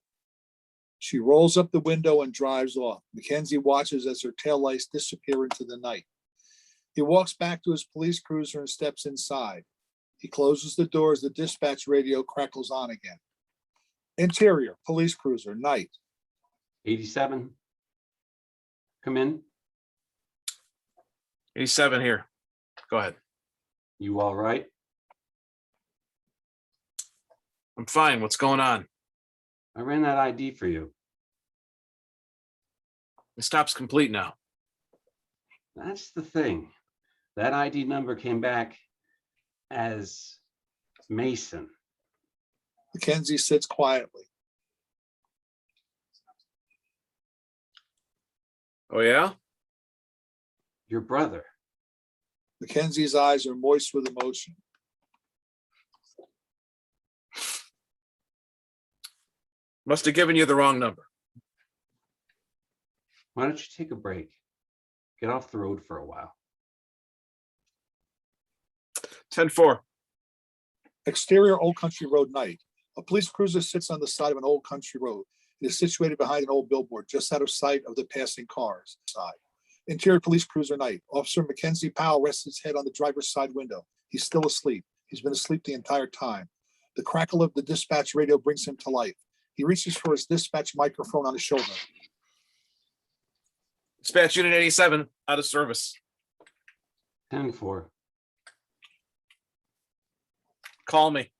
She rolls up the window and drives off. Mackenzie watches as her taillights disappear into the night. He walks back to his police cruiser and steps inside. He closes the door as the dispatch radio crackles on again. Interior, police cruiser, night. 87. Come in. 87 here. Go ahead. You all right? I'm fine. What's going on? I ran that ID for you. The stop's complete now. That's the thing. That ID number came back as Mason. Mackenzie sits quietly. Oh, yeah? Your brother. Mackenzie's eyes are moist with emotion. Must have given you the wrong number. Why don't you take a break? Get off the road for a while. 10-4. Exterior Old Country Road, night. A police cruiser sits on the side of an old country road. It is situated behind an old billboard, just out of sight of the passing cars. Side. Interior police cruiser, night. Officer Mackenzie Powell rests his head on the driver's side window. He's still asleep. He's been asleep the entire time. The crackle of the dispatch radio brings him to life. He reaches for his dispatch microphone on his shoulder. Dispatch Unit 87 out of service. 10-4. Call me.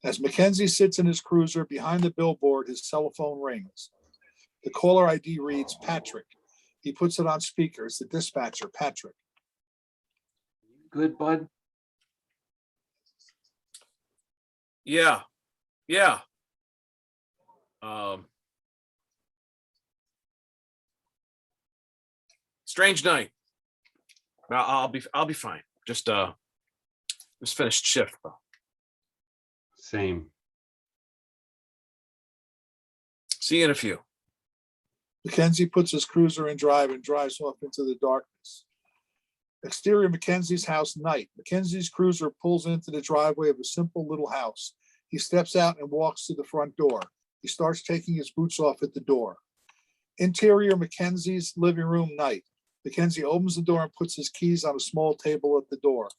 As Mackenzie sits in his cruiser behind the billboard, his cell phone rings. The caller ID reads Patrick. He puts it on speaker. It's the dispatcher, Patrick. Good, bud. Yeah. Strange night. I'll be fine. Just finished shift though. Same. See you in a few. Mackenzie puts his cruiser in drive and drives off into the darkness. Exterior Mackenzie's house, night. Mackenzie's cruiser pulls into the driveway of a simple little house. He steps out and walks to the front door. He starts taking his boots off at the door. Interior Mackenzie's living room, night. Mackenzie opens the door and puts his keys on a small table at the door.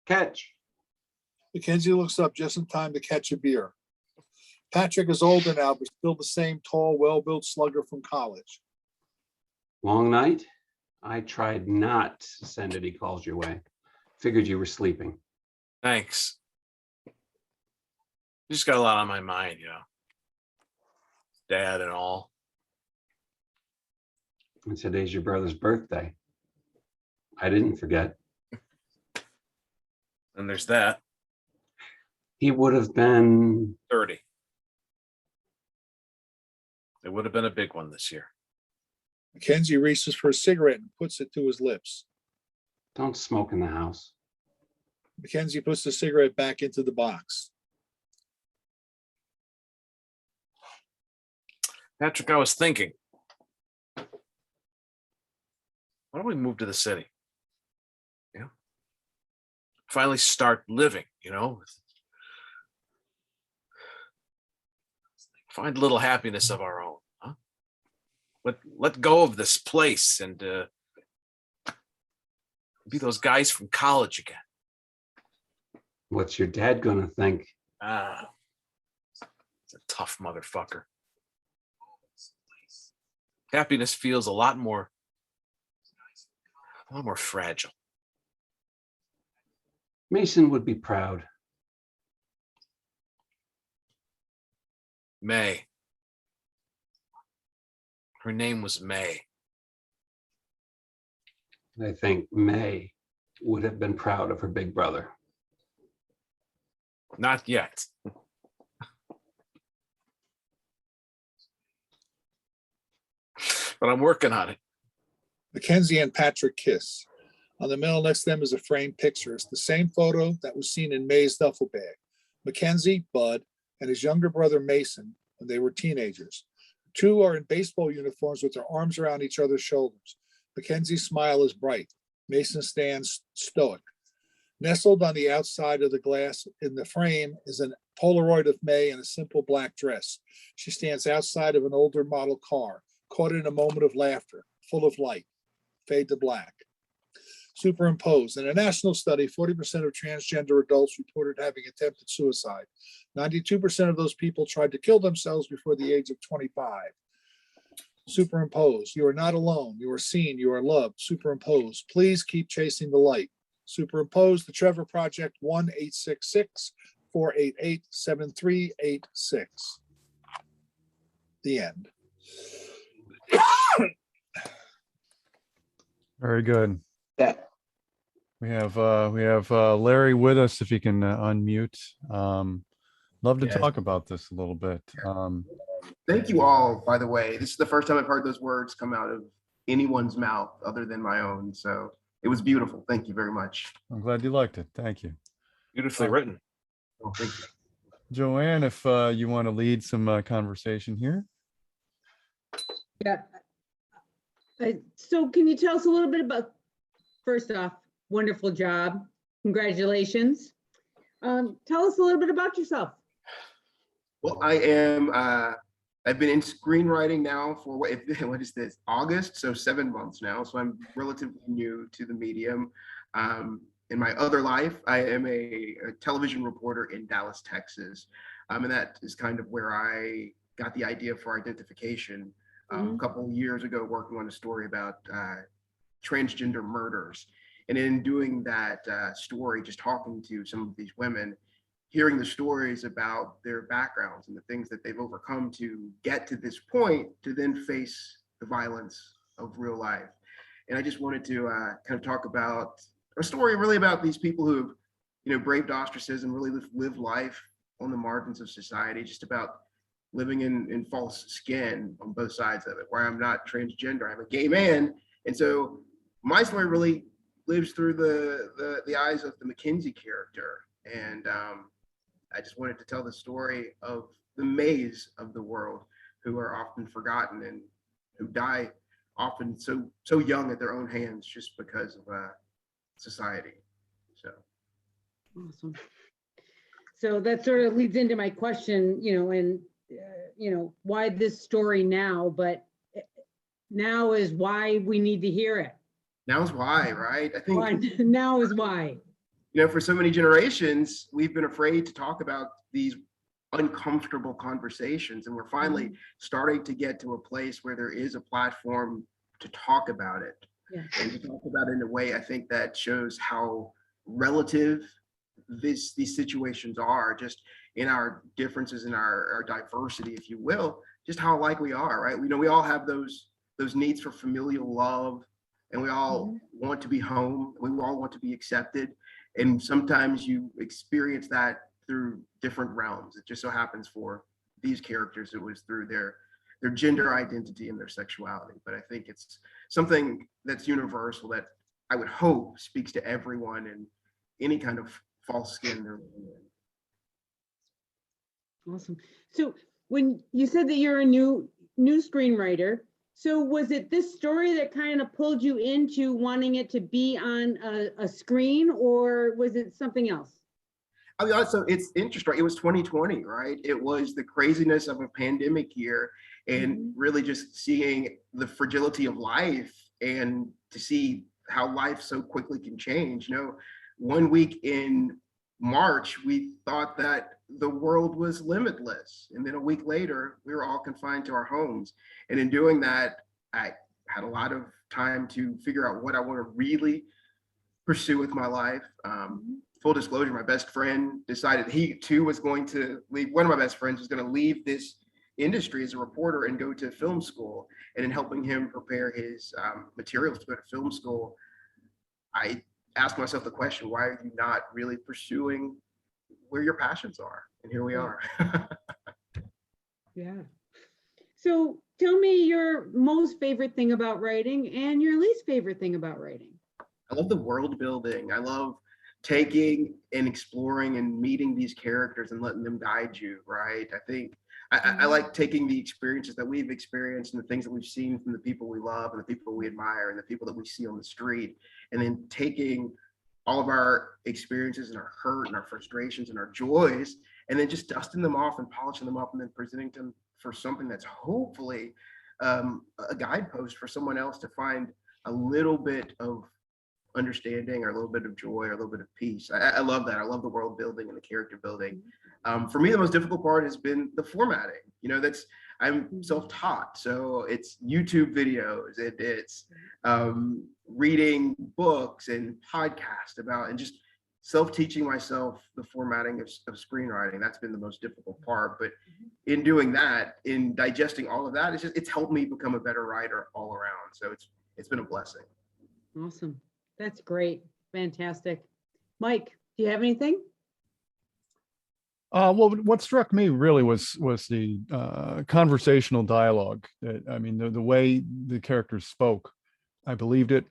Catch. Mackenzie looks up just in time to catch a beer. Patrick is older now, but still the same tall, well-built slugger from college. Long night? I tried not to send any calls your way. Figured you were sleeping. Thanks. Just got a lot on my mind, Dad and all. And today's your brother's birthday. I didn't forget. And there's that. He would have been 30. It would have been a big one this year. Mackenzie reaches for a cigarette and puts it to his lips. Don't smoke in the house. Mackenzie puts the cigarette back into the box. Patrick, I was thinking, why don't we move to the city? Finally start living, Find a little happiness of our own, huh? Let go of this place and be those guys from college again. What's your dad gonna think? It's a tough motherfucker. Happiness feels a lot more fragile. Mason would be proud. May. Her name was May. I think May would have been proud of her big brother. Not yet. But I'm working on it. Mackenzie and Patrick kiss. On the mantel next to them is a framed picture. It's the same photo that was seen in May's duffel bag. Mackenzie, Bud, and his younger brother Mason when they were teenagers. The two are in baseball uniforms with their arms around each other's shoulders. Mackenzie's smile is bright. Mason stands stoic. Nestled on the outside of the glass in the frame is a Polaroid of May in a simple black dress. She stands outside of an older model car, caught in a moment of laughter, full of light. Fade to black. Superimposed. In a national study, 40% of transgender adults reported having attempted suicide. 92% of those people tried to kill themselves before the age of 25. Superimposed. You are not alone. You are seen. You are loved. Superimposed. Please keep chasing the light. Superimposed. The Trevor Project, 1-866-488-7386. The end. Very good. Yeah. We have Larry with us if he can unmute. Love to Yeah. talk about this a little bit. Thank you all, by the way. This is the first time I've heard those words come out of anyone's mouth other than my own. So it was beautiful. Thank you very much. I'm glad you liked it. Thank you. Beautifully written. Oh, thank you. Joanne, if you want to lead some conversation here. Yeah. So can you tell us a little bit about, first off, wonderful job. Congratulations. Tell us a little bit about yourself. Well, I am, I've been in screenwriting now for what is this, August? So 7 months now. So I'm relatively new to the medium. in my other life, I am a television reporter in Dallas, Texas. And that is kind of where I got the idea for identification a couple of years ago, working on a story about transgender murders. And in doing that story, just talking to some of these women, hearing the stories about their backgrounds and the things that they've overcome to get to this point to then face the violence of real life. And I just wanted to kind of talk about a story really about these people who have, you know, braved ostracism, really lived life on the margins of society, just about living in false skin on both sides of it, where I'm not transgender, I'm a gay man. And so my story really lives through the eyes of the Mackenzie character. And I just wanted to tell the story of the maze of the world, who are often forgotten and who die often so young at their own hands just because of society. So Awesome. So that sort of leads into my question, you know, and you know, why this story now? But now is why we need to hear it. Now is why, right? I think now is why. You know, for so many generations, we've been afraid to talk about these uncomfortable conversations, and we're finally starting to get to a place where there is a platform to talk about it. Yeah. And to talk about it in a way, I think that shows how relative these situations are, just in our differences, in our diversity, if you will, just how alike we are, right? We know we all have those needs for familial love, and we all want to be home. We all want to be accepted. And sometimes you experience that through different realms. It just so happens for these characters, it was through their gender identity and their sexuality. But I think it's something that's universal that I would hope speaks to everyone in any kind of false skin they're living in. Awesome. So when you said that you're a new screenwriter, so was it this story that kind of pulled you into wanting it to be on a screen, or was it something else? I mean, also, it's interesting. It was 2020, right? It was the craziness of a pandemic year, and really just seeing the fragility of life, and to see how life so quickly can change. You know, 1 week in March, we thought that the world was limitless. And then a week later, we were all confined to our homes. And in doing that, I had a lot of time to figure out what I want to really pursue with my life. Full disclosure, my best friend decided he too was going to leave. One of my best friends was going to leave this industry as a reporter and go to film school. And in helping him prepare his materials to go to film school, I asked myself the question, why are you not really pursuing where your passions are? And here we are. Yeah. So tell me your most favorite thing about writing and your least favorite thing about writing. I love the world building. I love taking and exploring and meeting these characters and letting them guide you, right? I think I like taking the experiences that we've experienced and the things that we've seen from the people we love and the people we admire and the people that we see on the street, and then taking all of our experiences and our hurt and our frustrations and our joys, and then just dusting them off and polishing them up and then presenting them for something that's hopefully a guidepost for someone else to find a little bit of understanding or a little bit of joy or a little bit of peace. I love that. I love the world building and the character building. For me, the most difficult part has been the formatting. You know, I'm self-taught, so it's YouTube videos, it's reading books and podcasts about, and just self-teaching myself the formatting of screenwriting. That's been the most difficult part. But in doing that, in digesting all of that, it's helped me become a better writer all around. So it's been a blessing. Awesome. That's great. Fantastic. Mike, do you have anything? Well, what struck me really was the conversational dialogue. I mean, the way the characters spoke, I believed it,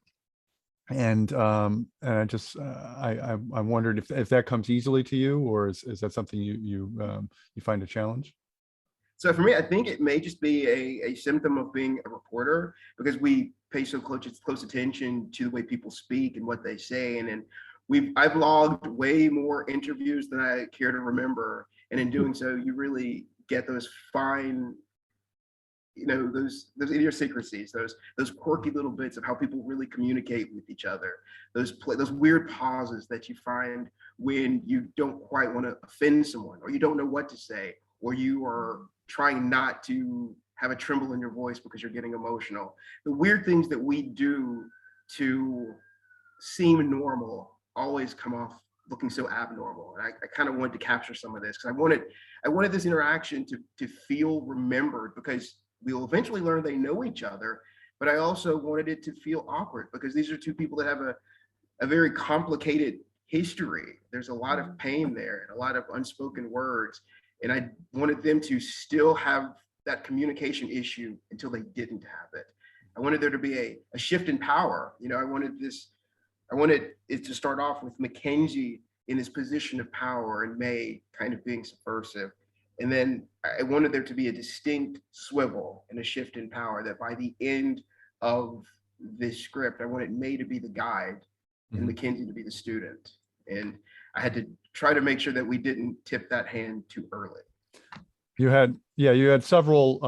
and I just I wondered if that comes easily to you, or is that something you find a challenge? So for me, I think it may just be a symptom of being a reporter, because we pay so close attention to the way people speak and what they say. And then I've logged way more interviews than I care to remember. And in doing so, you really get those fine those idiosyncrasies, those quirky little bits of how people really communicate with each other, those weird pauses that you find when you don't quite want to offend someone, or you don't know what to say, or you are trying not to have a tremble in your voice because you're getting emotional. The weird things that we do to seem normal always come off looking so abnormal. And I kind of wanted to capture some of this because I wanted this interaction to feel remembered, because we'll eventually learn they know each other, but I also wanted it to feel awkward because these are two people that have a very complicated history. There's a lot of pain there and a lot of unspoken words. And I wanted them to still have that communication issue until they didn't have it. I wanted there to be a shift in power. I wanted it to start off with Mackenzie in his position of power and May kind of being subversive. And then I wanted there to be a distinct swivel and a shift in power, that by the end of this script, I wanted May to be the guide and Mackenzie to be the student. And I had to try to make sure that we didn't tip that hand too early. You had several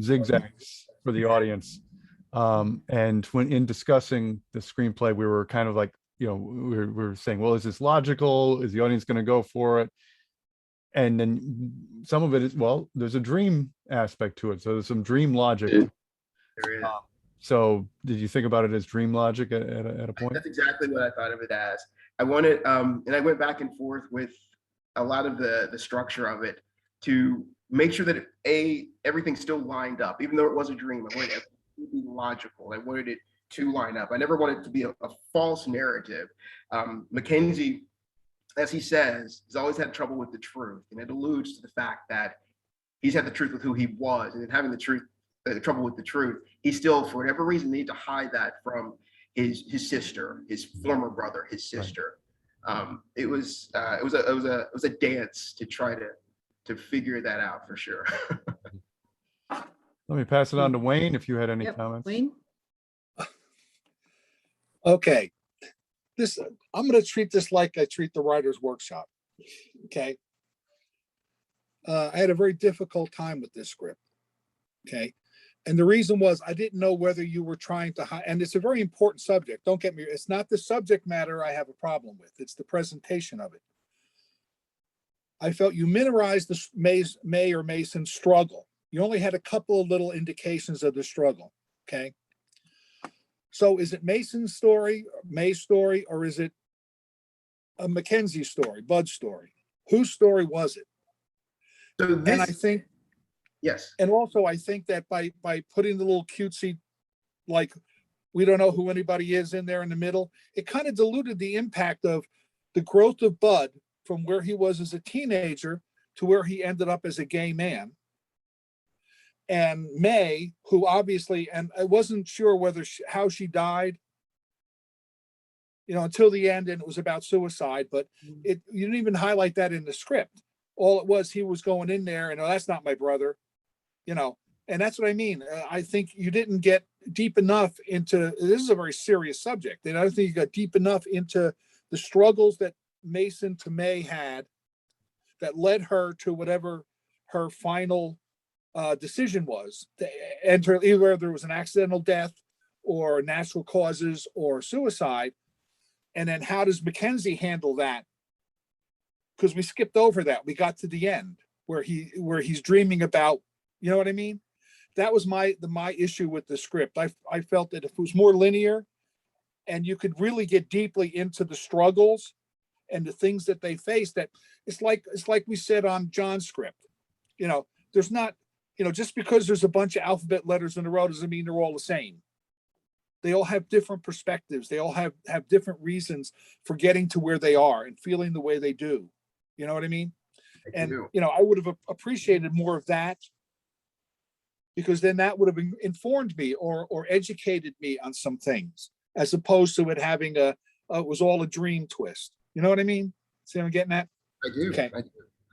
zigzags for the audience. And when in discussing the screenplay, we were kind of like, we were saying, well, is this logical? Is the audience going to go for it? And then some of it is, well, there's a dream aspect to it. So there's some dream logic. There is. So did you think about it as dream logic at a point? That's exactly what I thought of it as. I wanted, and I went back and forth with a lot of the structure of it to make sure that everything still lined up, even though it was a dream. I wanted it to be logical. I wanted it to line up. I never wanted it to be a false narrative. Mackenzie, as he says, has always had trouble with the truth, and it alludes to the fact that he's had the truth with who he was, and then having the trouble with the truth, he still, for whatever reason, needed to hide that from his sister, his former brother, his sister. It was a dance to try to figure that out for sure. Let me pass it on to Wayne if you had any comments. Wayne? Okay. I'm going to treat this like I treat the writer's workshop. Okay. I had a very difficult time with this script. Okay. And the reason was I didn't know whether you were trying to hide, and it's a very important subject. Don't get me, it's not the subject matter I have a problem with. It's the presentation of it. I felt you minimized the May or Mason struggle. You only had a couple of little indications of the struggle. Okay. So is it Mason's story, May's story, or is it a Mackenzie story, Bud's story? Whose story was it? So and I think, yes. And also I think that by putting the little cutesy, like, we don't know who anybody is in there in the middle, it kind of diluted the impact of the growth of Bud from where he was as a teenager to where he ended up as a gay man. And May, who obviously, and I wasn't sure how she died, until the end, and it was about suicide, but you didn't even highlight that in the script. All it was, he was going in there and, oh, that's not my brother, and that's what I mean. I think you didn't get deep enough into, this is a very serious subject, and I don't think you got deep enough into the struggles that Mason to May had that led her to whatever her final decision was to enter, either there was an accidental death or natural causes or suicide. And then how does Mackenzie handle that? Because we skipped over that. We got to the end where he's dreaming about, you know what I mean? That was my issue with the script. I felt that if it was more linear and you could really get deeply into the struggles and the things that they face, that it's like we said on John's script, there's not, just because there's a bunch of alphabet letters in a row doesn't mean they're all the same. They all have different perspectives. They all have different reasons for getting to where they are and feeling the way they do. You know what I mean? I would have appreciated more of that, because then that would have informed me or educated me on some things, as opposed to it having it was all a dream twist. You know what I mean? See what I'm getting at? I do. Okay. I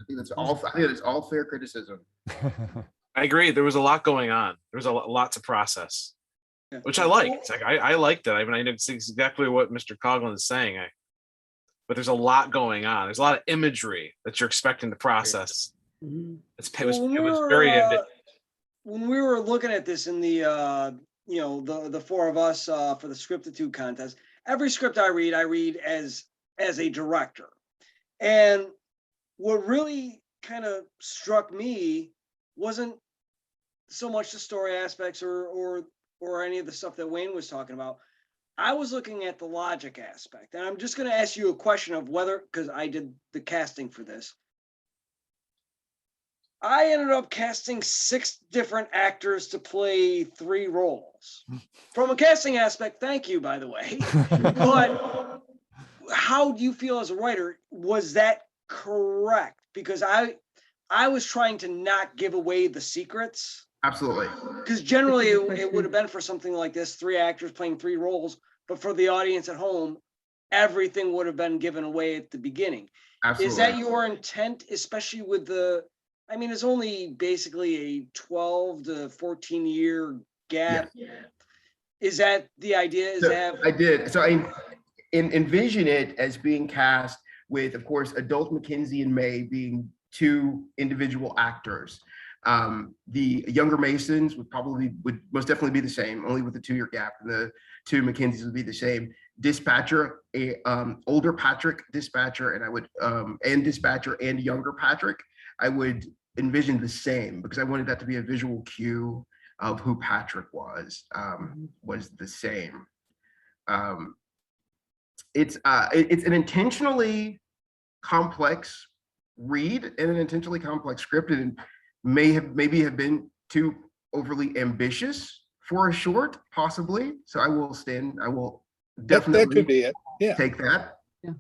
think that's all fair criticism. I agree. There was a lot going on. There was a lot to process, which I like. It's like I liked it. I mean, I know it's exactly what Mr. Coughlin is saying. But there's a lot going on. There's a lot of imagery that you're expecting to process. Mm-hmm. It was very when we were looking at this in the the four of us for the Scriptitude contest, every script I read as a director. And what really kind of struck me wasn't so much the story aspects or any of the stuff that Wayne was talking about. I was looking at the logic aspect, and I'm just going to ask you a question of whether, because I did the casting for this. I ended up casting 6 different actors to play 3 roles. From a casting aspect, thank you, by the way. But how do you feel as a writer? Was that correct? Because I was trying to not give away the secrets. Absolutely. Because generally it would have been for something like this, 3 actors playing 3 roles, but for the audience at home, everything would have been given away at the beginning. Absolutely. Is that your intent, especially with it's only basically a 12 to 14 year gap. Yeah. Is that the idea? I did. So I envision it as being cast with, of course, adult Mackenzie and May being 2 individual actors. The younger Masons would most definitely be the same, only with the 2-year gap, and the 2 Mackenzies would be the same. Dispatcher, older Patrick Dispatcher, and I would and Dispatcher and younger Patrick, I would envision the same, because I wanted that to be a visual cue of who Patrick was the same. It's an intentionally complex read and an intentionally complex script, and maybe have been too overly ambitious for a short, possibly. So I will definitely that could be it. Yeah. Take that. Yeah.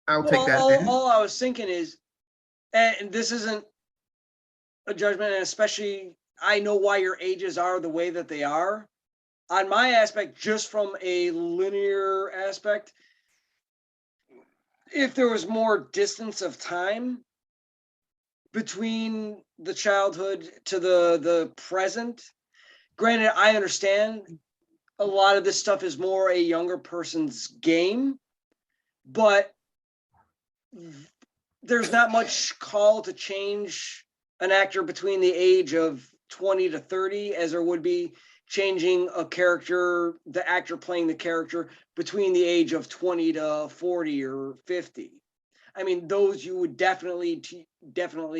I'll take that. All I was thinking is, and this isn't a judgment, and especially I know why your ages are the way that they are. On my aspect, just from a linear aspect, if there was more distance of time between the childhood to the present, granted, I understand a lot of this stuff is more a younger person's game, but there's not much call to change an actor between the age of 20 to 30 as there would be changing a character, the actor playing the character between the age of 20 to 40 or 50. I mean, those you would definitely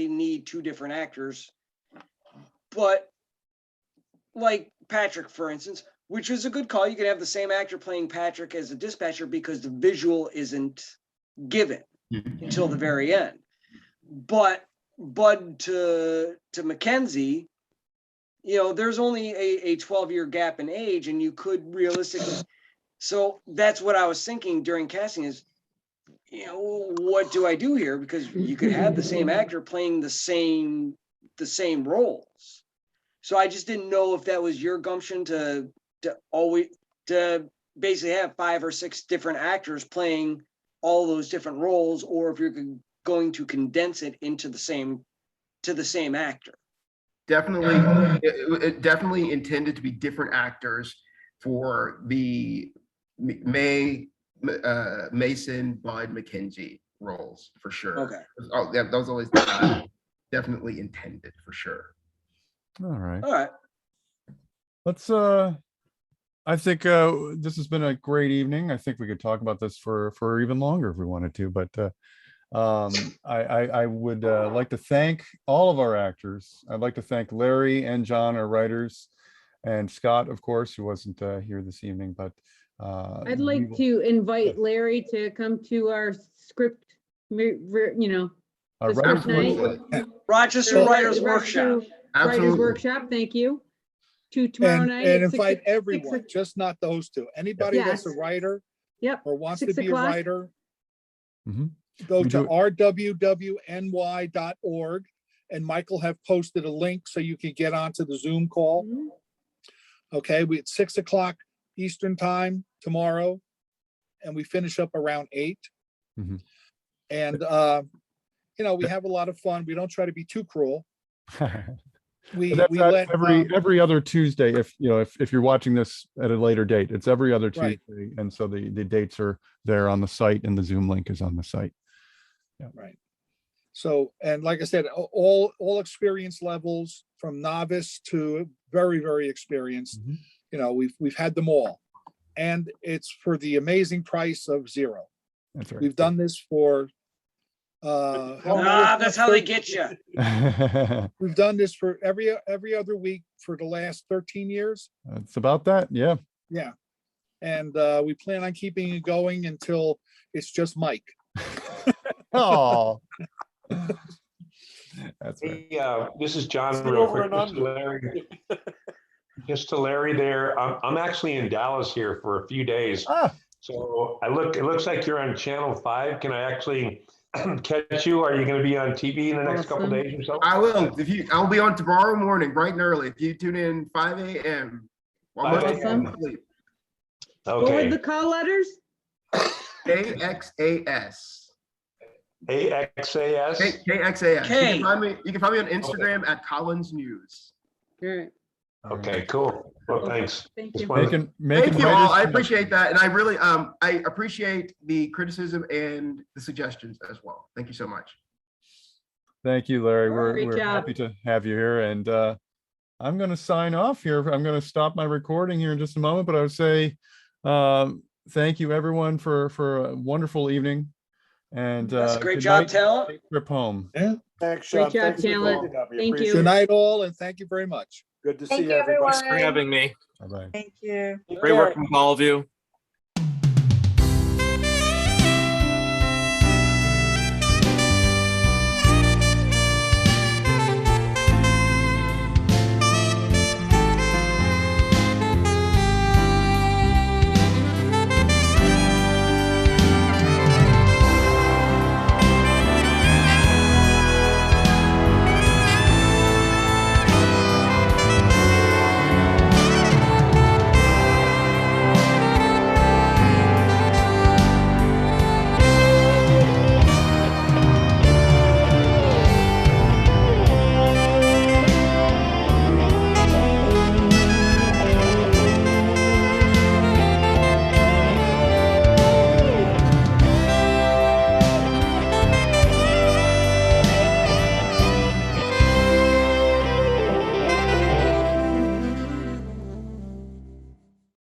need 2 different actors. But like Patrick, for instance, which is a good call. You can have the same actor playing Patrick as a dispatcher because the visual isn't given until the very end. But Bud to Mackenzie, there's only a 12-year gap in age, and you could realistically. So that's what I was thinking during casting is, what do I do here? Because you could have the same actor playing the same roles. So I just didn't know if that was your gumption to basically have 5 or 6 different actors playing all those different roles, or if you're going to condense it into the same actor. Definitely intended to be different actors for the Mason, Bud, Mackenzie roles, for sure. Okay. Oh, that was always definitely intended, for sure. All right. All right. Let's I think this has been a great evening. I think we could talk about this for even longer if we wanted to, but I would like to thank all of our actors. I'd like to thank Larry and John, our writers, and Scott, of course, who wasn't here this evening, but I'd like to invite Larry to come to our script, the script night. Rochester Writers Workshop. Writers Workshop, thank you. To tomorrow night. And at invite 6 everyone, just not those 2. Anybody that's a writer or wants to 6 be a o'clock. writer, We go to do rwwny.org, and Michael have posted a link so you can get onto the Zoom call. Okay, it's 6 o'clock Eastern time tomorrow, and we finish up around 8. And we have a lot of fun. We don't try to be too cruel. We let every other Tuesday, if you're watching this at a later date, it's every other Tuesday. Right. And so the dates are there on the site, and the Zoom link is on the site. Right. So, and like I said, all experience levels from novice to very, very experienced. Mhm. You know, we've had them all. And it's for the amazing price of $0. That's right. We've done this for That's how they get you. We've done this for every other week for the last 13 years. It's about that. Yeah. Yeah. And we plan on keeping it going until it's just Mike. Oh, that's right. Hey, this is John Sit real over quick. and Just to Larry, just to Larry there. I'm actually in Dallas here for a few days. Ah, So it looks like you're on Channel 5. Can I actually catch you? Are you going to be on TV in the next couple Awesome. days or so? I will. I'll be on tomorrow morning, bright and early. If you tune in 5 a.m. while most 5 people a.m. are asleep. What were Okay. the call letters? KXAS. AXAS. KXAS. K. You can find me on Instagram at Collins News. All right. Okay, cool. Well, thanks. Thank Just you. wanted- Making Thank you all. I writers- appreciate that. And I really, I appreciate the criticism and the suggestions as well. Thank you so much. Thank you, Larry. Great We're job. happy to have you here. And I'm going to sign off here. I'm going to stop my recording here in just a moment, but I would say thank you everyone for a wonderful evening. And That's a great good job, night. talent. Safe trip home. Yeah. Thanks, Great Sean. job, Thanks for talent. calling up. We Thank you. appreciate Good it. night all, and thank you very much. Good to Thank see you, everybody. everyone. Thanks for having me. Bye-bye. Thank you. Great working with all of you.